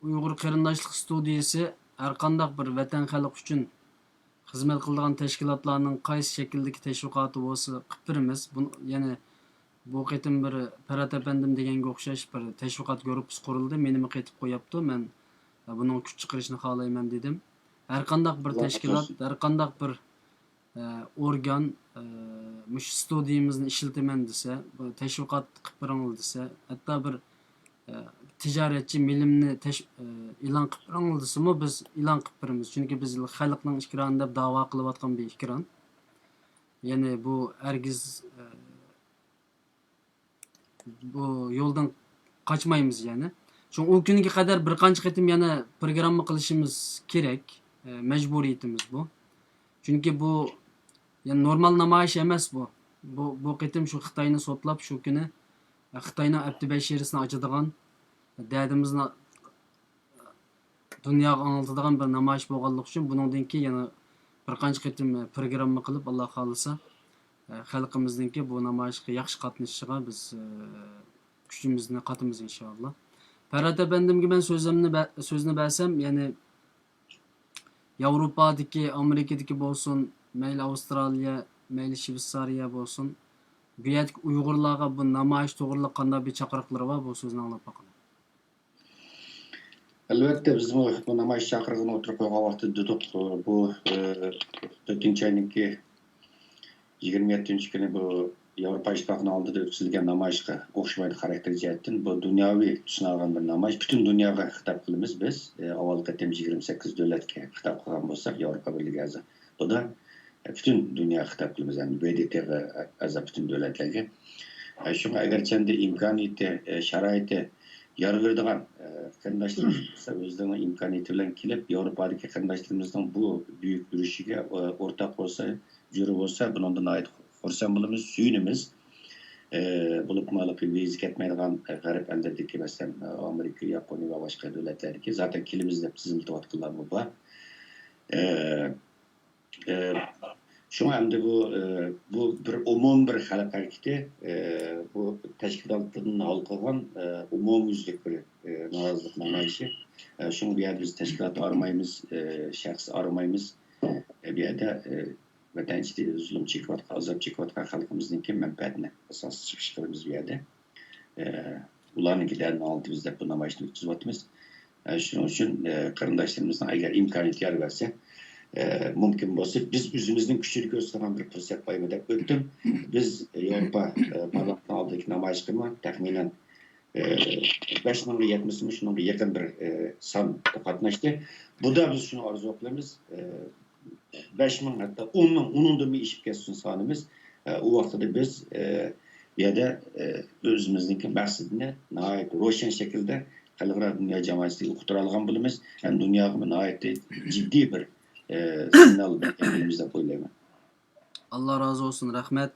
Uyg'ur qarindoshlik studiyasi har qanday bir vatan xalq uchun xizmat qiladigan tashkilotlarning qaysi shakldagi tashviqoti bo'lsa qilib beramiz. Ya'ni bu qitim bir Parat efendim deganga o'xshash bir tashviqot gruppasi qurildi. Menimi qaytib qo'yapti. Men buning kuch chiqarishni xohlayman dedim. Har qanday bir tashkilot, har qanday bir organ mush studiyamizni ishlataman desa, tashviqot qilib beramiz desa, hatto bir tijoratchi milimni e'lon qilib beramiz desami biz e'lon qilib beramiz. Chunki biz xalqning ikroni deb da'vo qilayotgan bir ikron. Ya'ni bu hargiz bu yo'ldan qochmaymiz yani. Çünkü o kunga qadar bir qancha qitim yana programma qilishimiz kerak. Majburiyatimiz bu. Chunki bu yani normal namoyish emas bu. Bu qitim shu Xitoyni sotlab shu kuni Xitoyning abtibashirisini ochadigan derdimizni dunyoga anlatadigan bir namoyish bo'lganligi uchun buningdan keyin yana bir qancha qitim programma qilib Alloh xolisa xalqimizningki bu namoyishga yaxshi qatnashishiga biz kuchimizni qatimiz inshaalloh. Parat efendimga men so'zni bersam, yani Yevropadagi, Amerikadagi bo'lsin, mayli Avstraliya, mayli Shveysariya bo'lsin, bu yerlik Uyg'urlarga bu namoyish to'g'riliq qanday bir chaqiriqlar bor, bu so'zni anglab boqing. Albatta biz bu namoyish chaqirig'ini o'tirib qo'ygan vaqtda dedik, bu 4-oyninki 27 kuni bu Yevropa İttifaqının oldida o'tkazilgan namoyishga o'xshamaydi xarakter jihatdan. Bu dunyoviy tushunilgan bir namoyish. Butun dunyoga xitob qilamiz biz. Avval qatim 28 davlatga xitob qilgan bo'lsak, Yevropa Birligi a'zo. Bu da butun dunyoga xitob qilamiz, ya'ni BDTga a'zo butun davlatlarga. Shunga agarchanda imkoniyati, sharoiti yar beradigan qarindoshlarimiz o'zlarining imkoniyati bilan kelib, Yevropadagi qarindoshlarimizni bu buyuk yurishga o'rtoq bo'lsa, juri bo'lsa, bundan ayt xursand bo'lamiz, suyunamiz. Bo'lib ma'lum viza ketmaydigan g'arb ellardagi masalan Amerika, Yaponiya va boshqa davlatlarga zaten kelimiz deb tizimlayotganlar bu bor. Shunga hamda bu bir umum bir xalq harakati, bu tashkilotlarning hal qilgan umumyuzlik bir norozilik namoyishi. Shunga bu yerda biz tashkilot aramaymiz, shaxs aramaymiz. Bu yerda vatan ichida zulm chekayotgan, azob chekayotgan xalqimizningki manfaatini asos chiqish qilamiz bu yerda. Ularninkilarni oldi biz deb bu namoyishni o'tkazyapmiz. Shuning uchun qarindoshlarimizning agar imkoniyat yor bersa, mumkin bo'lsa biz o'zimizning kuchini ko'rsatgan bir fursat boymi deb o'tdim. Biz Yevropa parlamenti oldidagi namoyish qilma taxminan 5000 ga 70 shunga yaqin bir son qatnashdi. Bunda biz shuni orzu qilamiz. 5000 hatta 10 10'dan bir ishib ketsin sonimiz. O vaqtda biz bu yerda o'zimizningki maqsadini nihoyat ro'shan shaklda xalqaro dunyo jamoasiga uqtira olgan bo'lamiz. Ham dunyoga nihoyat jiddiy bir signal berganimiz deb o'ylayman. Allah razı olsun, rahmet.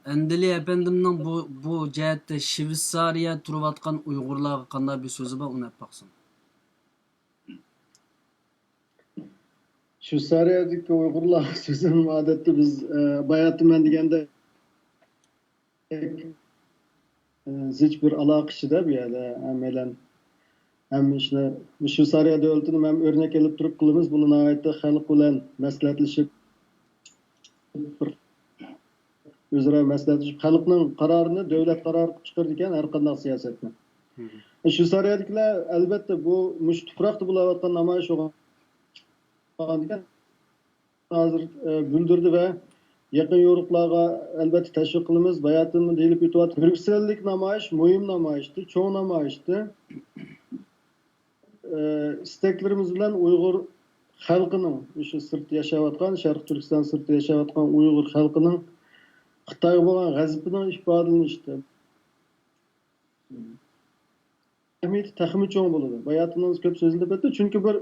Endili efendimning bu jihatda Shveysariya turayotgan Uyg'urlarga qanday bir so'zi bor, uni aytib baqsin. Shveysariyadagi Uyg'urlar so'zini odatda biz bayatman deganda hech bir aloqashida bu yerda amalan ham ishni Shveysariya davlatini ham o'rnak olib turib qilamiz. Buni nihoyatda xalq bilan maslahatlashib o'zaro maslahatlashib xalqning qarorini davlat qarori chiqardi ekan har qanday siyosatni. Shveysariyadagilar albatta bu mush tuproqda bo'layotgan namoyish bo'lgan ekan hozir bildirdi va yaqin yo'riqlarga albatta tashviq qilamiz. Bayatimni deyilib o'tyapti. Brüksellik namoyish muhim namoyishdi, cho'ng namoyishdi. İsteklerimiz bilan Uyg'ur xalqining o'sha sirtda yashayotgan, Sharq Turkiston sirtida yashayotgan Uyg'ur xalqining Xitoyga bo'lgan g'azabining ifodalanishdi. Ahamiyati taxmin cho'ng bo'ladi. Bayatimimiz ko'p so'zlab o'tdi, chunki bir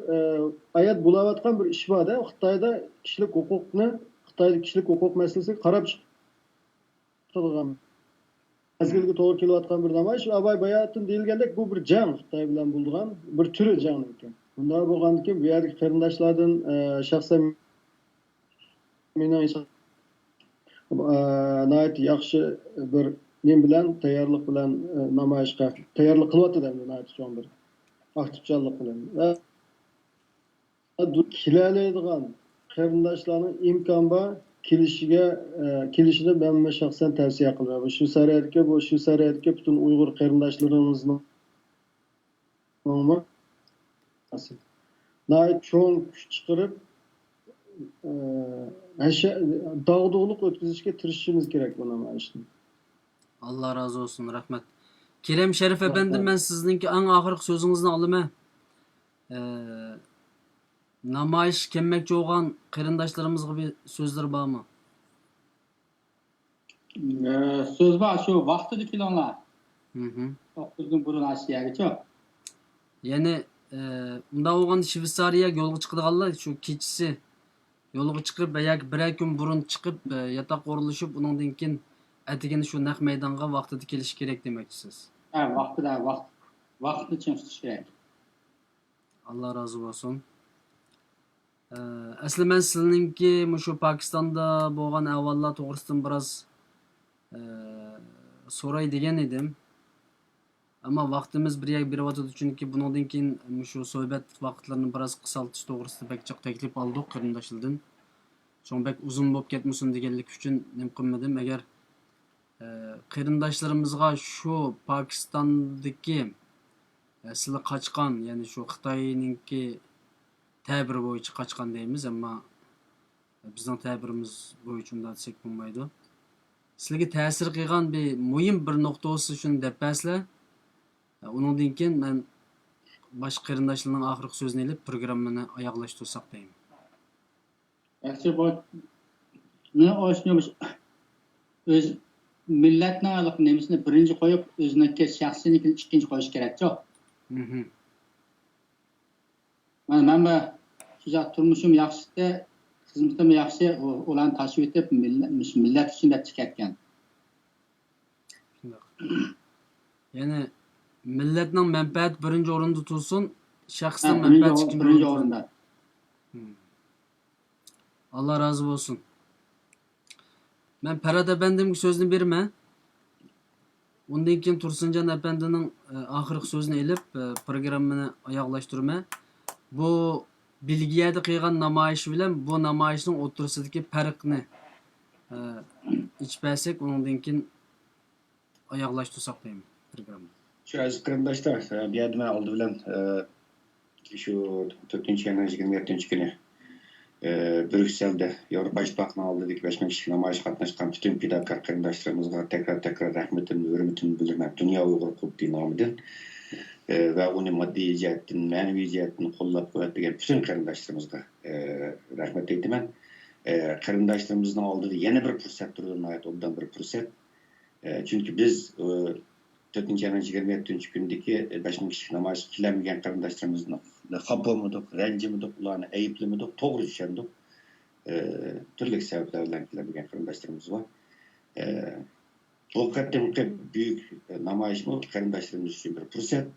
ayat bo'layotgan bir ish bor-da, Xitoyda kishilik huquqni, Xitoyda kishilik huquq masalasiga qarab chiqilgan. Azgilga to'g'ri kelayotgan bir namoyish, Abay bayatin deyilgandek bu bir jang Xitoy bilan bo'lgan bir turi jang ekan. Bunday bo'lgandan keyin bu yerdagi qarindoshlardan shaxsan mening nihoyat yaxshi bir men bilan tayyorlik bilan namoyishga tayyorlik qilyapti-da, nihoyat cho'ng bir aktivchanlik bilan. Va kelaydigan qarindoshlarning imkon bor kelishini ben shaxsan tavsiya qilaman. Shveysariyadagi butun Uyg'ur qarindoshlarimizni nihoyat cho'ng kuch chiqarib dağdığılık o'tkazishga tirishishimiz kerak bu namoyishni. Allah razı olsun, rahmet. Kerem Şerif efendim, ben sizinki en ahırlık sözünüzü alayım. Namoyish kelmoqchi bo'lgan qarindoshlarımızga bir so'zlar bormi? So'z bor, shu vaqtida kelinglar. 9 kun burun Asiyagacha. Ya'ni unda bo'lganda Shveysariya yo'lga chiqadiganlar shu kechasi yo'lga chiqib, yoki bir kun burun chiqib yotoq o'rlashib, undan keyin atigini shu naq maydonga vaqtida kelish kerak demoqchisiz. Ha, vaqtida chiqish kerak. Allah razı olsun. Asli men sizningki shu Pokistonda bo'lgan ahvollar to'g'risidan biroz so'ray degan edim. Ammo vaqtimiz beryapti, chunki bundan keyin shu suhbat vaqtlarini biroz qisqartirish to'g'risida bakchoq taklif oldik qarindoshlardan. So'ng bak uzun bo'lib ketmasin deganlik uchun nim qilmadim. Agar qarindoshlarimizga shu Pokistondagi sizlar qochgan, ya'ni shu Xitoyninki ta'biri bo'yicha qochgan deymiz, ammo bizning ta'birimiz bo'yicha unda desak bo'lmaydi. Sizlarga ta'sir qilgan bir muhim bir nuqta bo'lsa shuni deb paslar. Undan keyin men boshqa qarindoshlarning oxirgi so'zini elib programmani oyoqlashtirsak deyman. Yaxshi bu ne o'shnimiz o'z millatning nemisini birinchi qo'yib, o'ziniki shaxsiyanikini ikkinchi qo'yish kerak-ku. Men sizlar turmushim yaxshi, xizmatim yaxshi, ularni tashib etib millat uchun deb chiqayotgan. Ya'ni millatning manfaati birinchi o'rinda tursin, shaxsning manfaati ikkinchi o'rinda. Allah razı olsun. Ben Ferhat Efendi'nin sözünü verme. Ondan keyin Tursuncan Efendi'nin ahırki sözünü elip programını ayaklaştırma. Bu Belgiyada qilgan namoyish bilan bu namoyishning o'rtasidagi farqni ichpasak, undan keyin oyoqlashtirsak deyman programma. Şu aziz qarindoshlar, bu yerda men oldi bilan shu 4-27 kuni Brüksel'de Avrupa İttifakı'nın aldığındaki 5000 kişilik namoyish qatnashgan bütün fidakor qarindoshlarimizga tekrar rahmetimni, hurmatimni bildirman. Dünya Uyg'ur klubi nomidan ve uni moddiy jihatdan, ma'naviy jihatdan qo'llab-quvvatlagan bütün qarindoshlarimizga rahmat aytaman. Qarindoshlarimizning oldida yana bir fursat turdi, obdan bir fursat. Çünkü biz 4-27 kundaki 5000 kişilik namoyish qilmagan qarindoshlarimizni xafa bo'ldik, ranjimadik, ularni ayblamadik, to'g'ri tushundik. Turli sabablar bilan qilmagan qarindoshlarimiz bor. Bu qattimqi buyuk namoyish bu qarindoshlarimiz uchun bir fursat.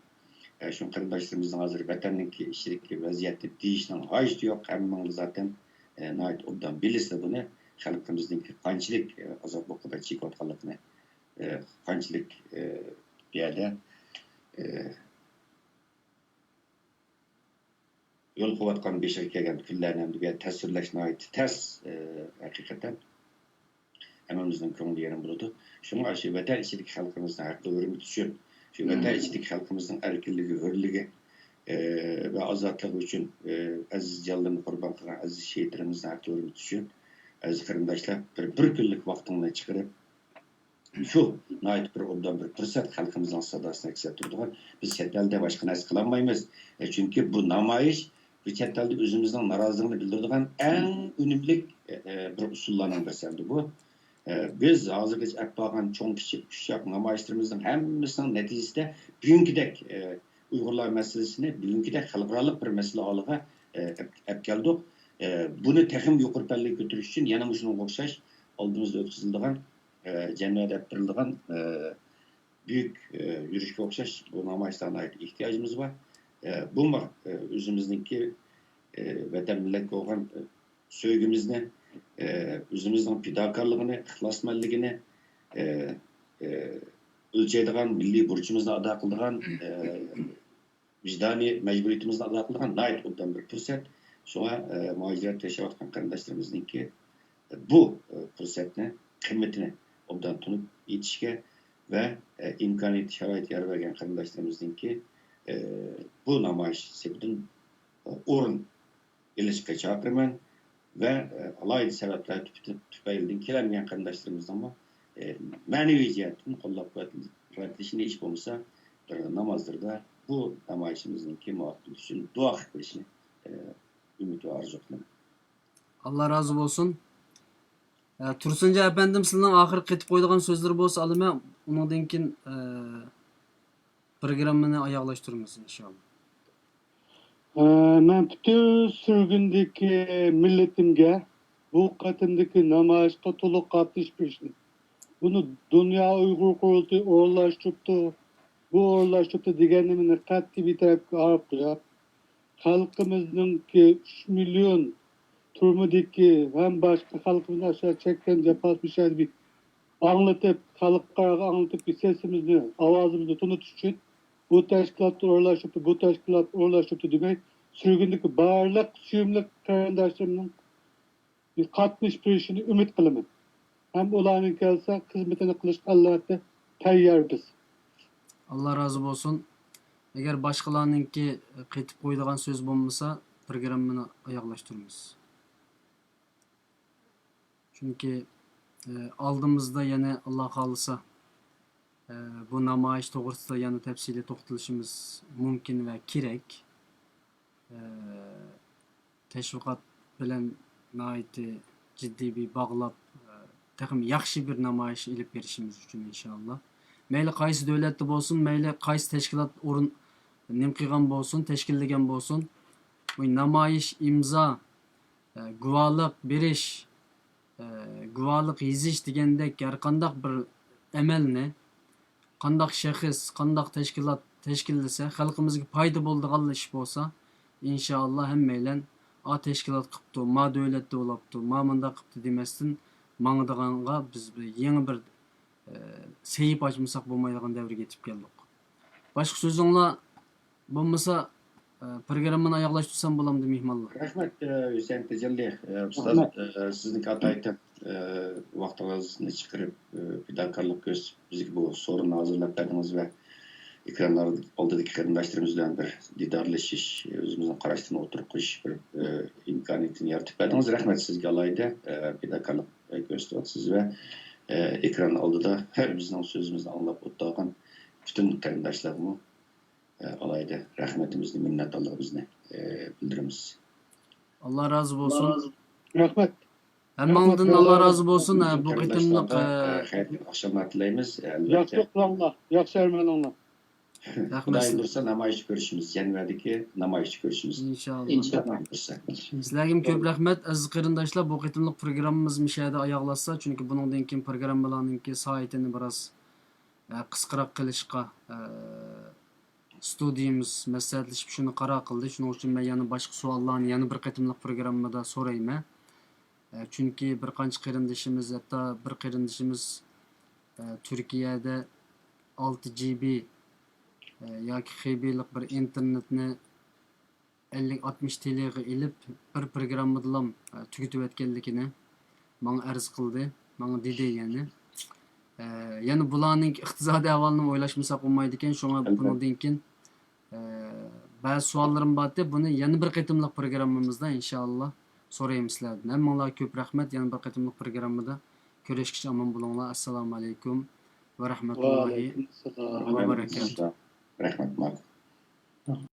Shu qarindoshlarimizni hozir vatanniki ishidagi vaziyatni deyishning hojati yo'q. Hammangiz zaten nayt obdan bilasizlar buni. Xalqimizning qanchalik azob uqubat chekayotganligini, qanchalik bu yerda yo'l qilayotgan beshar kelgan kunlarni ham bu yerda tasvirlash nayt ters haqiqatan hammamizning ko'ngli yarim bo'ladi. Shunga shu vatan ichidagi xalqimizning haqqi hurmati uchun, shu vatan ichidagi xalqimizning erkinligi, hurligi ve azadlığı için aziz canlarını kurban kılan aziz şehitlerimizin hakkı hürmeti için aziz qarindoshlar bir günlük vaktini çıkarıp şu nait bir obdan bir fırsat halkımızın sadasına eksiltirdiği biz chet elde başka narsa kılamayız. Çünkü bu namoyish bu chet elde özümüzden narazılığını bildirdiğin en önemli bir usullardan birisi bu. Biz hazırgacha olib borgan cho'ng kichik kuşak namoyishlarimizning hammasining natijasida bugünkidek Uyg'urlar meselesini bugünkidek xalqaro bir mesele holiga olib keldik. Buni texim yuqori pallaga ko'tarish uchun yana shunga o'xshash oldimizda o'tkaziladigan jamiyat olib beriladigan büyük yurishga o'xshash bu namoyishlarga ehtiyojimiz bor. Bu o'zimizniki vatan millatga bo'lgan sevgimizni, o'zimizning fidokorligini, ixlosmandligini ölçeydiğen milli burcumuzni ado qiladigan vijdoniy majburiyatimizni ado qiladigan nayt obdan bir fursat. Şuna muajirat yaşayotgan qarindoshlarimizniki bu fursatni qiymatini obdan tunib yetishga ve imkoniyat sharoit yaratib bergan qarindoshlarimizniki bu namoyish sebidan o'rin ilishga chaqiraman ve alaylı sebepler tüpeyildiğin kelmeyen qarindoshlarimizni ma'naviy jihatdan qo'llab-quvvatlashini ish bo'lmasa namozlarda bu namoyishimizniki muvaffaqiyat uchun duo qilib qo'yishni umid va orzu qilaman. Allah razı olsun. Tursunca efendim sizden ahir ketip koyduğun sözleri bolsa alıma ondan keyin programmani oyoqlashtiramiz inşallah. Men bütün sürgündeki milletimge bu katındaki namoyishga to'liq qatnashishni bunu Dünya Uyghur Kurultayı o'rlashtiribdi. Bu o'rlashtiribdi deganni meni qat'iy bir tarafga olib qo'yib, xalqimizningki 3 million turmidagi ham boshqa xalqimiz aşağı chekkan jafosini bir anlatib, xalqqa anlatib sesimizni, ovozimizni tunutish uchun bu tashkilotni o'rlashtiribdi, bu tashkilot o'rlashtiribdi demay, sürgündeki barliq suyumli qarindoshlarimning qatnash berishini umid qilaman. Hem ularning kelsa xizmatini qilishga albatta tayyor biz. Allah razı olsun. Eğer başkalarınınki ketip koyduğun söz bo'lmasa, programmani oyoqlashtiramiz. Çünkü aldığımızda yine Allah kalırsa bu namoyish to'g'risida yana tafsili to'xtalishimiz mumkin ve kerak. Teşviqat bilan naiti ciddi bir bağlab takım yaxshi bir namoyish ilib berishimiz uchun inşallah. Mayli qaysi davlatda bo'lsin, mayli qaysi tashkilot o'rin nim qilgan bo'lsin, tashkillagan bo'lsin, bu namoyish imzo guvohlik berish, guvohlik yizish degandek har qanday bir amalni qanday shaxs, qanday tashkilot tashkillasa, xalqimizga foyda bo'ladigan ish bo'lsa, inşallah hammaylar a tashkilot qilibdi, ma davlatda bo'libdi, ma munda qilibdi demasdan mangdiganga biz yangi bir seyip açmasak bo'lmaydigan davrga yetib keldik. Başka sözünglar bo'lmasa programmani oyoqlashtirsam bo'lamdi mehmonlar. Rahmat Hüseyin Tecelli. Ustoz sizniki ataytib vaqtingizni chiqarib fidokorlik ko'rsatib bizga bu so'rinni hozirlab berdingiz va ekranlar oldidagi qarindoshlarimiz bilan bir didorlashish, o'zimizni qarashdan o'tirib qo'yish bir imkoniyatini yaratib berdingiz. Rahmat sizga alayda fidokorlik ko'rsatyapsiz va ekran oldida bizning so'zimizni anglab o'tgan bütün qarindoshlarga alayda rahmatimizni, minnatdorligimizni bildiramiz. Allah razı olsun. Rahmat. Hammangdan Allah razı olsun. Bu qitimliq Xayrli akşamlar tileymiz. Yaxshi uxlanglar, yaxshi armonanglar. rahmat. Xudoy ursa namoyish ko'rishimiz, yanvardagi namoyish ko'rishimiz. İnşallah. İnşallah. Sizlarga ko'p rahmat aziz qarindoshlar. Bu qitimliq programmamiz mishada oyoqlashsa, chunki buningdan keyin programmalarninki soatini biroz qisqaroq qilishga studiyamiz maslahatlashib shuni qaror qildi. Shuning uchun men yana boshqa savollarni yana bir qitimliq programmada so'rayman. Chunki bir qancha qarindoshimiz, hatto bir qarindoshimiz Turkiyada 6 GB yoki XB'lik bir internetni 50-60 TL'ga ilib bir programmadan tugatib o'tganligini menga arz qildi. Menga dedi yani. Yani bularning iqtisodiy ahvolini o'ylashmasak bo'lmaydi ekan. Shunga bundan keyin ba'zi savollarim bor deb buni yana bir qitimliq programmamizda inshaalloh so'raymiz sizlardan. Hammanglarga ko'p rahmat. Yana bir qitimliq programmada ko'rishguncha omon bo'linglar. Assalomu alaykum va rahmatullohi va barakatuh. Rahmat.